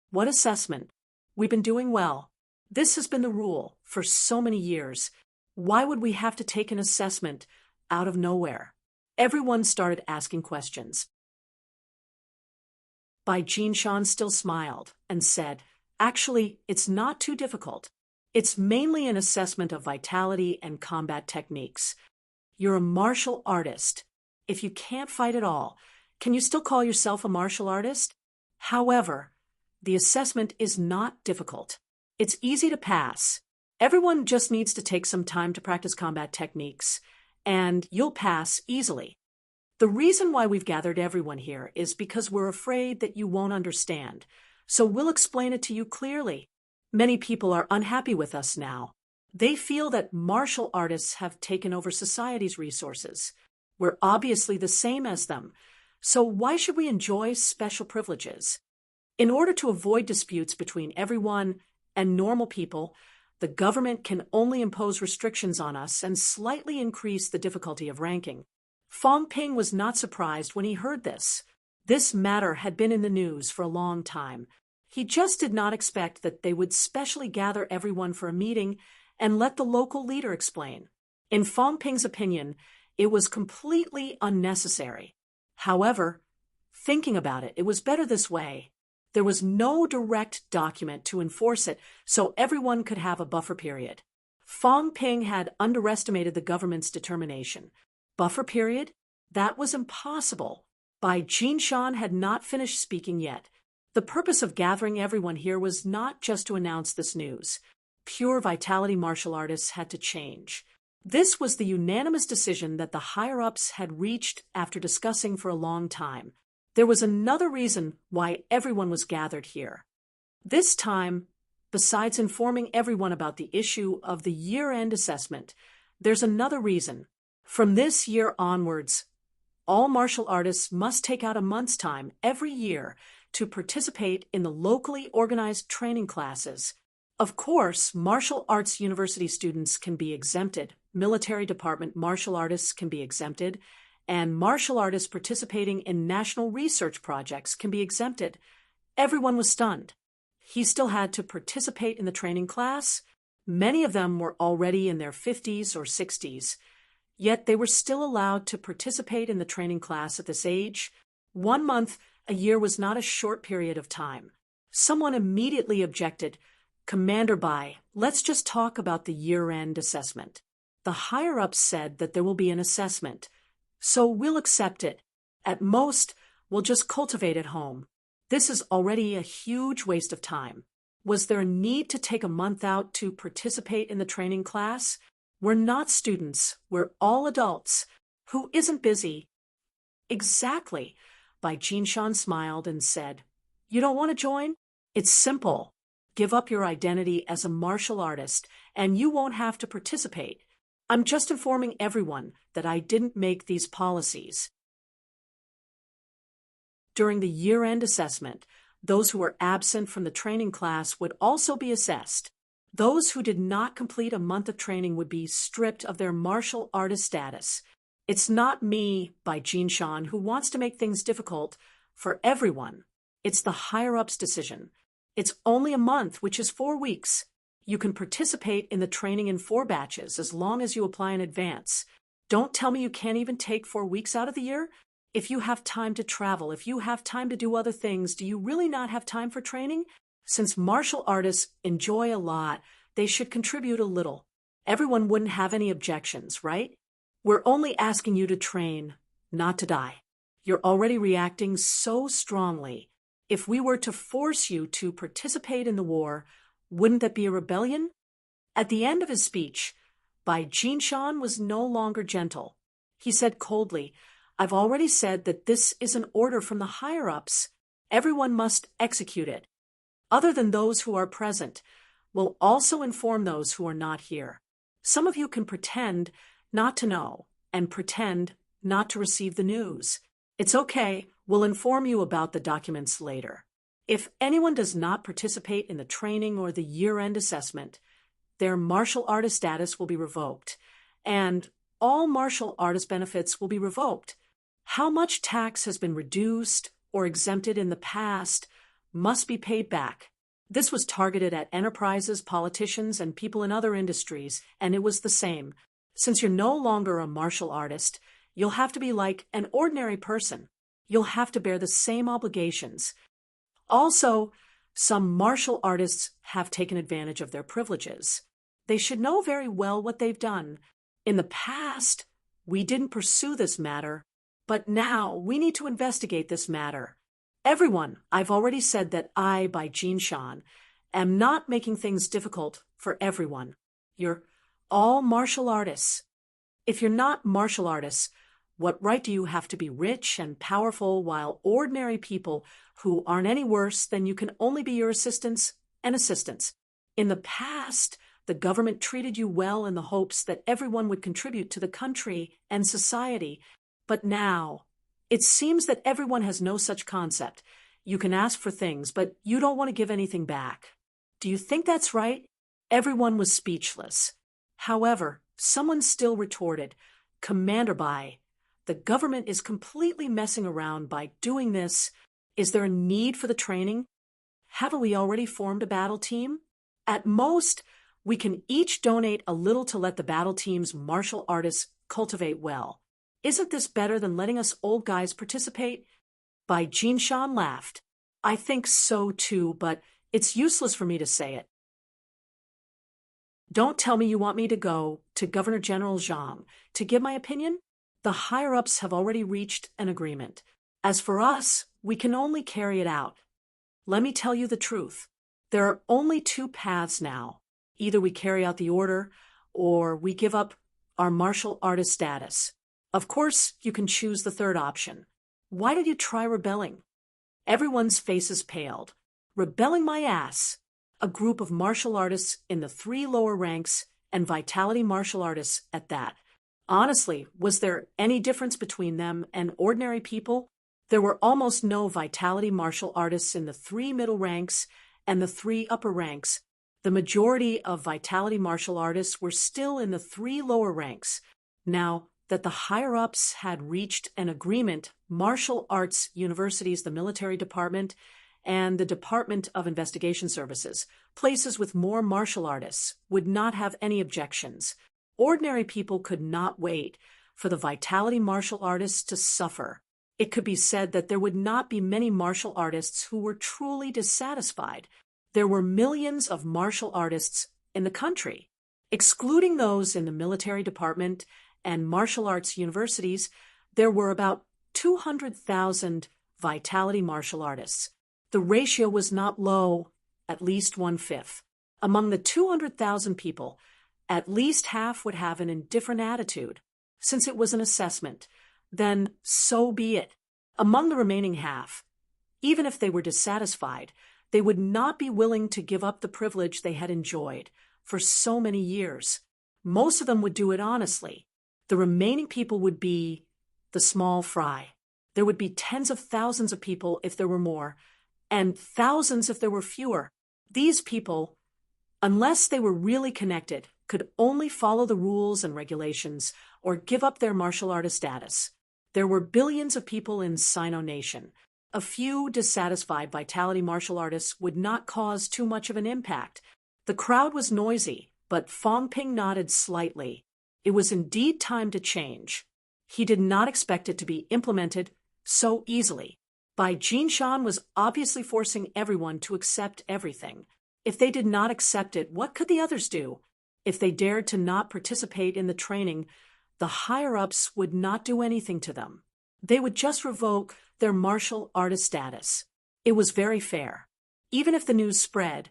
What assessment? We've been doing well. This has been the rule for so many years. Why would we have to take an assessment out of nowhere? Everyone started asking questions. Bai Jinshan still smiled and said, "Actually, it's not too difficult. It's mainly an assessment of vitality and combat techniques. You're a martial artist. If you can't fight at all, can you still call yourself a martial artist? However, the assessment is not difficult. It's easy to pass. Everyone just needs to take some time to practice combat techniques, and you'll pass easily. The reason why we've gathered everyone here is because we're afraid that you won't understand, so we'll explain it to you clearly. Many people are unhappy with us now. They feel that martial artists have taken over society's resources. We're obviously the same as them, so why should we enjoy special privileges? In order to avoid disputes between everyone and normal people, the government can only impose restrictions on us and slightly increase the difficulty of ranking." Fong Ping was not surprised when he heard this. This matter had been in the news for a long time. He just did not expect that they would specially gather everyone for a meeting and let the local leader explain. In Fong Ping's opinion, it was completely unnecessary. However, thinking about it, it was better this way. There was no direct document to enforce it, so everyone could have a buffer period. Fong Ping had underestimated the government's determination. Buffer period? That was impossible. Bai Jinshan had not finished speaking yet. The purpose of gathering everyone here was not just to announce this news. Pure vitality martial artists had to change. This was the unanimous decision that the higher-ups had reached after discussing for a long time. There was another reason why everyone was gathered here. This time, besides informing everyone about the issue of the year-end assessment, There's another reason. From this year onwards, all martial artists must take out a month's time every year to participate in the locally organized training classes. Of course, martial arts university students can be exempted, military department martial artists can be exempted, and martial artists participating in national research projects can be exempted. Everyone was stunned. He still had to participate in the training class. Many of them were already in their 50s or 60s. Yet they were still allowed to participate in the training class at this age. 1 month a year was not a short period of time. Someone immediately objected, "Commander Bai, let's just talk about the year-end assessment." The higher-ups said that there will be an assessment, so we'll accept it. At most, we'll just cultivate at home. This is already a huge waste of time. Was there a need to take a month out to participate in the training class? We're not students, we're all adults. Who isn't busy? Exactly. Bai Jinshan smiled and said, "You don't want to join? It's simple. Give up your identity as a martial artist, and you won't have to participate. I'm just informing everyone that I didn't make these policies." During the year-end assessment, those who were absent from the training class would also be assessed. Those who did not complete a month of training would be stripped of their martial artist status. It's not me, Bai Jinshan, who wants to make things difficult for everyone. It's the higher-ups' decision. It's only a month, which is 4 weeks. You can participate in the training in 4 batches as long as you apply in advance. Don't tell me you can't even take 4 weeks out of the year. If you have time to travel, if you have time to do other things, do you really not have time for training? Since martial artists enjoy a lot, they should contribute a little. Everyone wouldn't have any objections, right? We're only asking you to train, not to die. You're already reacting so strongly. If we were to force you to participate in the war, wouldn't that be a rebellion? At the end of his speech, Bai Jinshan was no longer gentle. He said coldly, "I've already said that this is an order from the higher-ups. Everyone must execute it. Other than those who are present, we'll also inform those who are not here. Some of you can pretend not to know and pretend not to receive the news. It's okay, we'll inform you about the documents later. If anyone does not participate in the training or the year-end assessment, their martial artist status will be revoked, and all martial artist benefits will be revoked. How much tax has been reduced or exempted in the past must be paid back." This was targeted at enterprises, politicians, and people in other industries, and it was the same. Since you're no longer a martial artist, you'll have to be like an ordinary person. You'll have to bear the same obligations. Also, some martial artists have taken advantage of their privileges. They should know very well what they've done. In the past, we didn't pursue this matter, but now we need to investigate this matter. Everyone, I've already said that I, Bai Jinshan, am not making things difficult for everyone. You're all martial artists. If you're not martial artists, what right do you have to be rich and powerful while ordinary people who aren't any worse than you can only be your assistants and assistants? In the past, the government treated you well in the hopes that everyone would contribute to the country and society. But now, it seems that everyone has no such concept. You can ask for things, but you don't want to give anything back. Do you think that's right? Everyone was speechless. However, someone still retorted, "Commander Bai, the government is completely messing around by doing this. Is there a need for the training? Haven't we already formed a battle team? At most, we can each donate a little to let the battle team's martial artists cultivate well. Isn't this better than letting us old guys participate?" Bai Jinshan laughed. "I think so too, but it's useless for me to say it. Don't tell me you want me to go to Governor General Zhang to give my opinion. The higher-ups have already reached an agreement. As for us, we can only carry it out. Let me tell you the truth. There are only 2 paths now. Either we carry out the order, or we give up our martial artist status. Of course, you can choose the third option. Why did you try rebelling?" Everyone's faces paled. "Rebelling my ass." A group of martial artists in the 3 lower ranks and vitality martial artists at that. Honestly, was there any difference between them and ordinary people? There were almost no vitality martial artists in the 3 middle ranks and the 3 upper ranks. The majority of vitality martial artists were still in the 3 lower ranks. Now that the higher-ups had reached an agreement, martial arts universities, the military department, and the Department of Investigation Services, places with more martial artists, would not have any objections. Ordinary people could not wait for the vitality martial artists to suffer. It could be said that there would not be many martial artists who were truly dissatisfied. There were millions of martial artists in the country. Excluding those in the military department and martial arts universities, there were about 200,000 vitality martial artists. The ratio was not low, at least 1/5. Among the 200,000 people, at least half would have an indifferent attitude. Since it was an assessment, then so be it. Among the remaining half, even if they were dissatisfied, they would not be willing to give up the privilege they had enjoyed for so many years. Most of them would do it honestly. The remaining people would be the small fry. There would be tens of thousands of people if there were more, and thousands if there were fewer. These people, unless they were really connected, could only follow the rules and regulations or give up their martial artist status. There were billions of people in Sino Nation. A few dissatisfied vitality martial artists would not cause too much of an impact. The crowd was noisy, but Fong Ping nodded slightly. It was indeed time to change. He did not expect it to be implemented so easily. Bai Jinshan was obviously forcing everyone to accept everything. If they did not accept it, what could the others do? If they dared to not participate in the training, the higher-ups would not do anything to them. They would just revoke their martial artist status. It was very fair. Even if the news spread,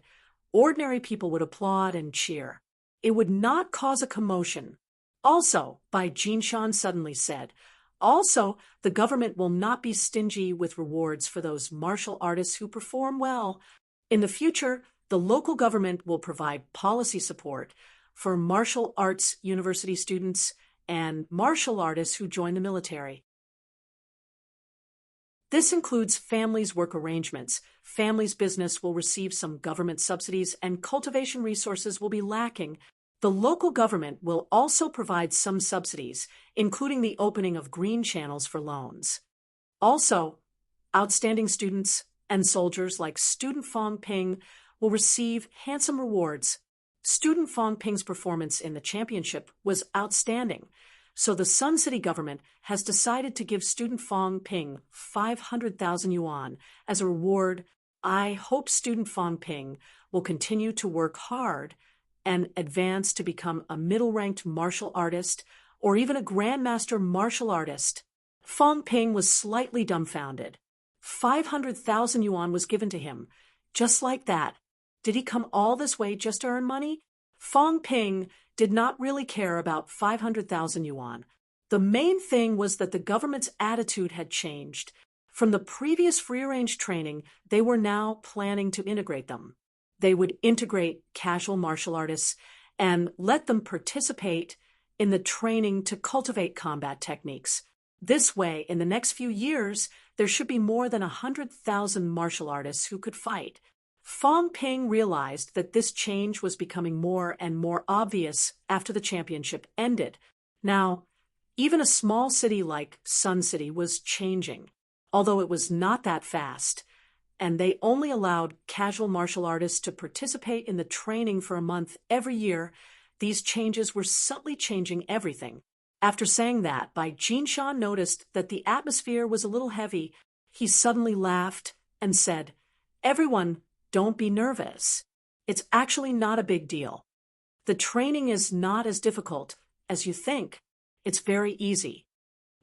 ordinary people would applaud and cheer. It would not cause a commotion. Also, Bai Jinshan suddenly said, also, the government will not be stingy with rewards for those martial artists who perform well. In the future, the local government will provide policy support for martial arts university students and martial artists who join the military. This includes families' work arrangements. Families' business will receive some government subsidies, and cultivation resources will be lacking. The local government will also provide some subsidies, including the opening of green channels for loans. Also, outstanding students and soldiers like Student Fong Ping will receive handsome rewards. Student Fong Ping's performance in the championship was outstanding, so the Sun City government has decided to give Student Fong Ping 500,000 yuan as a reward. I hope Student Fong Ping will continue to work hard and advance to become a middle-ranked martial artist or even a grandmaster martial artist. Fong Ping was slightly dumbfounded. 500,000 yuan was given to him, just like that. Did he come all this way just to earn money? Fong Ping did not really care about 500,000 yuan. The main thing was that the government's attitude had changed. From the previous free-range training, they were now planning to integrate them. They would integrate casual martial artists and let them participate in the training to cultivate combat techniques. This way, in the next few years, there should be more than 100,000 martial artists who could fight. Fong Ping realized that this change was becoming more and more obvious after the championship ended. Now, even a small city like Sun City was changing, although it was not that fast, and they only allowed casual martial artists to participate in the training for a month every year. These changes were subtly changing everything. After saying that, Bai Jinshan noticed that the atmosphere was a little heavy. He suddenly laughed and said, "Everyone, don't be nervous. It's actually not a big deal. The training is not as difficult as you think. It's very easy.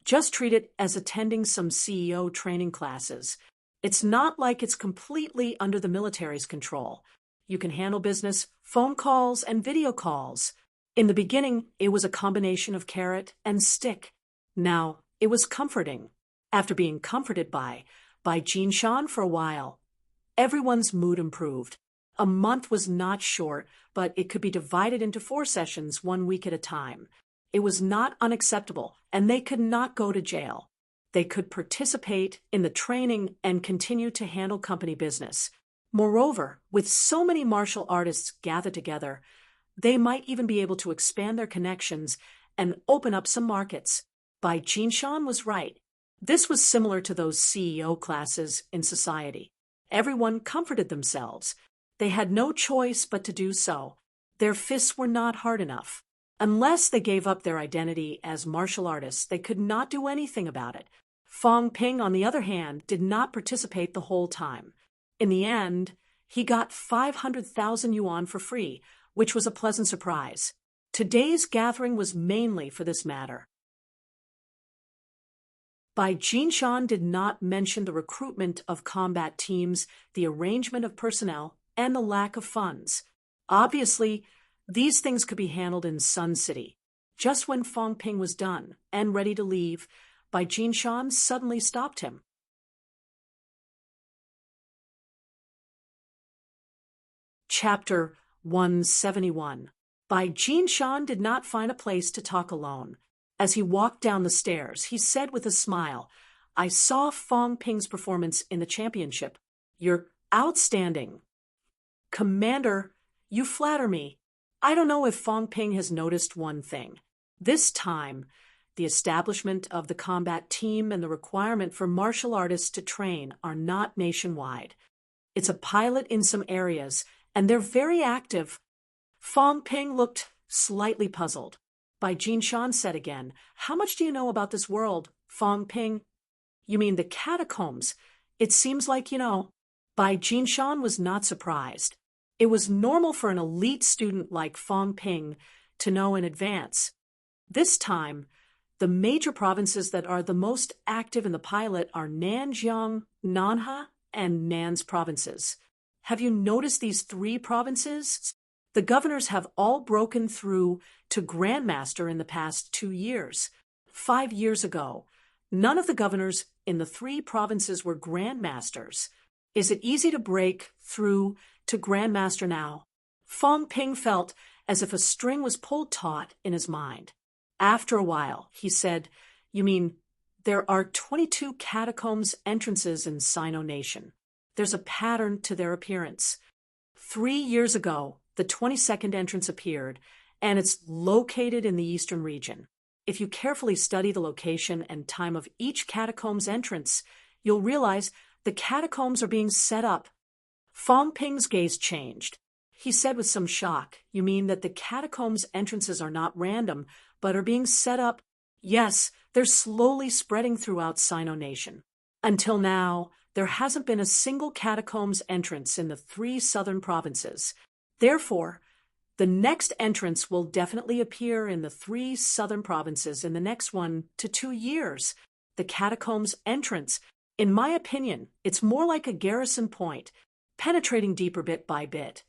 Just treat it as attending some CEO training classes. It's not like it's completely under the military's control. You can handle business, phone calls, and video calls. In the beginning, it was a combination of carrot and stick. Now, it was comforting. After being comforted by Jinshan for a while, everyone's mood improved. A month was not short, but it could be divided into 4 sessions 1 week at a time. It was not unacceptable, and they could not go to jail. They could participate in the training and continue to handle company business. Moreover, with so many martial artists gathered together, they might even be able to expand their connections and open up some markets. Bai Jinshan was right. This was similar to those CEO classes in society. Everyone comforted themselves. They had no choice but to do so. Their fists were not hard enough. Unless they gave up their identity as martial artists, they could not do anything about it. Fong Ping, on the other hand, did not participate the whole time. In the end, he got 500,000 yuan for free, which was a pleasant surprise. Today's gathering was mainly for this matter. Bai Jinshan did not mention the recruitment of combat teams, the arrangement of personnel, and the lack of funds. Obviously, these things could be handled in Sun City. Just when Fong Ping was done and ready to leave, Bai Jinshan suddenly stopped him. Chapter 171. Bai Jinshan did not find a place to talk alone. As he walked down the stairs, he said with a smile, "I saw Fong Ping's performance in the championship. You're outstanding." "Commander, you flatter me. I don't know if Fong Ping has noticed one thing. This time, the establishment of the combat team and the requirement for martial artists to train are not nationwide. It's a pilot in some areas, and they're very active." Fong Ping looked slightly puzzled. Bai Jinshan said again, "How much do you know about this world, Fong Ping?" "You mean the catacombs? It seems like you know." Bai Jinshan was not surprised. It was normal for an elite student like Fong Ping to know in advance. This time, the major provinces that are the most active in the pilot are Nanjiang, Nanha, and Nan's provinces. Have you noticed these 3 provinces? The governors have all broken through to Grandmaster in the past 2 years. 5 years ago, none of the governors in the 3 provinces were Grandmasters. Is it easy to break through to Grandmaster now? Fong Ping felt as if a string was pulled taut in his mind. After a while, he said, "You mean there are 22 catacombs entrances in Sino Nation. There's a pattern to their appearance. 3 years ago, the 22nd entrance appeared, and it's located in the eastern region. If you carefully study the location and time of each catacomb's entrance, you'll realize the catacombs are being set up." Fong Ping's gaze changed. He said with some shock, "You mean that the catacombs entrances are not random, but are being set up?" "Yes, they're slowly spreading throughout Sino Nation. Until now, there hasn't been a single catacombs entrance in the 3 southern provinces. Therefore, the next entrance will definitely appear in the 3 southern provinces in the next 1 to 2 years. The catacombs entrance, in my opinion, it's more like a garrison point, penetrating deeper bit by bit,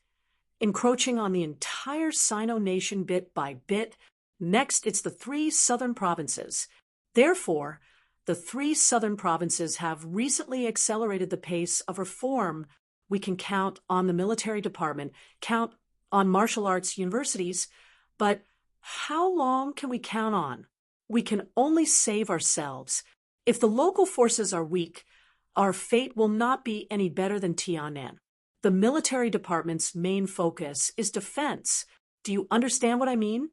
encroaching on the entire Sino Nation bit by bit. Next, it's the 3 southern provinces. Therefore, the 3 southern provinces have recently accelerated the pace of reform. We can count on the military department, count on martial arts universities, but how long can we count on? We can only save ourselves. If the local forces are weak, our fate will not be any better than Tian'an. The military department's main focus is defense. Do you understand what I mean?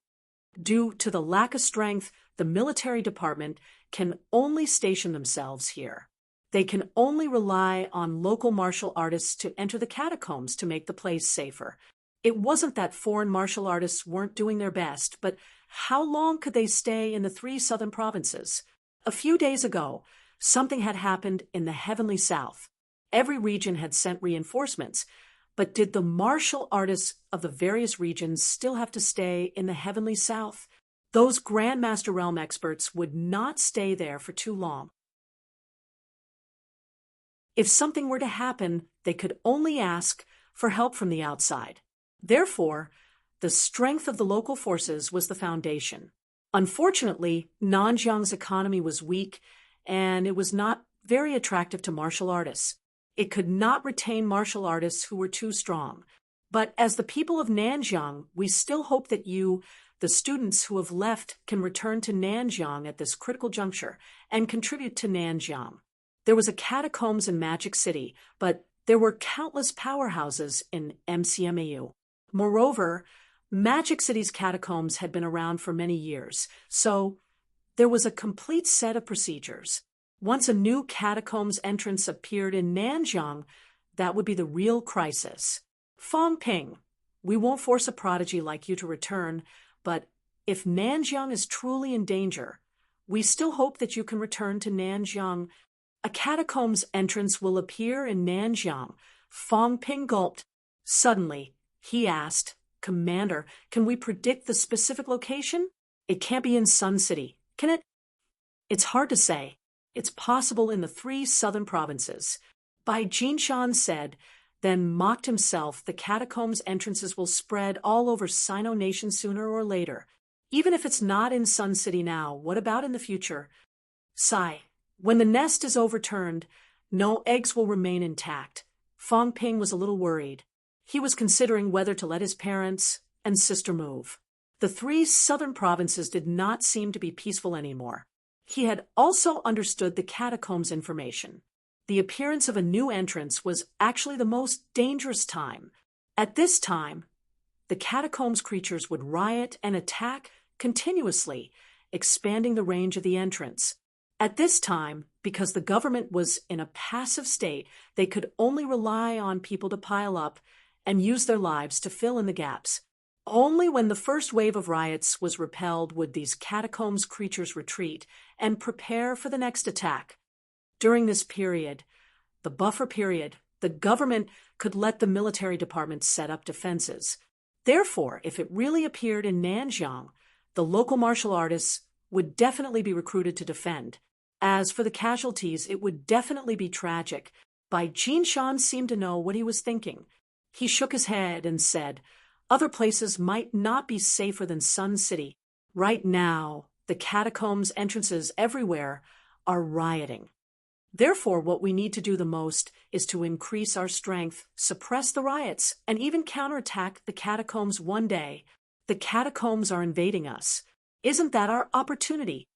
Due to the lack of strength, the military department can only station themselves here. They can only rely on local martial artists to enter the catacombs to make the place safer. It wasn't that foreign martial artists weren't doing their best, but how long could they stay in the 3 southern provinces? A few days ago, something had happened in the heavenly south. Every region had sent reinforcements, but did the martial artists of the various regions still have to stay in the heavenly south? Those Grandmaster Realm experts would not stay there for too long. If something were to happen, they could only ask for help from the outside. Therefore, the strength of the local forces was the foundation. Unfortunately, Nanjiang's economy was weak, and it was not very attractive to martial artists. It could not retain martial artists who were too strong. But as the people of Nanjiang, we still hope that you, the students who have left, can return to Nanjiang at this critical juncture and contribute to Nanjiang. There was a catacombs in Magic City, but there were countless powerhouses in MCMAU. Moreover, Magic City's catacombs had been around for many years, so there was a complete set of procedures. Once a new catacombs entrance appeared in Nanjiang, that would be the real crisis. Fong Ping, we won't force a prodigy like you to return, but if Nanjiang is truly in danger, we still hope that you can return to Nanjiang. A catacombs entrance will appear in Nanjiang. Fong Ping gulped. Suddenly, he asked, Commander, can we predict the specific location? It can't be in Sun City, can it? It's hard to say. It's possible in the 3 southern provinces. Bai Jinshan said, then mocked himself, the catacombs entrances will spread all over Sino Nation sooner or later. Even if it's not in Sun City now, what about in the future? Sigh. When the nest is overturned, no eggs will remain intact. Fong Ping was a little worried. He was considering whether to let his parents and sister move. The 3 southern provinces did not seem to be peaceful anymore. He had also understood the catacombs information. The appearance of a new entrance was actually the most dangerous time. At this time, the catacombs creatures would riot and attack continuously, expanding the range of the entrance. At this time, because the government was in a passive state, they could only rely on people to pile up and use their lives to fill in the gaps. Only when the first wave of riots was repelled would these catacombs creatures retreat and prepare for the next attack. During this period, the buffer period, the government could let the military department set up defenses. Therefore, if it really appeared in Nanjiang, the local martial artists would definitely be recruited to defend. As for the casualties, it would definitely be tragic. Bai Jinshan seemed to know what he was thinking. He shook his head and said, other places might not be safer than Sun City. Right now, the catacombs entrances everywhere are rioting. Therefore, what we need to do the most is to increase our strength, suppress the riots, and even counterattack the catacombs one day. The catacombs are invading us. Isn't that our opportunity?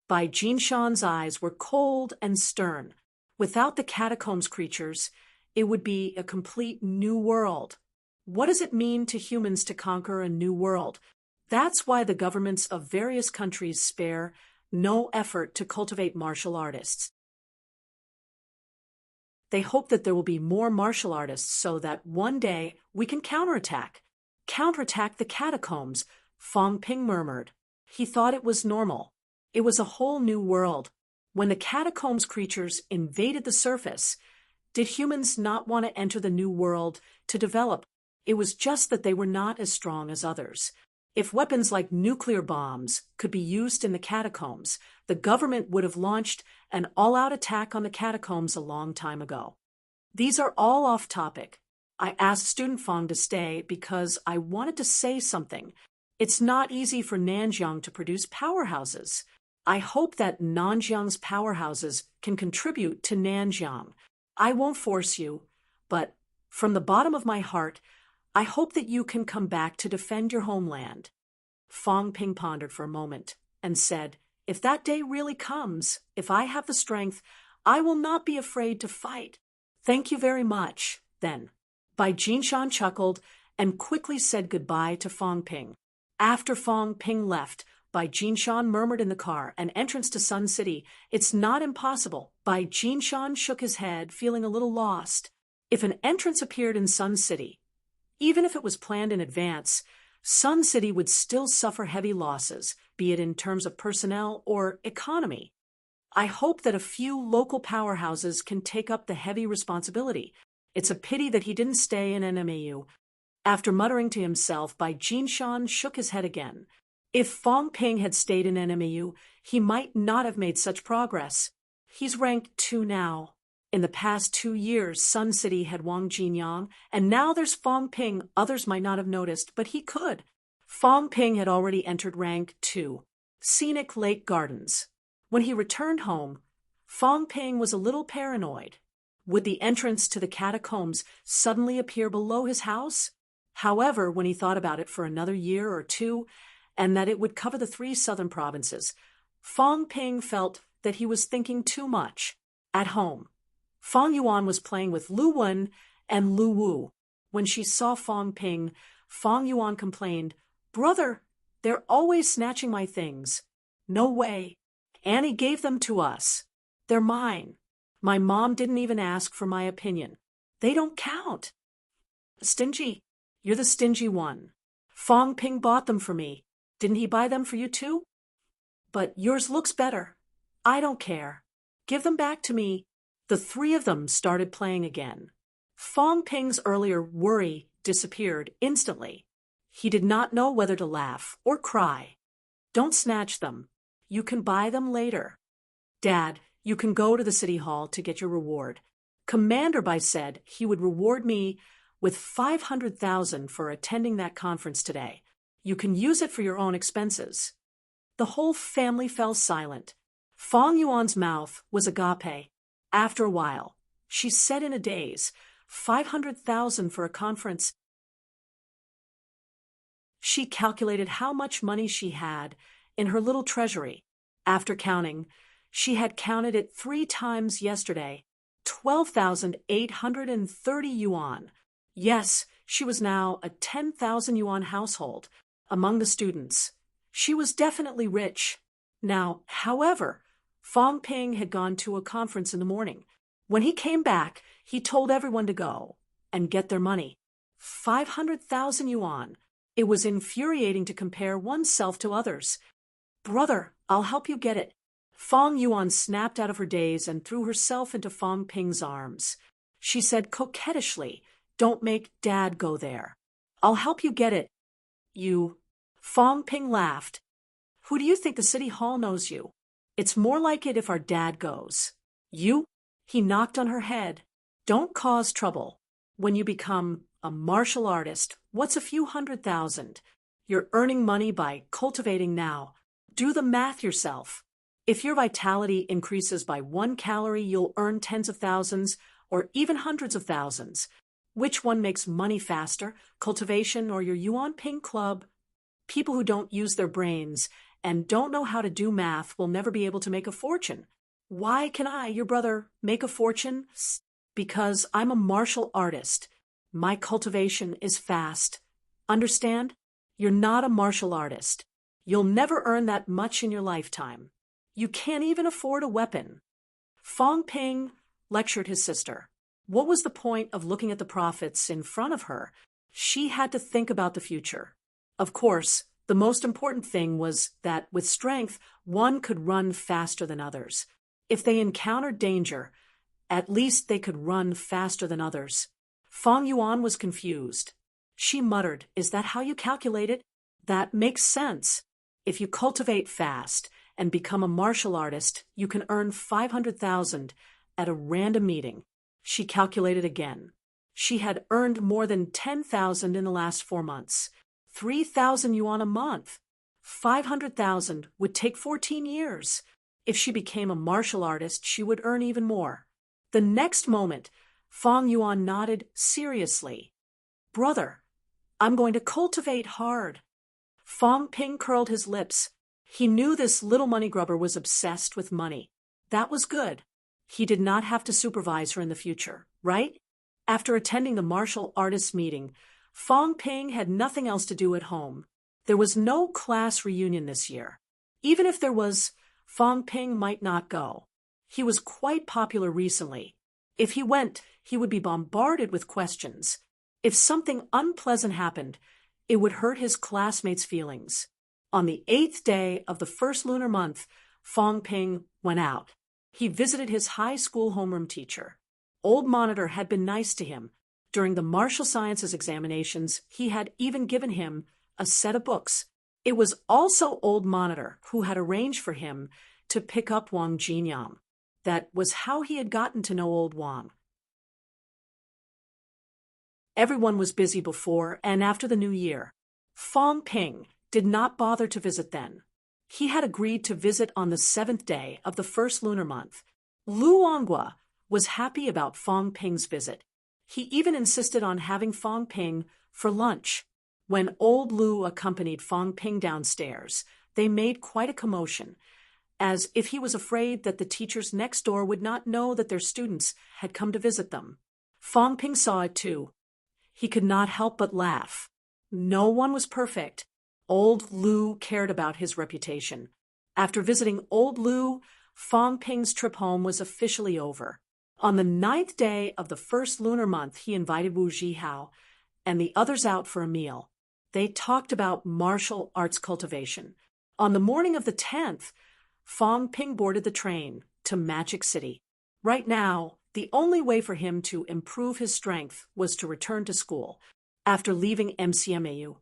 Bai Jinshan's eyes were cold and stern. Without the catacombs creatures, it would be a complete new world. What does it mean to humans to conquer a new world? That's why the governments of various countries spare no effort to cultivate martial artists. They hope that there will be more martial artists so that one day we can counterattack. Counterattack the catacombs, Fong Ping murmured. He thought it was normal. It was a whole new world. When the catacombs creatures invaded the surface, did humans not want to enter the new world to develop? It was just that they were not as strong as others. If weapons like nuclear bombs could be used in the catacombs, the government would have launched an all-out attack on the catacombs a long time ago. These are all off topic. I asked Student Fong to stay because I wanted to say something. It's not easy for Nanjiang to produce powerhouses. I hope that Nanjiang's powerhouses can contribute to Nanjiang. I won't force you, but from the bottom of my heart, I hope that you can come back to defend your homeland. Fong Ping pondered for a moment and said, if that day really comes, if I have the strength, I will not be afraid to fight. Thank you very much, then. Bai Jinshan chuckled and quickly said goodbye to Fong Ping. After Fong Ping left, Bai Jinshan murmured in the car, an entrance to Sun City. It's not impossible. Bai Jinshan shook his head, feeling a little lost. If an entrance appeared in Sun City, even if it was planned in advance, Sun City would still suffer heavy losses, be it in terms of personnel or economy. I hope that a few local powerhouses can take up the heavy responsibility. It's a pity that he didn't stay in NMAU. After muttering to himself, Bai Jinshan shook his head again. If Fong Ping had stayed in NMAU, he might not have made such progress. He's ranked 2 now. In the past 2 years, Sun City had Wang Jinyang, and now there's Fong Ping. Others might not have noticed, but he could. Fong Ping had already entered rank 2, Scenic Lake Gardens. When he returned home, Fong Ping was a little paranoid. Would the entrance to the catacombs suddenly appear below his house? However, when he thought about it for another year or two, and that it would cover the 3 southern provinces, Fong Ping felt that he was thinking too much. At home, Fong Yuan was playing with Lu Wen and Lu Wu. When she saw Fong Ping, Fong Yuan complained, "Brother, they're always snatching my things." "No way. Annie gave them to us. They're mine. My mom didn't even ask for my opinion. They don't count." "Stingy. You're the stingy one. Fong Ping bought them for me. Didn't he buy them for you too?" "But yours looks better." "I don't care. Give them back to me." The 3 of them started playing again. Fong Ping's earlier worry disappeared instantly. He did not know whether to laugh or cry. "Don't snatch them. You can buy them later." "Dad, you can go to the city hall to get your reward. Commander Bai said he would reward me with 500,000 for attending that conference today. You can use it for your own expenses." The whole family fell silent. Fong Yuan's mouth was agape. After a while, she said in a daze, 500,000 for a conference. She calculated how much money she had in her little treasury. After counting, she had counted it 3 times yesterday, 12,830 yuan. Yes, she was now a 10,000 yuan household among the students. She was definitely rich. Now, however, Fong Ping had gone to a conference in the morning. When he came back, he told everyone to go and get their money. 500,000 yuan. It was infuriating to compare oneself to others. "Brother, I'll help you get it." Fong Yuan snapped out of her daze and threw herself into Fong Ping's arms. She said coquettishly, "Don't make Dad go there. I'll help you get it." "You?" Fong Ping laughed. "Who do you think the city hall knows you? It's more like it if our dad goes." "You?" He knocked on her head. "Don't cause trouble. When you become a martial artist, what's a few 100,000? You're earning money by cultivating now. Do the math yourself. If your vitality increases by 1 calorie, you'll earn tens of thousands or even hundreds of thousands. Which one makes money faster, cultivation or your Yuan Ping Club? People who don't use their brains and don't know how to do math will never be able to make a fortune. Why can I, your brother, make a fortune? Because I'm a martial artist. My cultivation is fast. Understand? You're not a martial artist. You'll never earn that much in your lifetime. You can't even afford a weapon." Fong Ping lectured his sister. What was the point of looking at the profits in front of her? She had to think about the future. Of course, the most important thing was that with strength, one could run faster than others. If they encountered danger, at least they could run faster than others. Fong Yuan was confused. She muttered, "Is that how you calculate it? That makes sense. If you cultivate fast and become a martial artist, you can earn 500,000 at a random meeting." She calculated again. She had earned more than 10,000 in the last 4 months. 3,000 yuan a month. 500,000 would take 14 years. If she became a martial artist, she would earn even more. The next moment, Fong Yuan nodded seriously. "Brother, I'm going to cultivate hard." Fong Ping curled his lips. He knew this little money grubber was obsessed with money. That was good. He did not have to supervise her in the future, right? After attending the martial artists meeting, Fong Ping had nothing else to do at home. There was no class reunion this year. Even if there was, Fong Ping might not go. He was quite popular recently. If he went, he would be bombarded with questions. If something unpleasant happened, it would hurt his classmates' feelings. On the 8th day of the first lunar month, Fong Ping went out. He visited his high school homeroom teacher. Old Monitor had been nice to him. During the martial sciences examinations, he had even given him a set of books. It was also Old Monitor who had arranged for him to pick up Wang Jinyang. That was how he had gotten to know old Wang. Everyone was busy before and after the new year. Fong Ping did not bother to visit then. He had agreed to visit on the 7th day of the first lunar month. Lu Wanghua was happy about Fong Ping's visit. He even insisted on having Fong Ping for lunch. When old Lu accompanied Fong Ping downstairs, they made quite a commotion, as if he was afraid that the teachers next door would not know that their students had come to visit them. Fong Ping saw it too. He could not help but laugh. No one was perfect. Old Lu cared about his reputation. After visiting old Lu, Fong Ping's trip home was officially over. On the 9th day of the first lunar month, he invited Wu Zhihao and the others out for a meal. They talked about martial arts cultivation. On the morning of the 10th, Fong Ping boarded the train to Magic City. Right now, the only way for him to improve his strength was to return to school. After leaving MCMAU,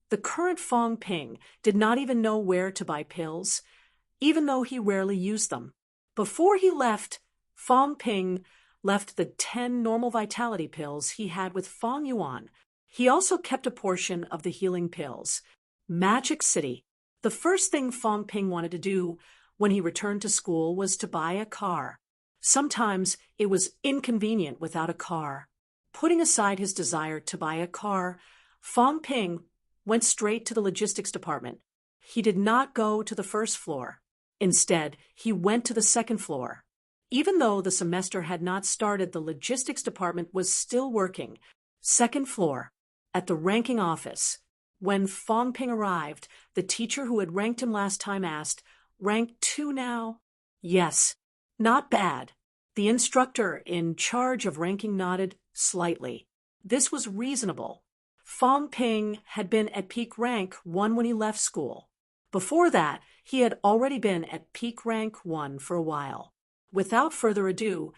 the current Fong Ping did not even know where to buy pills, even though he rarely used them. Before he left, Fong Ping left the 10 normal vitality pills he had with Fong Yuan. He also kept a portion of the healing pills. Magic City. The first thing Fong Ping wanted to do when he returned to school was to buy a car. Sometimes it was inconvenient without a car. Putting aside his desire to buy a car, Fong Ping went straight to the logistics department. He did not go to the first floor. Instead, he went to the second floor. Even though the semester had not started, the logistics department was still working. Second floor, at the ranking office. When Fong Ping arrived, the teacher who had ranked him last time asked, "Rank 2 now?" "Yes." "Not bad." The instructor in charge of ranking nodded slightly. This was reasonable. Fong Ping had been at peak rank 1 when he left school. Before that, he had already been at peak rank 1 for a while. Without further ado,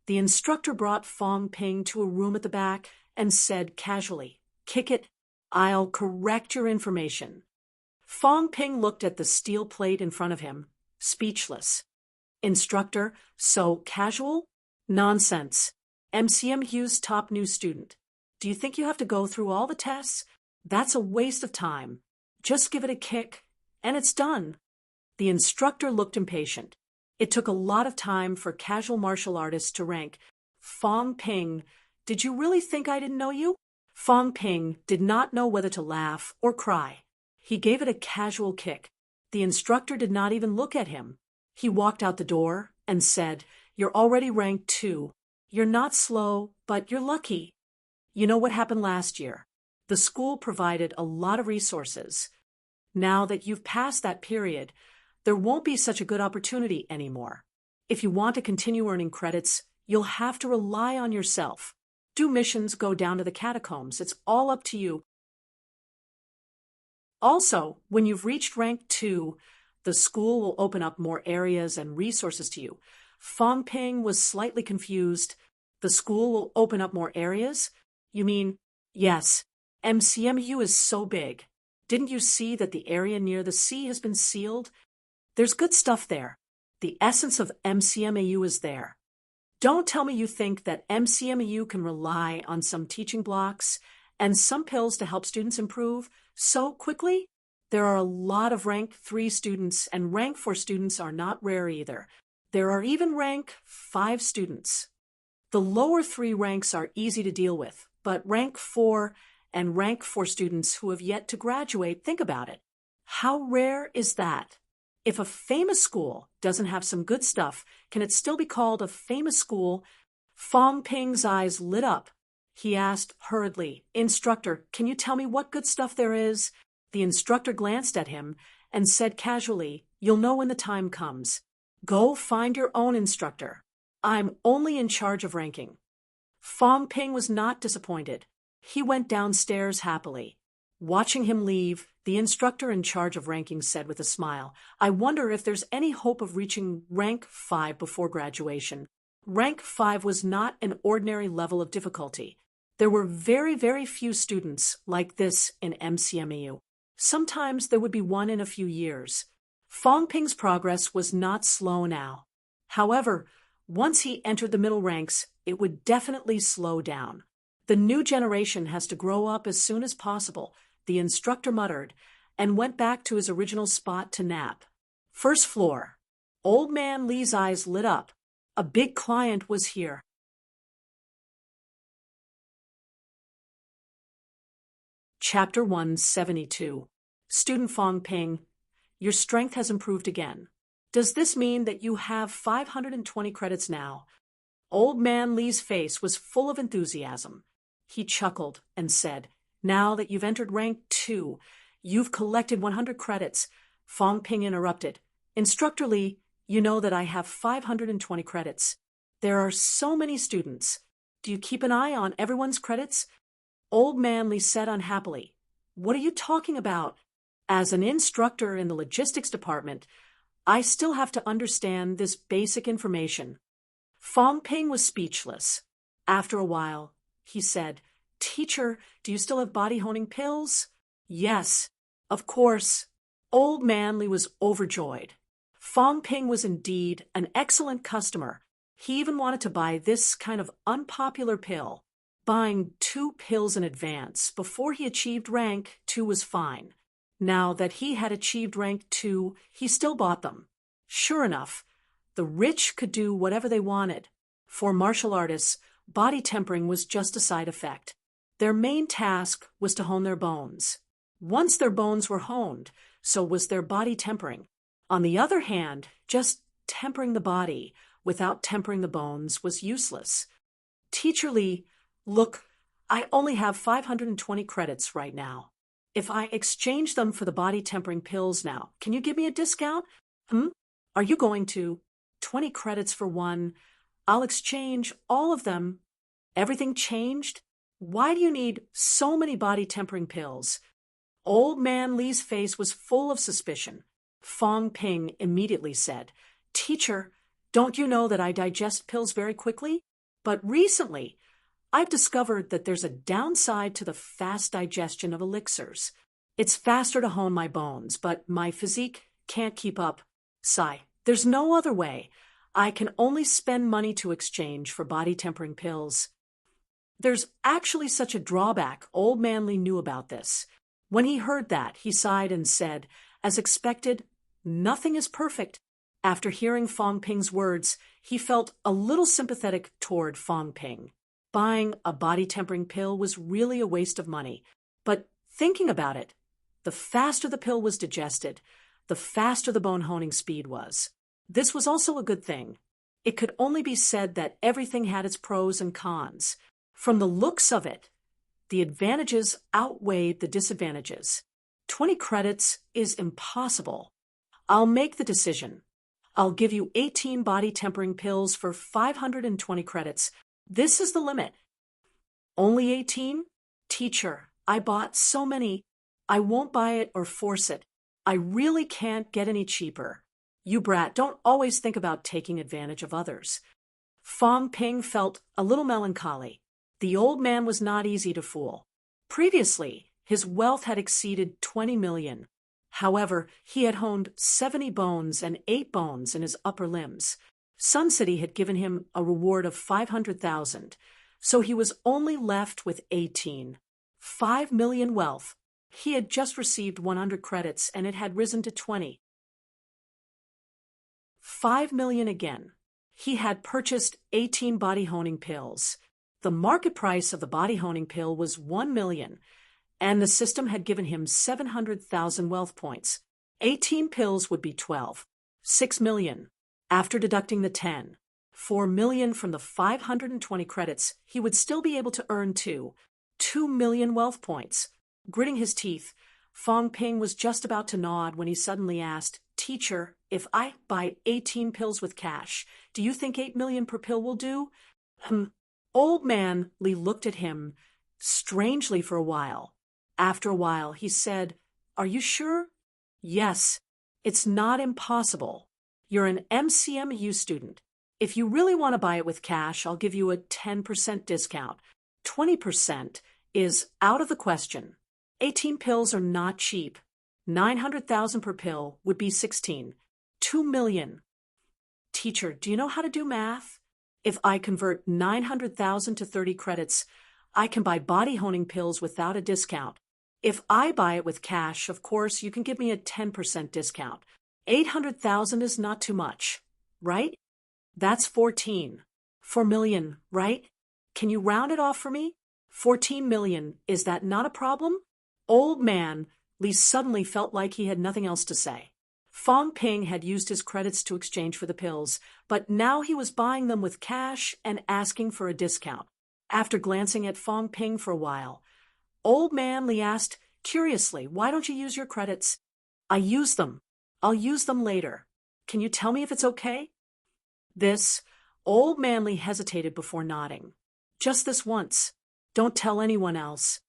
the instructor brought Fong Ping to a room at the back and said casually, "Kick it. I'll correct your information." Fong Ping looked at the steel plate in front of him, speechless. "Instructor, so casual?" "Nonsense. MCMU's top new student. Do you think you have to go through all the tests? That's a waste of time. Just give it a kick, and it's done." The instructor looked impatient. It took a lot of time for casual martial artists to rank. "Fong Ping, did you really think I didn't know you?" Fong Ping did not know whether to laugh or cry. He gave it a casual kick. The instructor did not even look at him. He walked out the door and said, "You're already ranked 2. You're not slow, but you're lucky. You know what happened last year? The school provided a lot of resources. Now that you've passed that period, there won't be such a good opportunity anymore. If you want to continue earning credits, you'll have to rely on yourself. Do missions, go down to the catacombs. It's all up to you. Also, when you've reached rank 2, the school will open up more areas and resources to you." Fong Ping was slightly confused. "The school will open up more areas? You mean—" "Yes. MCMU is so big. Didn't you see that the area near the sea has been sealed? There's good stuff there. The essence of MCMAU is there. Don't tell me you think that MCMAU can rely on some teaching blocks and some pills to help students improve so quickly? There are a lot of rank 3 students, and rank 4 students are not rare either. There are even rank 5 students. The lower 3 ranks are easy to deal with, but rank 4 and rank 4 students who have yet to graduate, think about it. How rare is that? If a famous school doesn't have some good stuff, can it still be called a famous school?" Fong Ping's eyes lit up. He asked hurriedly, "Instructor, can you tell me what good stuff there is?" The instructor glanced at him and said casually, "You'll know when the time comes. Go find your own instructor. I'm only in charge of ranking." Fong Ping was not disappointed. He went downstairs happily. Watching him leave, the instructor in charge of ranking said with a smile, "I wonder if there's any hope of reaching rank 5 before graduation." Rank 5 was not an ordinary level of difficulty. There were very, very few students like this in MCMAU. Sometimes there would be one in a few years. Fong Ping's progress was not slow now. However, once he entered the middle ranks, it would definitely slow down. "The new generation has to grow up as soon as possible," the instructor muttered, and went back to his original spot to nap. First floor. Old Man Lee's eyes lit up. A big client was here. Chapter 172. Student Fong Ping, your strength has improved again. Does this mean that you have 520 credits now? Old Man Li's face was full of enthusiasm. He chuckled and said, now that you've entered rank 2, you've collected 100 credits. Fong Ping interrupted. Instructor Li, you know that I have 520 credits. There are so many students. Do you keep an eye on everyone's credits? Old Man Li said unhappily. What are you talking about? As an instructor in the logistics department, I still have to understand this basic information. Fong Ping was speechless. After a while, he said, Teacher, do you still have body honing pills? Yes, of course. Old Man Li was overjoyed. Fong Ping was indeed an excellent customer. He even wanted to buy this kind of unpopular pill. Buying 2 pills in advance before he achieved rank 2 was fine. Now that he had achieved rank 2, he still bought them. Sure enough, the rich could do whatever they wanted. For martial artists, body tempering was just a side effect. Their main task was to hone their bones. Once their bones were honed, so was their body tempering. On the other hand, just tempering the body without tempering the bones was useless. Teacher Li, look, I only have 520 credits right now. If I exchange them for the body tempering pills now, can you give me a discount? Are you going to? 20 credits for one. I'll exchange all of them. Everything changed? Why do you need so many body tempering pills? Old Man Li's face was full of suspicion. Fong Ping immediately said, Teacher, don't you know that I digest pills very quickly? But recently, I've discovered that there's a downside to the fast digestion of elixirs. It's faster to hone my bones, but my physique can't keep up. Sigh, there's no other way. I can only spend money to exchange for body tempering pills. There's actually such a drawback. Old Man Li knew about this. When he heard that, he sighed and said, as expected, nothing is perfect. After hearing Fong Ping's words, he felt a little sympathetic toward Fong Ping. Buying a body tempering pill was really a waste of money. But thinking about it, the faster the pill was digested, the faster the bone honing speed was. This was also a good thing. It could only be said that everything had its pros and cons. From the looks of it, the advantages outweighed the disadvantages. 20 credits is impossible. I'll make the decision. I'll give you 18 body tempering pills for 520 credits. This is the limit. Only 18? Teacher, I bought so many. I won't buy it or force it. I really can't get any cheaper. You brat, don't always think about taking advantage of others. Fong Ping felt a little melancholy. The old man was not easy to fool. Previously, his wealth had exceeded 20 million. However, he had honed 70 bones and 8 bones in his upper limbs. Sun City had given him a reward of 500,000, so he was only left with 18. 5 million wealth. He had just received 100 credits and it had risen to 20. 5 million again. He had purchased 18 body honing pills. The market price of the body honing pill was 1 million, and the system had given him 700,000 wealth points. 18 pills would be 12. 6 million. After deducting the 10, 4 million from the 520 credits, he would still be able to earn 2 million wealth points. Gritting his teeth, Fong Ping was just about to nod when he suddenly asked, Teacher, if I buy 18 pills with cash, do you think 8 million per pill will do? Old Man Li looked at him strangely for a while. After a while, he said, Are you sure? Yes, it's not impossible. You're an MCMU student. If you really want to buy it with cash, I'll give you a 10% discount. 20% is out of the question. 18 pills are not cheap. 900,000 per pill would be 16. 2 million. Teacher, do you know how to do math? If I convert 900,000 to 30 credits, I can buy body honing pills without a discount. If I buy it with cash, of course, you can give me a 10% discount. 800,000 is not too much, right? That's 14. 4 million, right? Can you round it off for me? 14 million, is that not a problem? Old Man Li suddenly felt like he had nothing else to say. Fong Ping had used his credits to exchange for the pills, but now he was buying them with cash and asking for a discount. After glancing at Fong Ping for a while, Old Man Li asked curiously, "Why don't you use your credits?" "I use them. I'll use them later. Can you tell me if it's okay?" This, Old Man Li hesitated before nodding. "Just this once. Don't tell anyone else."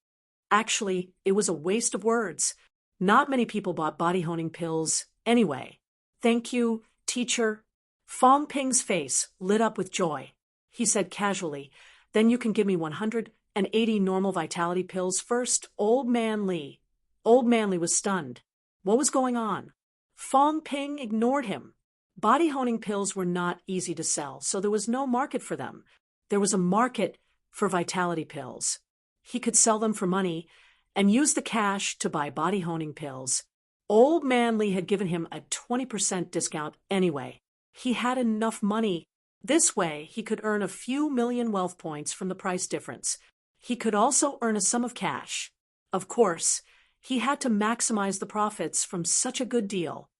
Actually, it was a waste of words. Not many people bought body-honing pills anyway. "Thank you, teacher." Fong Ping's face lit up with joy. He said casually, "Then you can give me 180 normal vitality pills first." Old Man Li was stunned. What was going on? Fong Ping ignored him. Body-honing pills were not easy to sell, so there was no market for them. There was a market for vitality pills. He could sell them for money and use the cash to buy body-honing pills. Old Man Li had given him a 20% discount anyway. He had enough money. This way, he could earn a few million wealth points from the price difference. He could also earn a sum of cash. Of course, he had to maximize the profits from such a good deal.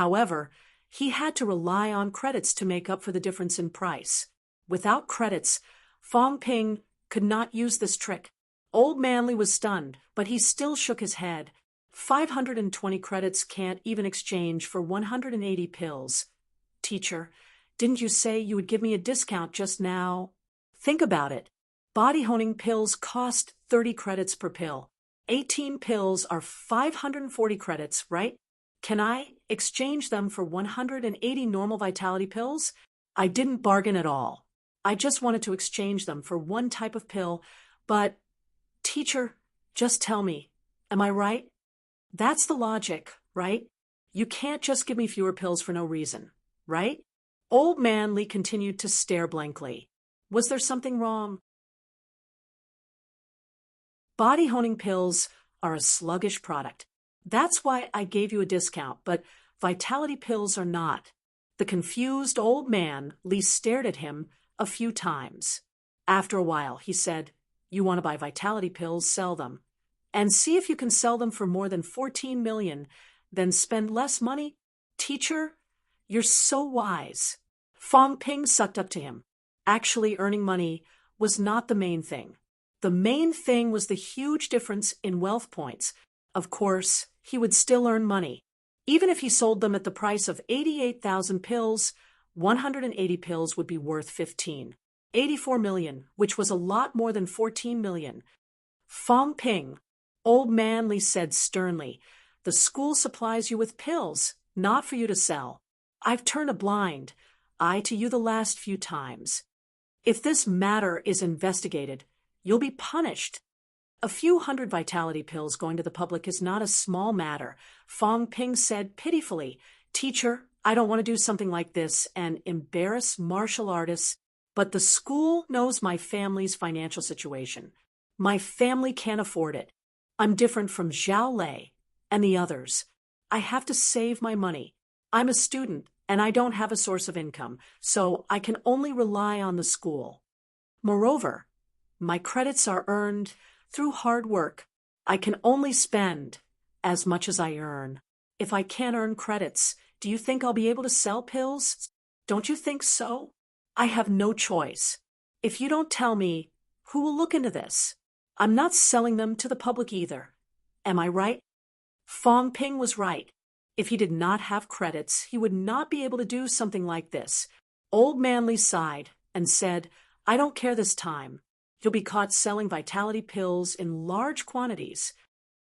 However, he had to rely on credits to make up for the difference in price. Without credits, Fong Ping could not use this trick. Old Man Li was stunned, but he still shook his head. 520 credits can't even exchange for 180 pills. "Teacher, didn't you say you would give me a discount just now?" "Think about it. Body-honing pills cost 30 credits per pill. 18 pills are 540 credits, right? Can I exchange them for 180 normal vitality pills? I didn't bargain at all. I just wanted to exchange them for one type of pill, but, teacher, just tell me, am I right? That's the logic, right? You can't just give me fewer pills for no reason, right?" Old Man Li continued to stare blankly. Was there something wrong? Body-honing pills are a sluggish product. That's why I gave you a discount, but vitality pills are not. The confused Old Man Li stared at him a few times. After a while, he said, "You want to buy vitality pills, sell them. And see if you can sell them for more than 14 million, then spend less money." "Teacher, you're so wise." Fong Ping sucked up to him. Actually, earning money was not the main thing. The main thing was the huge difference in wealth points. Of course, he would still earn money. Even if he sold them at the price of 88,000 pills, 180 pills would be worth 84 million, which was a lot more than 14 million. "Fong Ping," Old Man Li said sternly, "the school supplies you with pills, not for you to sell. I've turned a blind eye to you the last few times. If this matter is investigated, you'll be punished. A few hundred vitality pills going to the public is not a small matter." Fong Ping said pitifully, "Teacher, I don't want to do something like this and embarrass martial artists, but the school knows my family's financial situation. My family can't afford it. I'm different from Zhao Lei and the others. I have to save my money. I'm a student and I don't have a source of income, so I can only rely on the school. Moreover, my credits are earned through hard work. I can only spend as much as I earn. If I can't earn credits, do you think I'll be able to sell pills? Don't you think so? I have no choice. If you don't tell me, who will look into this? I'm not selling them to the public either. Am I right?" Fong Ping was right. If he did not have credits, he would not be able to do something like this. Old Man Li sighed and said, "I don't care this time. You'll be caught selling vitality pills in large quantities."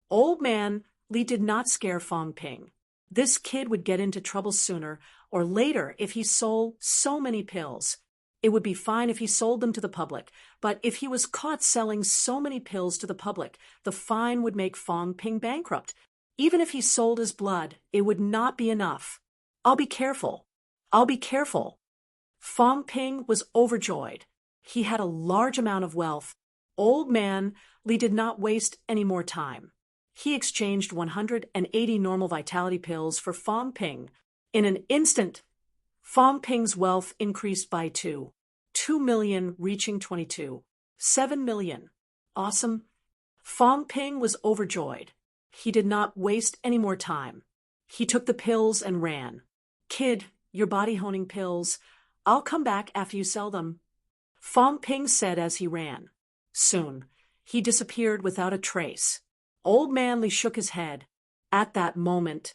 Old Man Li did not scare Fong Ping. This kid would get into trouble sooner or later if he sold so many pills. It would be fine if he sold them to the public, but if he was caught selling so many pills to the public, the fine would make Fong Ping bankrupt. Even if he sold his blood, it would not be enough. I'll be careful. Fong Ping was overjoyed. He had a large amount of wealth. Old Man Li did not waste any more time. He exchanged 180 normal vitality pills for Fong Ping. In an instant, Fong Ping's wealth increased by 2 million, reaching 7 million. Awesome. Fong Ping was overjoyed. He did not waste any more time. He took the pills and ran. Kid, your body-honing pills. I'll come back after you sell them. Fong Ping said as he ran. Soon, he disappeared without a trace. Old Man Li shook his head. At that moment,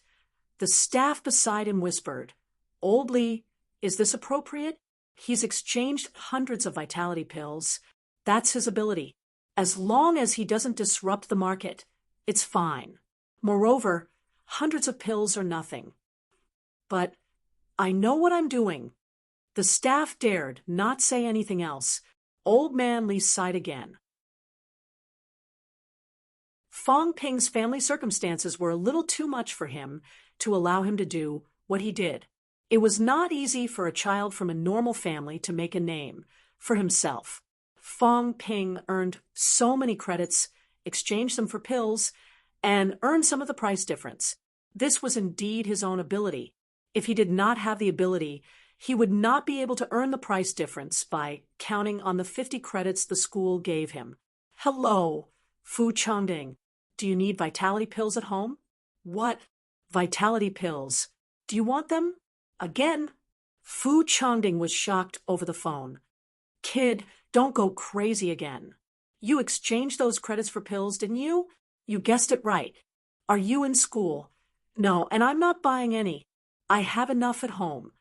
the staff beside him whispered, Old Li, is this appropriate? He's exchanged hundreds of vitality pills. That's his ability. As long as he doesn't disrupt the market, it's fine. Moreover, hundreds of pills are nothing. But I know what I'm doing. The staff dared not say anything else. Old Man Li sighed again. Fong Ping's family circumstances were a little too much for him to allow him to do what he did. It was not easy for a child from a normal family to make a name for himself. Fong Ping earned so many credits, exchanged them for pills, and earned some of the price difference. This was indeed his own ability. If he did not have the ability, he would not be able to earn the price difference by counting on the 50 credits the school gave him. Hello, Fu Changding. Do you need vitality pills at home? What? Vitality pills. Do you want them? Again? Fu Changding was shocked over the phone. Kid, don't go crazy again. You exchanged those credits for pills, didn't you? You guessed it right. Are you in school? No, and I'm not buying any. I have enough at home.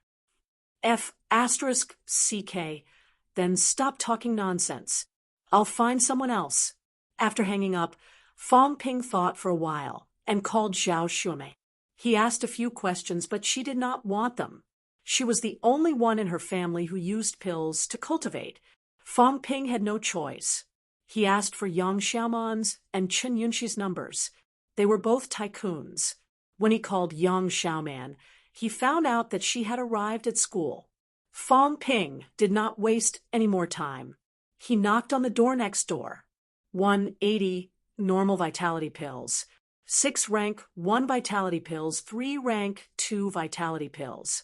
F***CK, then stop talking nonsense. I'll find someone else. After hanging up, Fong Ping thought for a while and called Zhao Shumei. He asked a few questions, but she did not want them. She was the only one in her family who used pills to cultivate. Fong Ping had no choice. He asked for Yang Xiaoman's and Chen Yunxi's numbers. They were both tycoons. When he called Yang Xiaoman, he found out that she had arrived at school. Fong Ping did not waste any more time. He knocked on the door next door. 180 normal vitality pills. 6 rank 1 vitality pills, 3 rank 2 vitality pills.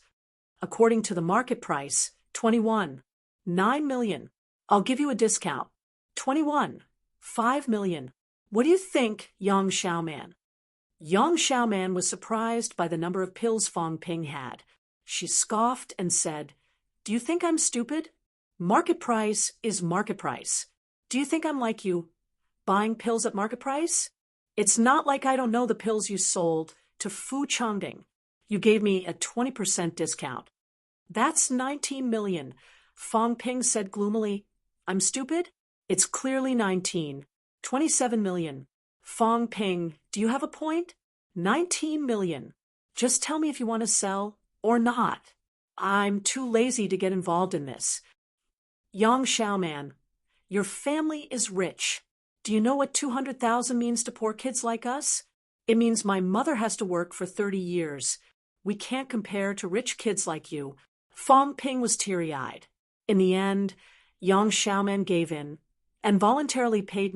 According to the market price, 21. 9 million. I'll give you a discount. 21. 5 million. What do you think, Yang Xiaoman? Yang Xiaoman was surprised by the number of pills Fong Ping had. She scoffed and said, Do you think I'm stupid? Market price is market price. Do you think I'm like you, buying pills at market price? It's not like I don't know the pills you sold to Fu Changding. You gave me a 20% discount. That's 19 million, Fong Ping said gloomily. I'm stupid? It's clearly 19. 27 million. Fong Ping, do you have a point? 19 million. Just tell me if you want to sell or not. I'm too lazy to get involved in this. Yang Xiaoman, your family is rich. Do you know what 200,000 means to poor kids like us? It means my mother has to work for 30 years. We can't compare to rich kids like you. Fong Ping was teary-eyed. In the end, Yang Xiaoman gave in and voluntarily paid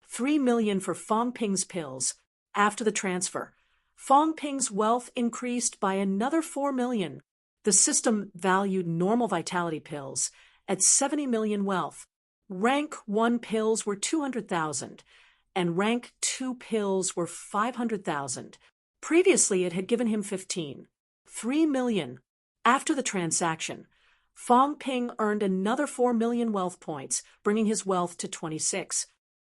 3 million for Fong Ping's pills. After the transfer, Fong Ping's wealth increased by another 4 million. The system valued normal vitality pills at 70 million wealth. Rank 1 pills were 200,000, and rank 2 pills were 500,000. Previously, it had given him 3 million. After the transaction, Fong Ping earned another 4 million wealth points, bringing his wealth to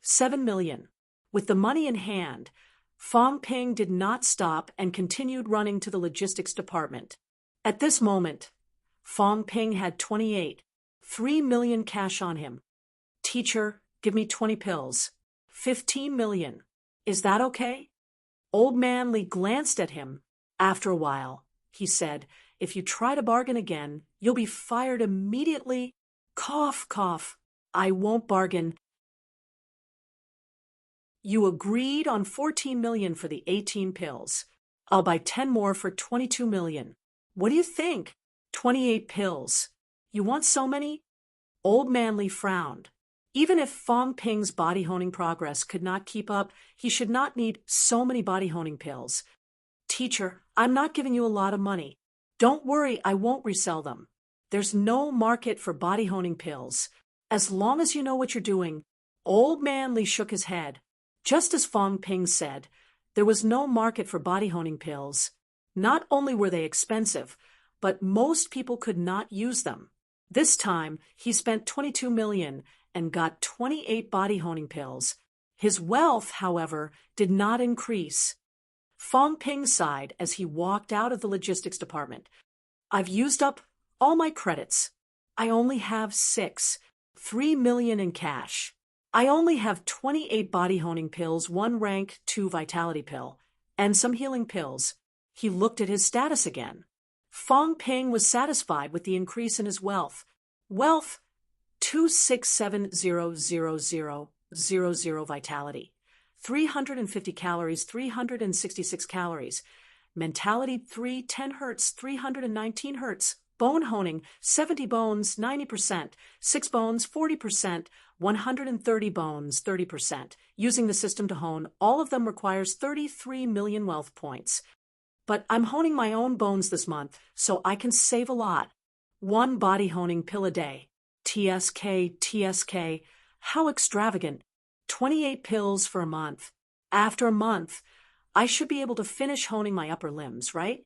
7 million. With the money in hand, Fong Ping did not stop and continued running to the logistics department. At this moment, Fong Ping had 3 million cash on him. Teacher, give me 20 pills. 15 million. Is that okay? Old Man Li glanced at him. After a while, he said, If you try to bargain again, you'll be fired immediately. Cough, cough. I won't bargain. You agreed on 14 million for the 18 pills. I'll buy 10 more for 22 million. What do you think? 28 pills. You want so many? Old Man Li frowned. Even if Fong Ping's body honing progress could not keep up, he should not need so many body honing pills. Teacher, I'm not giving you a lot of money. Don't worry, I won't resell them. There's no market for body honing pills. As long as you know what you're doing. Old Man Li shook his head. Just as Fong Ping said, There was no market for body honing pills. Not only were they expensive, but most people could not use them. This time, he spent $22 million and got 28 body honing pills. His wealth, however, did not increase. Fong Ping sighed as he walked out of the logistics department. I've used up all my credits. I only have 3 million in cash. I only have 28 body honing pills, 1 rank 2 vitality pill, and some healing pills. He looked at his status again. Fong Ping was satisfied with the increase in his wealth. Wealth, 267,000,000 vitality. 350 calories, 366 calories. Mentality 310 hertz, 319 hertz. Bone honing, 70 bones, 90%. 6 bones, 40%. 130 bones, 30%. Using the system to hone, all of them requires 33 million wealth points. But I'm honing my own bones this month, so I can save a lot. 1 body honing pill a day. TSK. How extravagant. 28 pills for a month. After a month, I should be able to finish honing my upper limbs, right?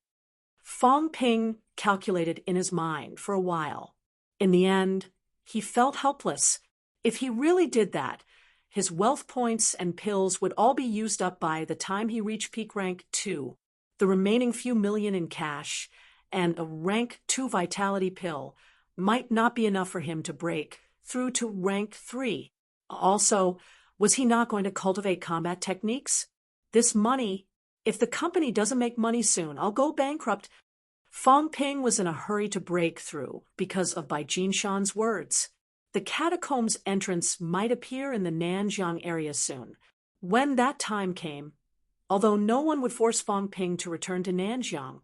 Fong Ping calculated in his mind for a while. In the end, he felt helpless. If he really did that, his wealth points and pills would all be used up by the time he reached peak rank 2. The remaining few million in cash and a rank 2 vitality pill might not be enough for him to break through to rank 3. Also, was he not going to cultivate combat techniques? This money, if the company doesn't make money soon, I'll go bankrupt. Fong Ping was in a hurry to break through because of Bai Jinshan's words. The catacombs entrance might appear in the Nanjiang area soon. When that time came, although no one would force Fong Ping to return to Nanjiang,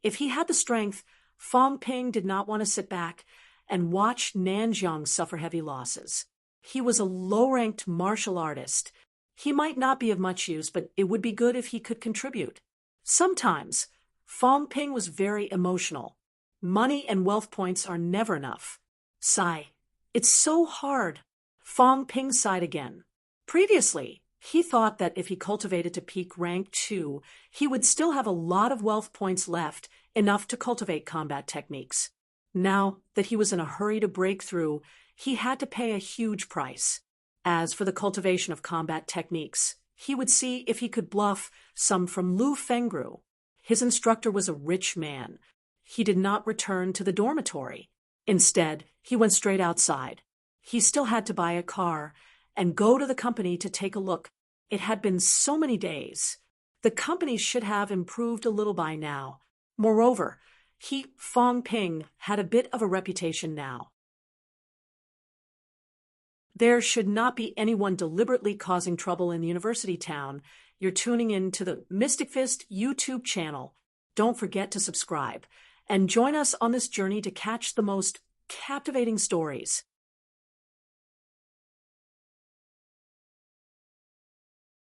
if he had the strength, Fong Ping did not want to sit back and watch Nanjiang suffer heavy losses. He was a low-ranked martial artist. He might not be of much use, but it would be good if he could contribute. Sometimes, Fong Ping was very emotional. Money and wealth points are never enough. Sigh. It's so hard. Fong Ping sighed again. Previously, he thought that if he cultivated to peak rank 2, he would still have a lot of wealth points left, enough to cultivate combat techniques. Now that he was in a hurry to break through, he had to pay a huge price. As for the cultivation of combat techniques, he would see if he could bluff some from Lu Fengru. His instructor was a rich man. He did not return to the dormitory. Instead, he went straight outside. He still had to buy a car and go to the company to take a look. It had been so many days. The company should have improved a little by now. Moreover, Fong Ping, had a bit of a reputation now. There should not be anyone deliberately causing trouble in the university town. You're tuning in to the Mystic Fist YouTube channel. Don't forget to subscribe and join us on this journey to catch the most captivating stories.